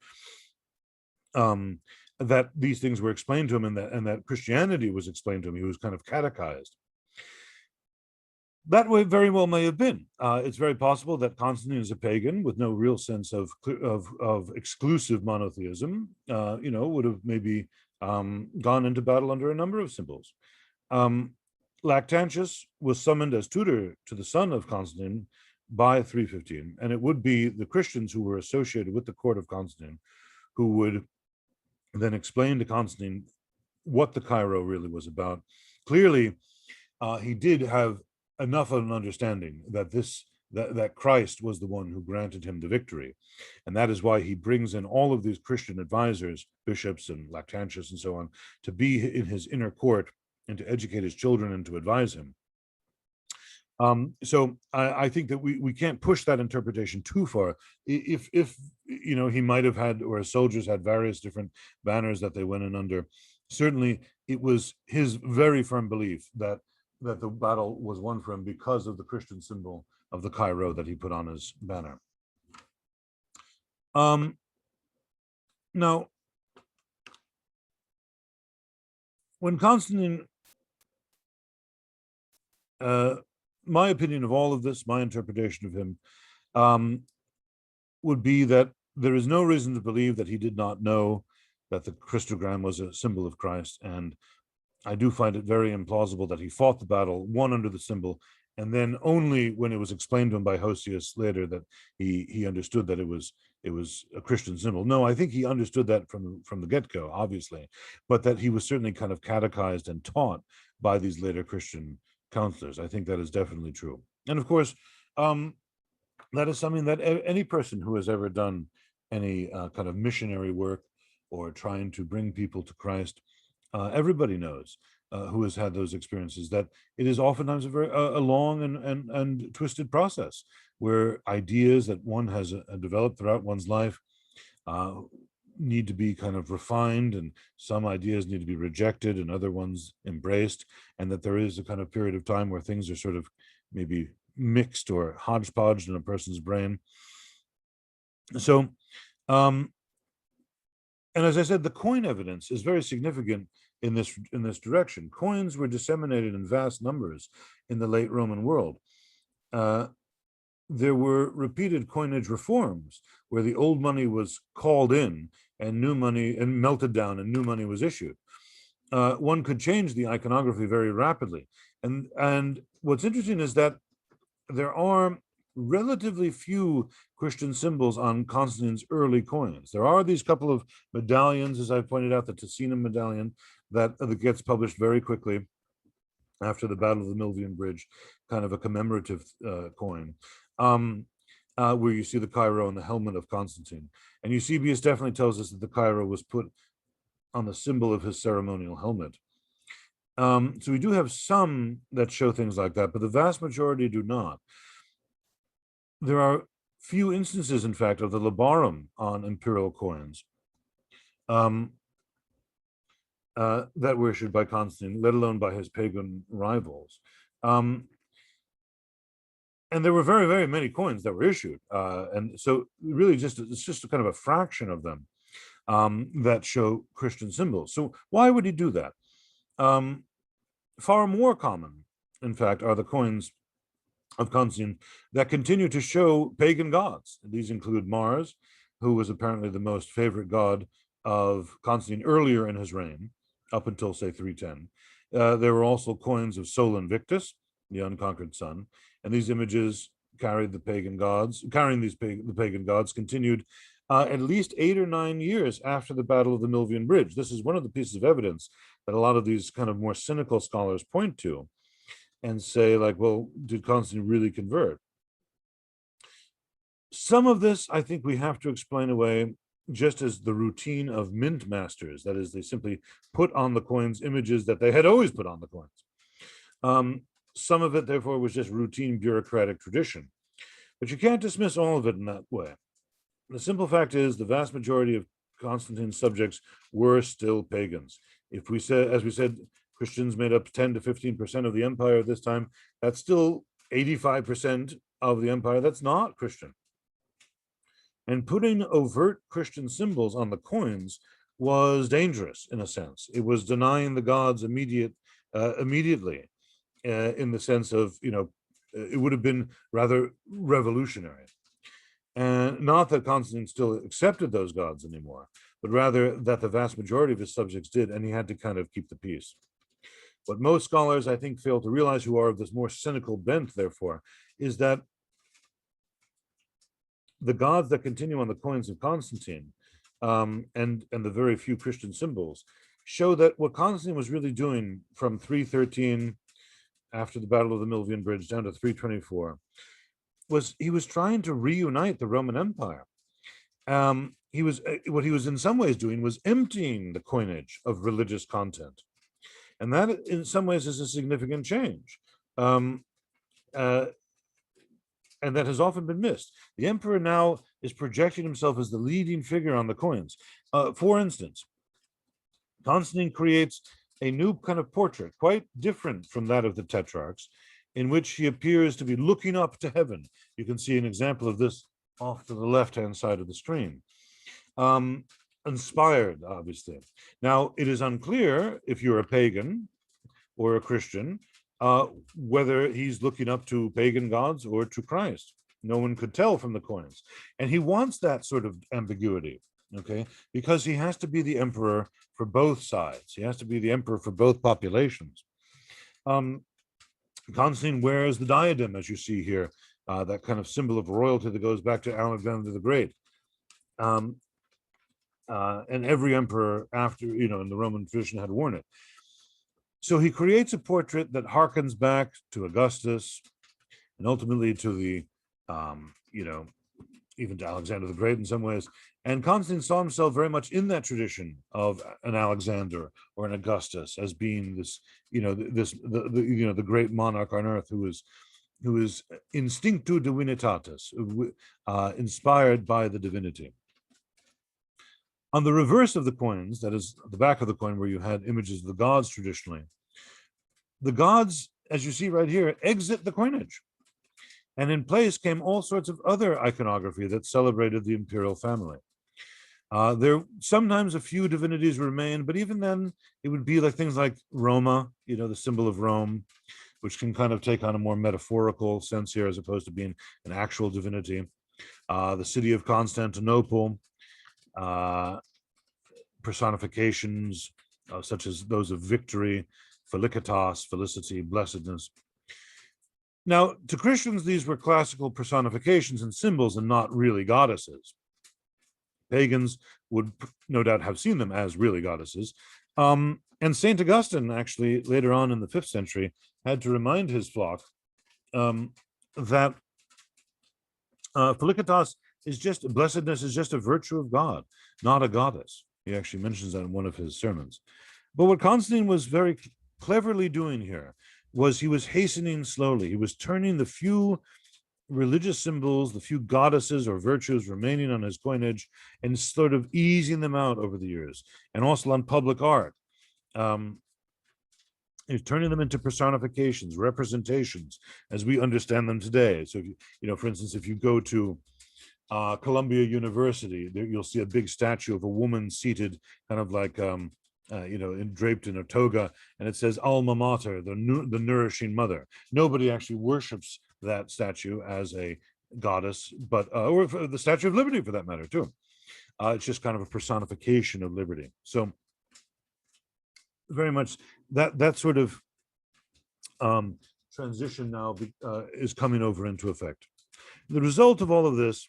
that these things were explained to him, and that Christianity was explained to him. He was kind of catechized. That way very well may have been. It's very possible that Constantine is a pagan with no real sense of exclusive monotheism. Would have maybe gone into battle under a number of symbols. Lactantius was summoned as tutor to the son of Constantine by 315, and it would be the Christians who were associated with the court of Constantine who would then explain to Constantine what the Chi-Rho really was about. Clearly, he did have enough of an understanding that that Christ was the one who granted him the victory, and that is why he brings in all of these Christian advisors, bishops and Lactantius and so on, to be in his inner court and to educate his children and to advise him. So I think that we can't push that interpretation too far. If he might have had, or his soldiers had, various different banners that they went in under, certainly it was his very firm belief that the battle was won for him because of the Christian symbol of the Chi-Rho that he put on his banner. Now, when Constantine, my opinion of all of this, my interpretation of him, would be that there is no reason to believe that he did not know that the Christogram was a symbol of Christ, and I do find it very implausible that he fought the battle, won under the symbol, and then only when it was explained to him by Hosius later that he understood that it was a Christian symbol. No, I think he understood that from the get-go, obviously, but that he was certainly kind of catechized and taught by these later Christian counselors. I think that is definitely true. And of course, that is something that any person who has ever done any kind of missionary work or trying to bring people to Christ, everybody knows, who has had those experiences, that it is oftentimes a long and twisted process where ideas that one has developed throughout one's life need to be kind of refined, and some ideas need to be rejected and other ones embraced, and that there is a kind of period of time where things are sort of maybe mixed or hodgepodged in a person's brain. So And as I said, the coin evidence is very significant in this direction. Coins were disseminated in vast numbers in the late Roman world. There were repeated coinage reforms where the old money was called in and new money and melted down and new money was issued. One could change the iconography very rapidly. And what's interesting is that there are relatively few Christian symbols on Constantine's early coins. There are these couple of medallions, as I pointed out, the Ticinum medallion that gets published very quickly after the Battle of the Milvian Bridge, kind of a commemorative coin, where you see the Cairo and the helmet of Constantine. And Eusebius definitely tells us that the Cairo was put on the symbol of his ceremonial helmet. So we do have some that show things like that, but the vast majority do not. There are few instances, in fact, of the labarum on imperial coins that were issued by Constantine, let alone by his pagan rivals. And there were very, very many coins that were issued. And so really it's just a kind of a fraction of them that show Christian symbols. So why would he do that? Far more common, in fact, are the coins of Constantine that continue to show pagan gods. These include Mars, who was apparently the most favorite god of Constantine earlier in his reign, up until, say, 310. There were also coins of Sol Invictus, the unconquered sun, and these images carried the pagan gods, the pagan gods continued at least 8 or 9 years after the Battle of the Milvian Bridge. This is one of the pieces of evidence that a lot of these kind of more cynical scholars point to and say, like, well, did Constantine really convert? Some of this, I think, we have to explain away just as the routine of mint masters. That is, they simply put on the coins images that they had always put on the coins. Some of it, therefore, was just routine bureaucratic tradition. But you can't dismiss all of it in that way. The simple fact is the vast majority of Constantine's subjects were still pagans. If we said, as we said, Christians made up 10 to 15% of the empire at this time, that's still 85% of the empire that's not Christian. And putting overt Christian symbols on the coins was dangerous in a sense. It was denying the gods immediately, in the sense of, it would have been rather revolutionary. And not that Constantine still accepted those gods anymore, but rather that the vast majority of his subjects did, and he had to kind of keep the peace. What most scholars, I think, fail to realize, who are of this more cynical bent, therefore, is that the gods that continue on the coins of Constantine and the very few Christian symbols show that what Constantine was really doing from 313 after the Battle of the Milvian Bridge down to 324 was he was trying to reunite the Roman Empire. What he was in some ways doing was emptying the coinage of religious content. And that in some ways is a significant change. And that has often been missed. The emperor now is projecting himself as the leading figure on the coins. For instance, Constantine creates a new kind of portrait, quite different from that of the Tetrarchs, in which he appears to be looking up to heaven. You can see an example of this off to the left-hand side of the screen. Inspired, obviously. Now, it is unclear if you're a pagan or a Christian, whether he's looking up to pagan gods or to Christ. No one could tell from the coins. And he wants that sort of ambiguity, okay? Because he has to be the emperor for both sides. He has to be the emperor for both populations. Constantine wears the diadem, as you see here, that kind of symbol of royalty that goes back to Alexander the Great. And every emperor after, in the Roman tradition had worn it. So he creates a portrait that harkens back to Augustus and ultimately to the, even to Alexander the Great in some ways. And Constantine saw himself very much in that tradition of an Alexander or an Augustus as being this, the great monarch on earth who is instinctu divinitatis, inspired by the divinity. On the reverse of the coins, that is the back of the coin where you had images of the gods traditionally, the gods, as you see right here, exit the coinage. And in place came all sorts of other iconography that celebrated the imperial family. There sometimes a few divinities remain, but even then it would be like things like Roma, the symbol of Rome, which can kind of take on a more metaphorical sense here as opposed to being an actual divinity. The city of Constantinople, personifications such as those of victory, felicitas, felicity, blessedness. Now, to Christians, these were classical personifications and symbols and not really goddesses. Pagans would no doubt have seen them as really goddesses. And St. Augustine, actually, later on in the 5th century, had to remind his flock that felicitas is just, blessedness is just a virtue of God, not a goddess. He actually mentions that in one of his sermons. But what Constantine was very cleverly doing here was he was hastening slowly. He was turning the few religious symbols, the few goddesses or virtues remaining on his coinage, and sort of easing them out over the years, and also on public art. He's turning them into personifications, representations, as we understand them today. So, if for instance, if you go to Columbia University, you'll see a big statue of a woman seated, kind of like draped in a toga, and it says "Alma Mater," the nourishing mother. Nobody actually worships that statue as a goddess, but or the Statue of Liberty, for that matter, too. It's just kind of a personification of liberty. So, very much that sort of transition now is coming over into effect. The result of all of this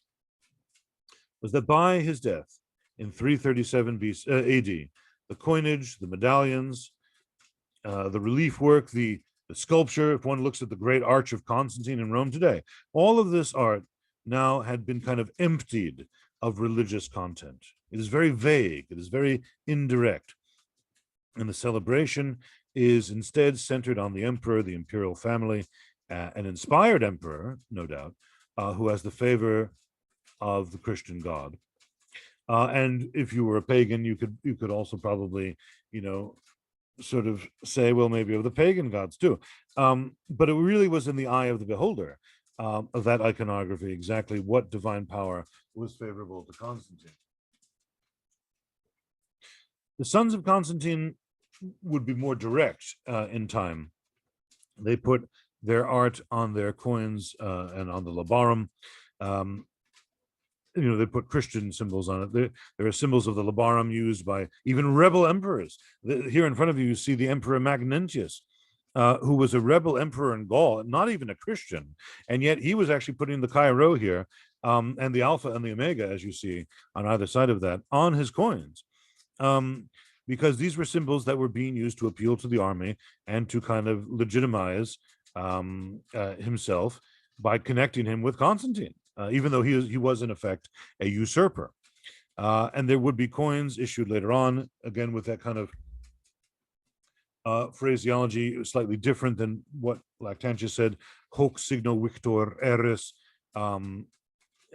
was that by his death in 337 AD, the coinage, the medallions, the relief work, the sculpture, if one looks at the great Arch of Constantine in Rome today, all of this art now had been kind of emptied of religious content. It is very vague, it is very indirect. And the celebration is instead centered on the emperor, the imperial family, an inspired emperor, no doubt, who has the favor of the Christian God. And if you were a pagan, you could also probably, sort of say, well, maybe of the pagan gods too. But it really was in the eye of the beholder of that iconography exactly what divine power was favorable to Constantine. The sons of Constantine would be more direct in time. They put their art on their coins and on the labarum. They put Christian symbols on it. There are symbols of the labarum used by even rebel emperors. Here in front of you, you see the Emperor Magnentius, who was a rebel emperor in Gaul, not even a Christian, and yet he was actually putting the Chi Rho here and the Alpha and the Omega, as you see on either side of that, on his coins, because these were symbols that were being used to appeal to the army and to kind of legitimize himself by connecting him with Constantine. Even though he was in effect a usurper. And there would be coins issued later on, again with that kind of phraseology, slightly different than what Lactantius said, hoc signo victor eris.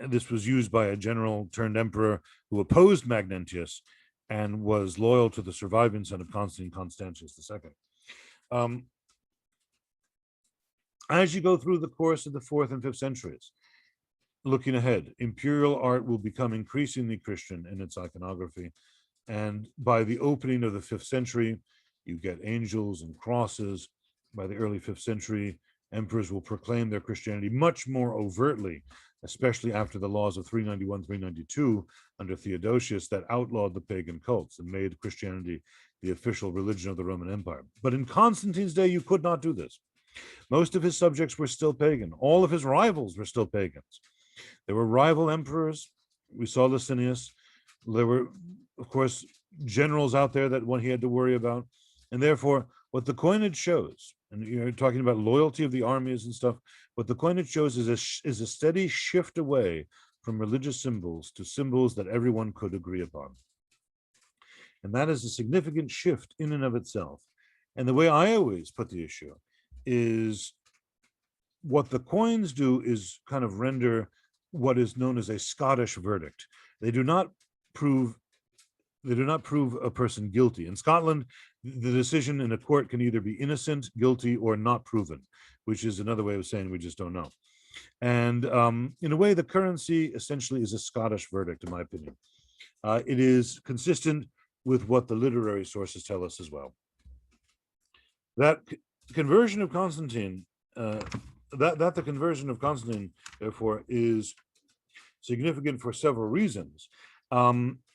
This was used by a general turned emperor who opposed Magnentius and was loyal to the surviving son of Constantine, Constantius II. As you go through the course of the 4th and 5th centuries, looking ahead, imperial art will become increasingly Christian in its iconography. And by the opening of the 5th century, you get angels and crosses. By the early 5th century, emperors will proclaim their Christianity much more overtly, especially after the laws of 391, 392 under Theodosius that outlawed the pagan cults and made Christianity the official religion of the Roman Empire. But in Constantine's day, you could not do this. Most of his subjects were still pagan. All of his rivals were still pagans. There were rival emperors. We saw Licinius. There were, of course, generals out there that he had to worry about. And therefore, what the coinage shows, and you're talking about loyalty of the armies and stuff, what the coinage shows is a steady shift away from religious symbols to symbols that everyone could agree upon. And that is a significant shift in and of itself. And the way I always put the issue is what the coins do is kind of render what is known as a Scottish verdict. They do not prove a person guilty. In Scotland, the decision in a court can either be innocent, guilty, or not proven, which is another way of saying we just don't know. And in a way, the currency essentially is a Scottish verdict, in my opinion. it is consistent with what the literary sources tell us as well. That conversion of Constantine, the conversion of Constantine, therefore, is significant for several reasons,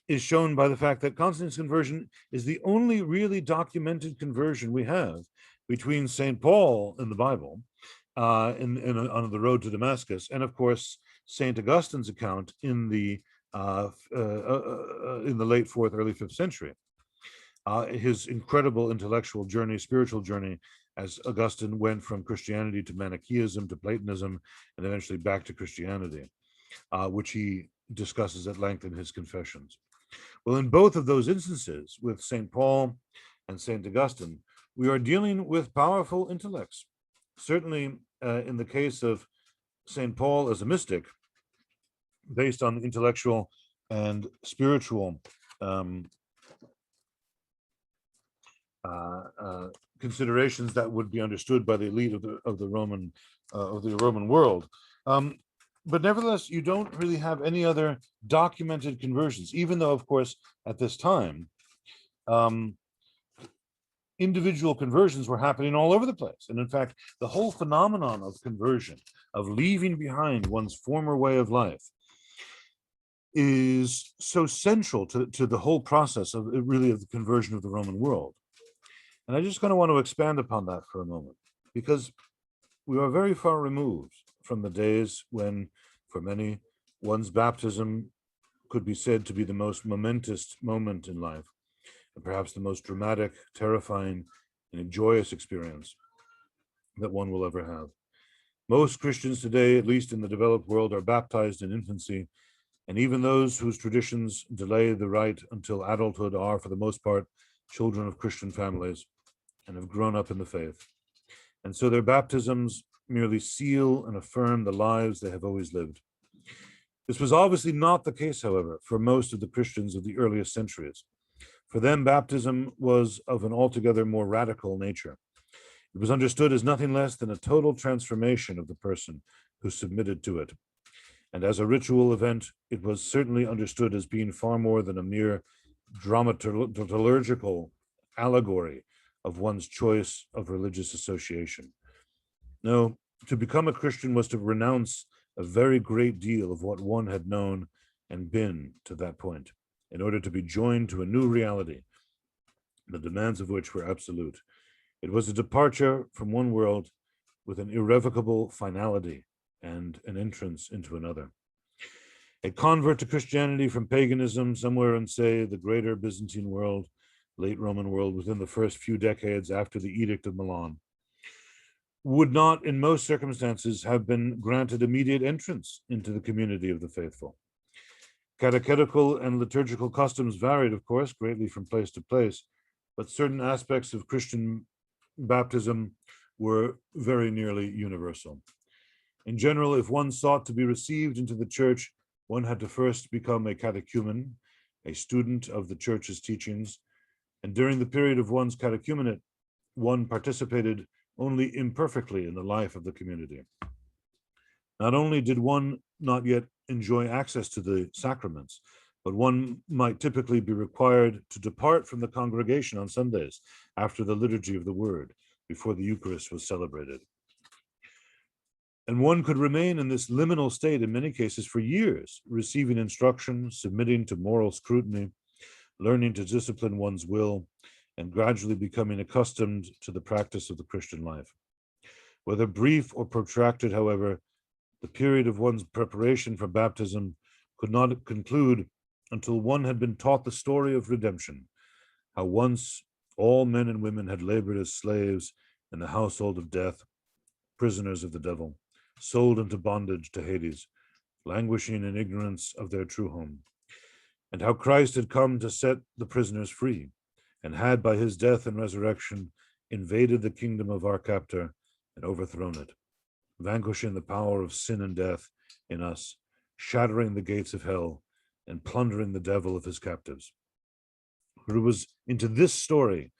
is shown by the fact that Constantine's conversion is the only really documented conversion we have between St. Paul in the Bible, on the road to Damascus, and of course St. Augustine's account in the late 4th, early 5th century. His incredible intellectual journey, spiritual journey, as Augustine went from Christianity to Manichaeism to Platonism, and eventually back to Christianity, which he discusses at length in his Confessions. Well, in both of those instances, with St. Paul and St. Augustine, we are dealing with powerful intellects. Certainly, in the case of St. Paul as a mystic, based on intellectual and spiritual considerations that would be understood by the elite of the Roman world. But nevertheless, you don't really have any other documented conversions, even though, of course, at this time, individual conversions were happening all over the place. And in fact, the whole phenomenon of conversion, of leaving behind one's former way of life, is so central to the whole process of the conversion of the Roman world. And I just kind of want to expand upon that for a moment, because we are very far removed from the days when, for many, one's baptism could be said to be the most momentous moment in life, and perhaps the most dramatic, terrifying, and joyous experience that one will ever have. Most Christians today, at least in the developed world, are baptized in infancy, and even those whose traditions delay the rite until adulthood are, for the most part, children of Christian families and have grown up in the faith. And so their baptisms merely seal and affirm the lives they have always lived. This was obviously not the case, however, for most of the Christians of the earliest centuries. For them, baptism was of an altogether more radical nature. It was understood as nothing less than a total transformation of the person who submitted to it. And as a ritual event, it was certainly understood as being far more than a mere dramaturgical allegory of one's choice of religious association. No, to become a Christian was to renounce a very great deal of what one had known and been to that point, in order to be joined to a new reality, the demands of which were absolute. It was a departure from one world with an irrevocable finality and an entrance into another. A convert to Christianity from paganism somewhere in, say, the greater Byzantine world, late Roman world, within the first few decades after the Edict of Milan, would not, in most circumstances, have been granted immediate entrance into the community of the faithful. Catechetical and liturgical customs varied, of course, greatly from place to place, but certain aspects of Christian baptism were very nearly universal. In general, if one sought to be received into the church, one had to first become a catechumen, a student of the church's teachings, and during the period of one's catechumenate, one participated only imperfectly in the life of the community. Not only did one not yet enjoy access to the sacraments, but one might typically be required to depart from the congregation on Sundays after the liturgy of the word, before the Eucharist was celebrated. And one could remain in this liminal state in many cases for years, receiving instruction, submitting to moral scrutiny, learning to discipline one's will, and gradually becoming accustomed to the practice of the Christian life. Whether brief or protracted, however, the period of one's preparation for baptism could not conclude until one had been taught the story of redemption, how once all men and women had labored as slaves in the household of death, prisoners of the devil, sold into bondage to Hades, languishing in ignorance of their true home, and how Christ had come to set the prisoners free, and had by his death and resurrection invaded the kingdom of our captor and overthrown it, vanquishing the power of sin and death in us, shattering the gates of hell, and plundering the devil of his captives. For it was into this story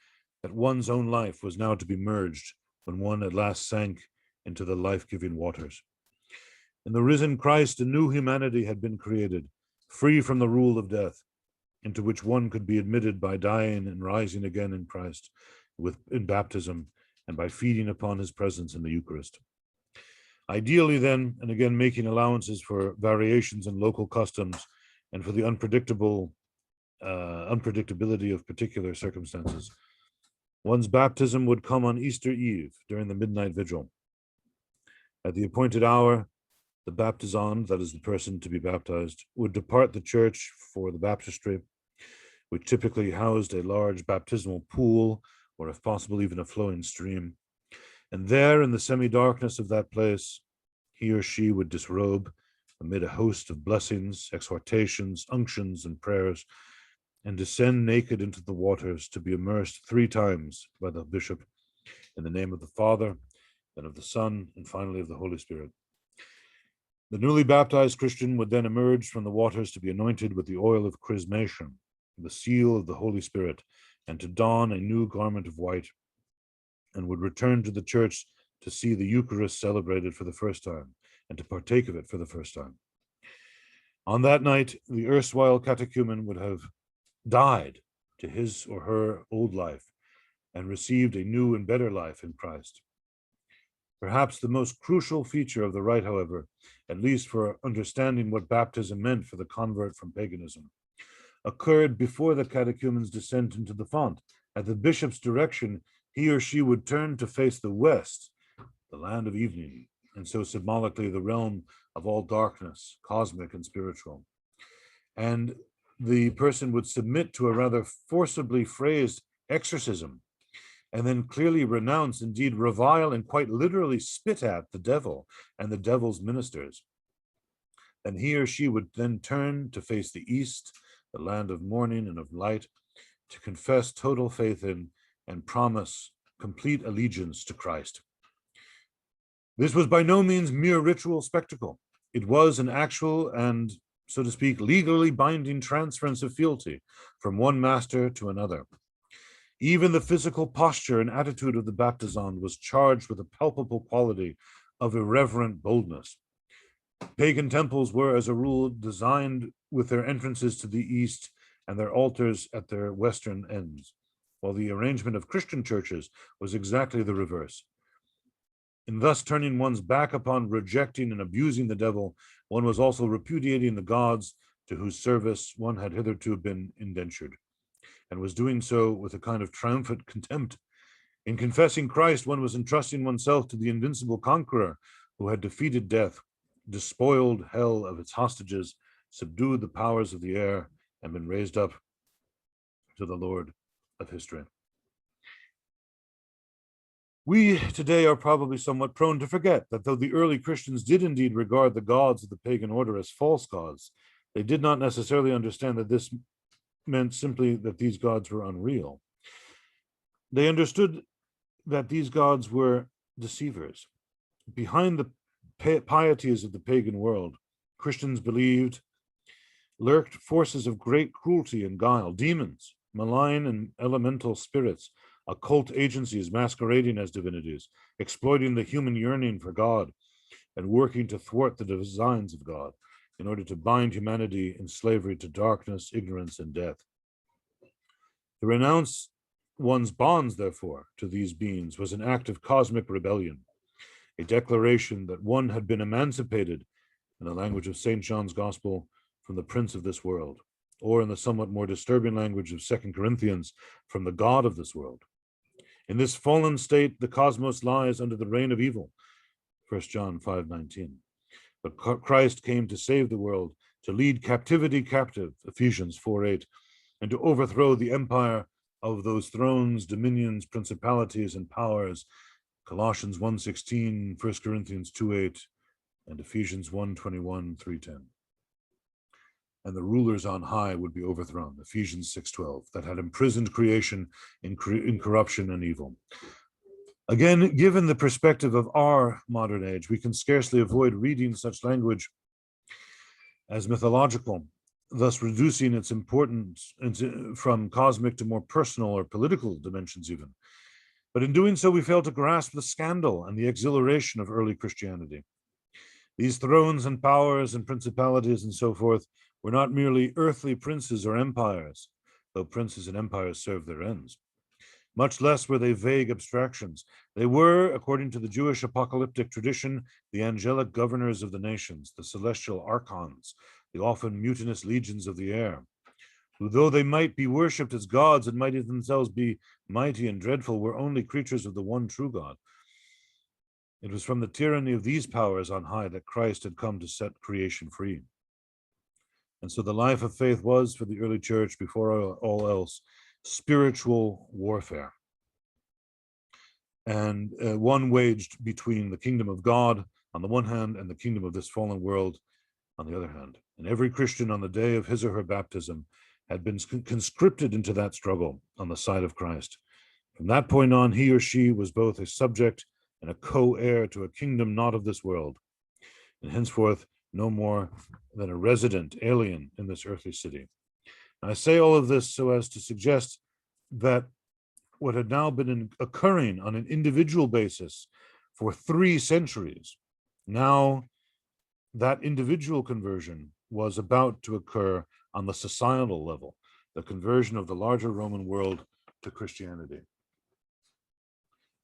that one's own life was now to be merged when one at last sank into the life-giving waters. In the risen Christ, a new humanity had been created, free from the rule of death, into which one could be admitted by dying and rising again in Christ in baptism and by feeding upon his presence in the Eucharist. Ideally then, and again making allowances for variations in local customs and for the unpredictability of particular circumstances, one's baptism would come on Easter Eve during the midnight vigil. At the appointed hour, the baptizand, that is the person to be baptized, would depart the church for the baptistry, which typically housed a large baptismal pool, or if possible, even a flowing stream. And there, in the semi-darkness of that place, he or she would disrobe amid a host of blessings, exhortations, unctions, and prayers, and descend naked into the waters to be immersed 3 times by the bishop in the name of the Father, then of the Son, and finally of the Holy Spirit. The newly baptized Christian would then emerge from the waters to be anointed with the oil of chrismation, the seal of the Holy Spirit, and to don a new garment of white, and would return to the church to see the Eucharist celebrated for the first time and to partake of it for the first time. On that night, the erstwhile catechumen would have died to his or her old life and received a new and better life in Christ. Perhaps the most crucial feature of the rite, however, at least for understanding what baptism meant for the convert from paganism, occurred before the catechumen's descent into the font. At the bishop's direction, he or she would turn to face the west, the land of evening, and so symbolically the realm of all darkness, cosmic and spiritual. And the person would submit to a rather forcibly phrased exorcism, and then clearly renounce, indeed revile, and quite literally spit at the devil and the devil's ministers. And he or she would then turn to face the east, the land of morning and of light, to confess total faith in and promise complete allegiance to Christ. This was by no means mere ritual spectacle. It was an actual and, so to speak, legally binding transference of fealty from one master to another. Even the physical posture and attitude of the baptizand was charged with a palpable quality of irreverent boldness. Pagan temples were, as a rule, designed with their entrances to the east and their altars at their western ends, while the arrangement of Christian churches was exactly the reverse. In thus turning one's back upon rejecting and abusing the devil, one was also repudiating the gods to whose service one had hitherto been indentured, and was doing so with a kind of triumphant contempt. In confessing Christ, one was entrusting oneself to the invincible conqueror who had defeated death, despoiled hell of its hostages, subdued the powers of the air, and been raised up to the Lord of history. We today are probably somewhat prone to forget that though the early Christians did indeed regard the gods of the pagan order as false gods, they did not necessarily understand that this meant simply that these gods were unreal. They understood that these gods were deceivers. Behind the pieties of the pagan world, Christians believed lurked forces of great cruelty and guile, demons, malign and elemental spirits, occult agencies masquerading as divinities, exploiting the human yearning for God and working to thwart the designs of God in order to bind humanity in slavery to darkness, ignorance, and death. To renounce one's bonds, therefore, to these beings was an act of cosmic rebellion, a declaration that one had been emancipated, in the language of St. John's Gospel, from the prince of this world, or in the somewhat more disturbing language of 2 Corinthians, from the God of this world. In this fallen state, the cosmos lies under the reign of evil, 1 John 5:19. But Christ came to save the world, to lead captivity captive, Ephesians 4:8, and to overthrow the empire of those thrones, dominions, principalities, and powers, Colossians 1:16, 1 Corinthians 2:8, and Ephesians 1:21, 3:10. And the rulers on high would be overthrown, Ephesians 6:12, that had imprisoned creation in corruption and evil. Again, given the perspective of our modern age, we can scarcely avoid reading such language as mythological, thus reducing its importance from cosmic to more personal or political dimensions even. But in doing so, we fail to grasp the scandal and the exhilaration of early Christianity. These thrones and powers and principalities and so forth were not merely earthly princes or empires, though princes and empires served their ends. Much less were they vague abstractions. They were, according to the Jewish apocalyptic tradition, the angelic governors of the nations, the celestial archons, the often mutinous legions of the air, who, though they might be worshipped as gods and might themselves be mighty and dreadful, were only creatures of the one true God. It was from the tyranny of these powers on high that Christ had come to set creation free. And so the life of faith was, for the early church, before all else, spiritual warfare, and one waged between the kingdom of God on the one hand and the kingdom of this fallen world on the other hand. And every Christian on the day of his or her baptism had been conscripted into that struggle on the side of Christ. From that point on, he or she was both a subject and a co-heir to a kingdom not of this world, and henceforth no more than a resident alien in this earthly city. I say all of this so as to suggest that what had now been occurring on an individual basis for 3 centuries, now that individual conversion was about to occur on the societal level, the conversion of the larger Roman world to Christianity.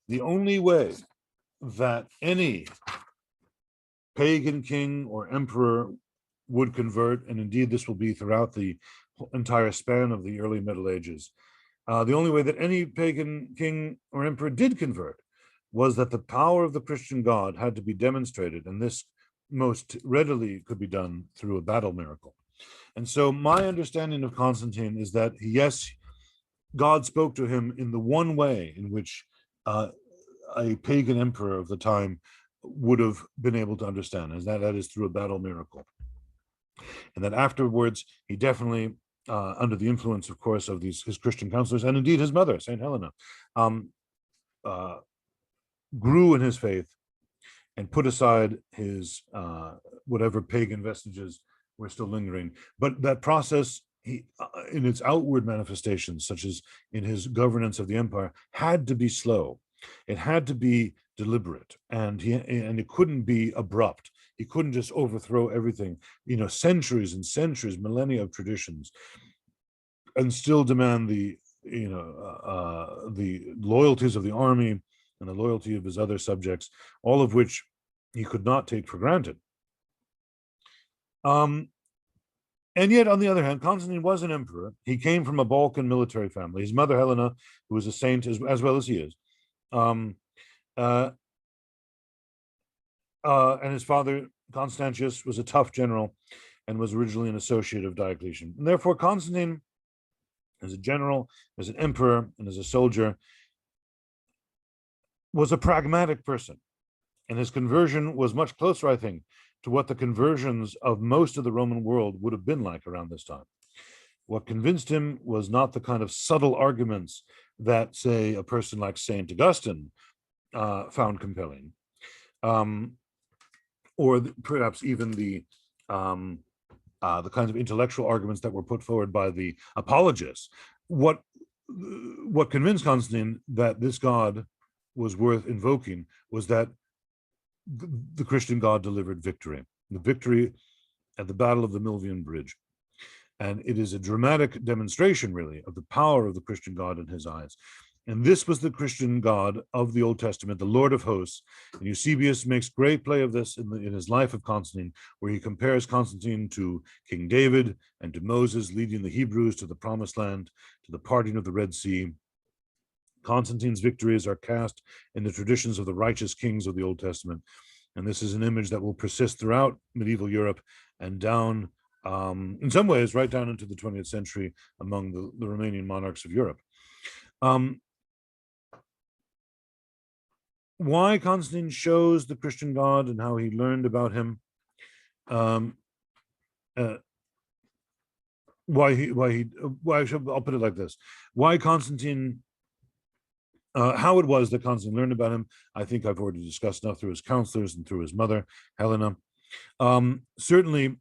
The only way that any pagan king or emperor would convert, and indeed this will be throughout the entire span of the early Middle Ages, the only way that any pagan king or emperor did convert was that the power of the Christian God had to be demonstrated, and this most readily could be done through a battle miracle. And so my understanding of Constantine is that, yes, God spoke to him in the one way in which a pagan emperor of the time would have been able to understand, and that is through a battle miracle. And that afterwards, he definitely, under the influence, of course, of his Christian counselors, and indeed his mother, Saint Helena, grew in his faith and put aside his whatever pagan vestiges were still lingering. But that process, in its outward manifestations, such as in his governance of the empire, had to be slow. It had to be deliberate, and it couldn't be abrupt. He couldn't just overthrow everything, centuries and centuries, millennia of traditions, and still demand the loyalties of the army and the loyalty of his other subjects, all of which he could not take for granted. And yet, on the other hand, Constantine was an emperor. He came from a Balkan military family. His mother, Helena, who was a saint as well as he is, and his father, Constantius, was a tough general and was originally an associate of Diocletian. And therefore, Constantine, as a general, as an emperor, and as a soldier, was a pragmatic person. And his conversion was much closer, I think, to what the conversions of most of the Roman world would have been like around this time. What convinced him was not the kind of subtle arguments that, say, a person like Saint Augustine found compelling, or perhaps even the kinds of intellectual arguments that were put forward by the apologists. What convinced Constantine that this God was worth invoking was that the Christian God delivered victory, the victory at the Battle of the Milvian Bridge. And it is a dramatic demonstration, really, of the power of the Christian God in his eyes. And this was the Christian God of the Old Testament, the Lord of hosts. And Eusebius makes great play of this in his life of Constantine, where he compares Constantine to King David and to Moses leading the Hebrews to the Promised Land, to the parting of the Red Sea. Constantine's victories are cast in the traditions of the righteous kings of the Old Testament. And this is an image that will persist throughout medieval Europe and down, in some ways, right down into the 20th century among the remaining monarchs of Europe. Why Constantine shows the Christian God and how he learned about him, I'll put it like this: why Constantine, how it was that Constantine learned about him, I think I've already discussed enough through his counselors and through his mother, Helena. Certainly,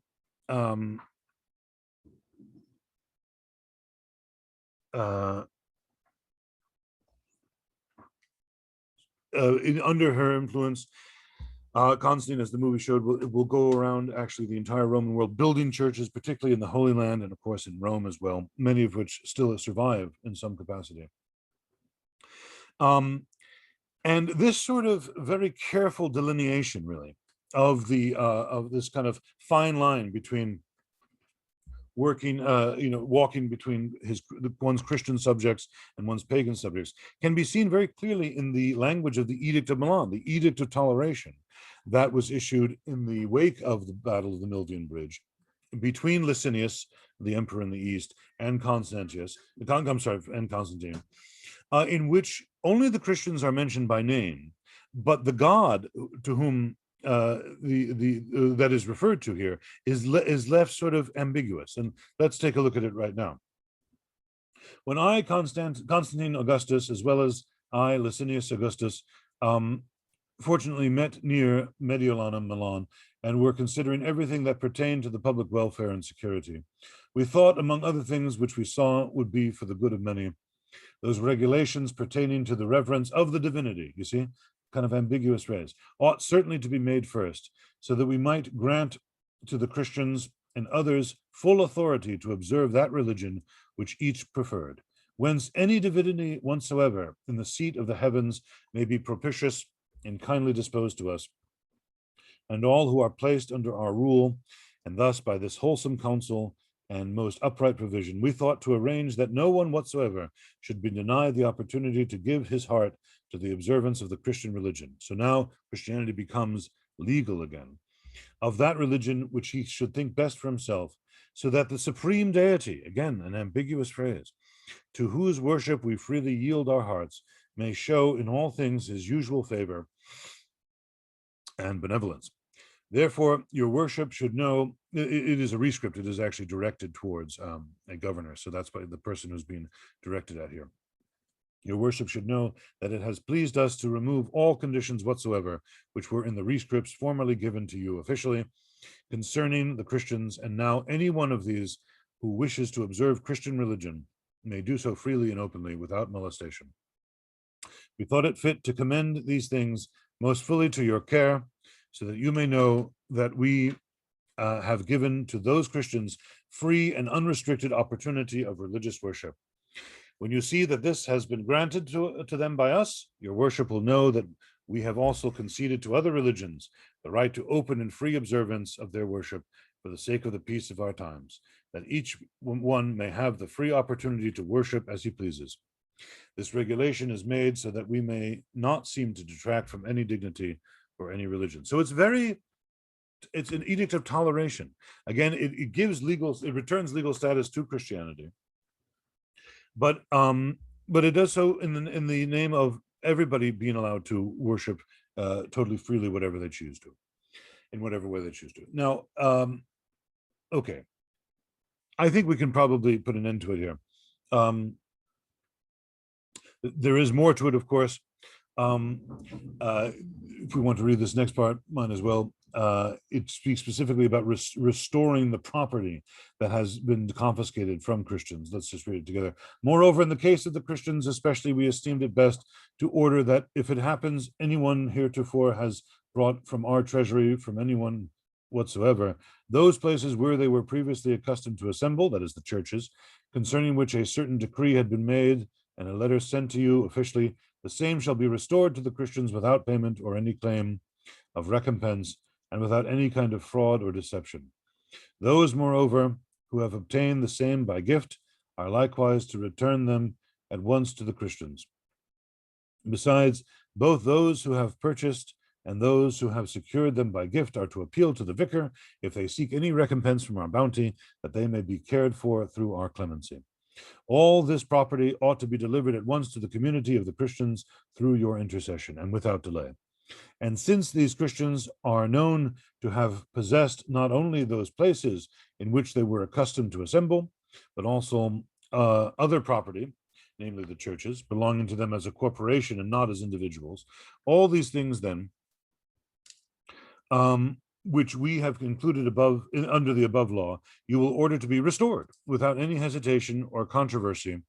under her influence, Constantine, as the movie showed, will go around actually the entire Roman world, building churches, particularly in the Holy Land and, of course, in Rome as well, many of which still survive in some capacity. And this sort of very careful delineation, really, of this kind of fine line between walking between one's Christian subjects and one's pagan subjects, can be seen very clearly in the language of the Edict of Milan, the Edict of Toleration, that was issued in the wake of the Battle of the Milvian Bridge between Licinius, the emperor in the east, and Constantine, in which only the Christians are mentioned by name, but the God to whom that is referred to here is left sort of ambiguous. And let's take a look at it right now. When I, Constantine Augustus, as well as I, Licinius Augustus, fortunately met near Mediolanum, Milan, and were considering everything that pertained to the public welfare and security, we thought, among other things which we saw would be for the good of many, those regulations pertaining to the reverence of the divinity, you see, kind of ambiguous phrase, ought certainly to be made first, so that we might grant to the Christians and others full authority to observe that religion which each preferred, whence any divinity whatsoever in the seat of the heavens may be propitious and kindly disposed to us, and all who are placed under our rule, and thus by this wholesome counsel and most upright provision, we thought to arrange that no one whatsoever should be denied the opportunity to give his heart to the observance of the Christian religion. So now Christianity becomes legal again, of that religion which he should think best for himself, so that the supreme deity, again, an ambiguous phrase, to whose worship we freely yield our hearts, may show in all things his usual favor and benevolence. Therefore, your worship should know, it is a rescript, it is actually directed towards a governor, so that's by the person who's being directed at here. Your worship should know that it has pleased us to remove all conditions whatsoever which were in the rescripts formerly given to you officially concerning the Christians, and now any one of these who wishes to observe Christian religion may do so freely and openly without molestation. We thought it fit to commend these things most fully to your care, so that you may know that we have given to those Christians free and unrestricted opportunity of religious worship. When you see that this has been granted to them by us, your worship will know that we have also conceded to other religions the right to open and free observance of their worship for the sake of the peace of our times, that each one may have the free opportunity to worship as he pleases. This regulation is made so that we may not seem to detract from any dignity or any religion. So it's an edict of toleration. Again, it returns legal status to Christianity, but it does so in the name of everybody being allowed to worship totally freely, whatever they choose to, in whatever way they choose to. Now, okay, I think we can probably put an end to it here. There is more to it, of course. If we want to read this next part, mine as well. It speaks specifically about restoring the property that has been confiscated from Christians. Let's just read it together. Moreover, in the case of the Christians especially, we esteemed it best to order that if it happens anyone heretofore has brought from our treasury, from anyone whatsoever, those places where they were previously accustomed to assemble, that is the churches, concerning which a certain decree had been made and a letter sent to you officially, the same shall be restored to the Christians without payment or any claim of recompense, and without any kind of fraud or deception. Those, moreover, who have obtained the same by gift are likewise to return them at once to the Christians. Besides, both those who have purchased and those who have secured them by gift are to appeal to the vicar if they seek any recompense from our bounty, that they may be cared for through our clemency. All this property ought to be delivered at once to the community of the Christians through your intercession and without delay. And since these Christians are known to have possessed not only those places in which they were accustomed to assemble, but also other property, namely the churches, belonging to them as a corporation and not as individuals, all these things then, which we have concluded under the above law, you will order to be restored without any hesitation or controversy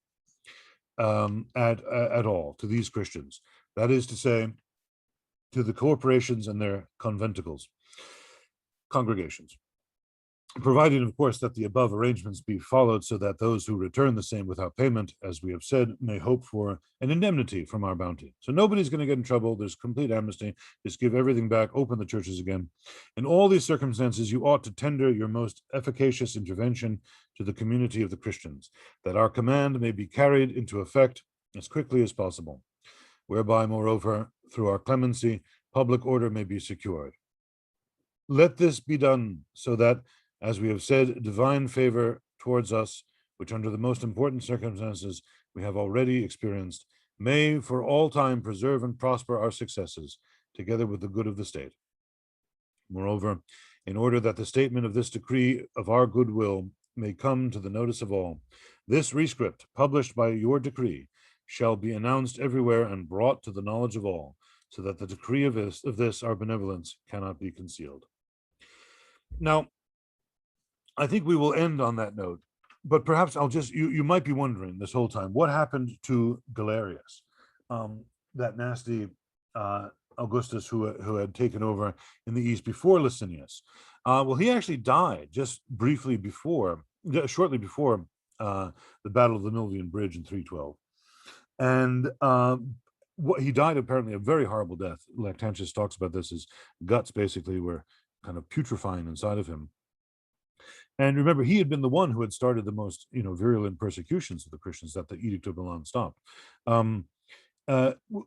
at all to these Christians. That is to say, to the corporations and their congregations, providing, of course, that the above arrangements be followed, so that those who return the same without payment, as we have said, may hope for an indemnity from our bounty. So nobody's going to get in trouble. There's complete amnesty. Just give everything back, open the churches again. In all these circumstances, you ought to tender your most efficacious intervention to the community of the Christians, that our command may be carried into effect as quickly as possible, whereby, moreover, through our clemency, public order may be secured. Let this be done, so that, as we have said, divine favor towards us, which under the most important circumstances we have already experienced, may for all time preserve and prosper our successes, together with the good of the state. Moreover, in order that the statement of this decree of our goodwill may come to the notice of all, this rescript, published by your decree, shall be announced everywhere and brought to the knowledge of all, so that the decree of this our benevolence cannot be concealed. Now, I think we will end on that note, but perhaps I'll just, you might be wondering this whole time, what happened to Galerius, that nasty Augustus who had taken over in the East before Licinius? Well, he actually died just shortly before the Battle of the Milvian Bridge in 312. And he died apparently a very horrible death. Lactantius talks about this. His guts basically were kind of putrefying inside of him. And remember, he had been the one who had started the most, virulent persecutions of the Christians that the Edict of Milan stopped.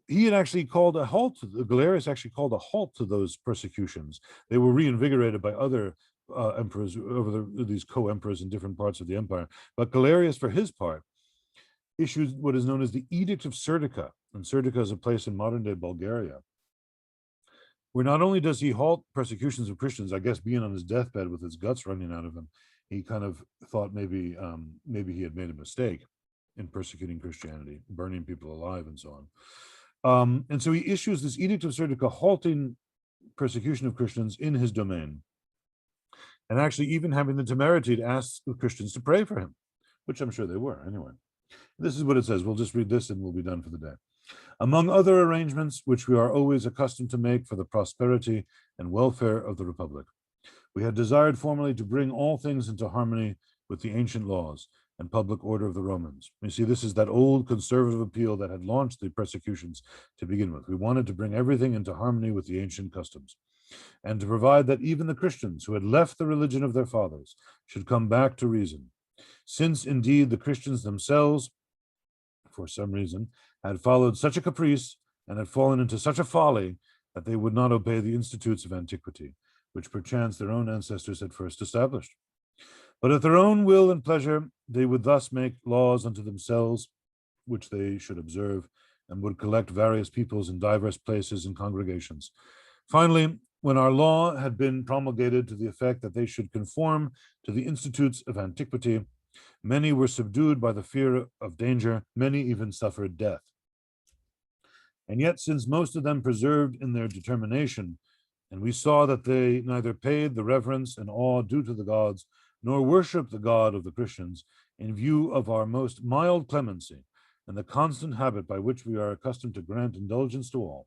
He had actually called a halt. Galerius actually called a halt to those persecutions. They were reinvigorated by other emperors over these co-emperors in different parts of the empire. But Galerius, for his part, issued what is known as the Edict of Serdica. And Serdica is a place in modern-day Bulgaria, where not only does he halt persecutions of Christians, I guess being on his deathbed with his guts running out of him, he kind of thought maybe he had made a mistake in persecuting Christianity, burning people alive and so on. And so he issues this Edict of Serdica, halting persecution of Christians in his domain, and actually even having the temerity to ask the Christians to pray for him, which I'm sure they were anyway. This is what it says. We'll just read this and we'll be done for the day. Among other arrangements which we are always accustomed to make for the prosperity and welfare of the Republic, we had desired formerly to bring all things into harmony with the ancient laws and public order of the Romans. You see, this is that old conservative appeal that had launched the persecutions to begin with. We wanted to bring everything into harmony with the ancient customs, and to provide that even the Christians who had left the religion of their fathers should come back to reason, since indeed the Christians themselves, for some reason, had followed such a caprice and had fallen into such a folly that they would not obey the institutes of antiquity, which perchance their own ancestors had first established. But at their own will and pleasure, they would thus make laws unto themselves, which they should observe, and would collect various peoples in diverse places and congregations. Finally, when our law had been promulgated to the effect that they should conform to the institutes of antiquity, many were subdued by the fear of danger, many even suffered death. And yet, since most of them persevered in their determination, and we saw that they neither paid the reverence and awe due to the gods, nor worshiped the God of the Christians, in view of our most mild clemency and the constant habit by which we are accustomed to grant indulgence to all,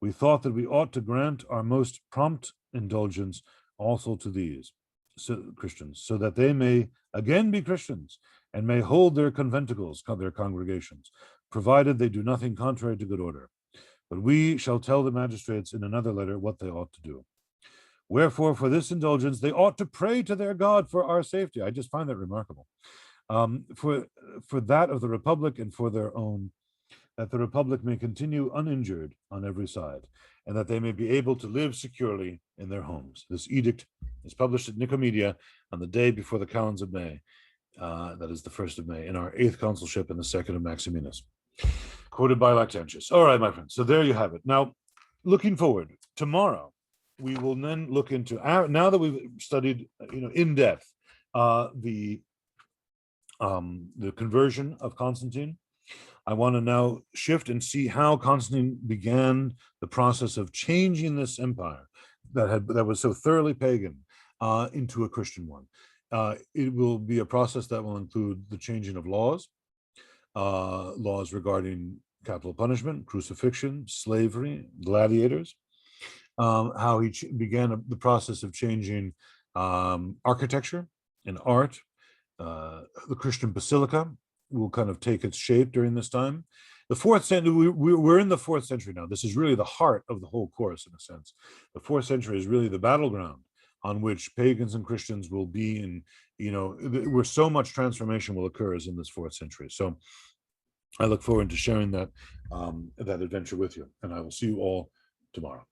we thought that we ought to grant our most prompt indulgence also to these Christians, so that they may again be Christians and may hold their conventicles, their congregations, provided they do nothing contrary to good order. But we shall tell the magistrates in another letter what they ought to do. Wherefore, for this indulgence, they ought to pray to their God for our safety. I just find that remarkable. For that of the Republic and for their own, that the Republic may continue uninjured on every side, and that they may be able to live securely in their homes. This edict is published at Nicomedia on the day before the calends of May, that is the 1st of May, in our 8th consulship and the 2nd of Maximinus, quoted by Lactantius. All right, my friends, so there you have it. Now, looking forward, tomorrow, we will then look into, now that we've studied, in depth, the conversion of Constantine, I want to now shift and see how Constantine began the process of changing this empire that was so thoroughly pagan into a Christian one. It will be a process that will include the changing of laws regarding capital punishment, crucifixion, slavery, gladiators, how he began the process of changing architecture and art. The Christian basilica will kind of take its shape during this time. The fourth century, we're in the 4th century now. This is really the heart of the whole course, in a sense. The 4th century is really the battleground on which pagans and Christians will be, and where so much transformation will occur is in this 4th century. So I look forward to sharing that that adventure with you, and I will see you all tomorrow.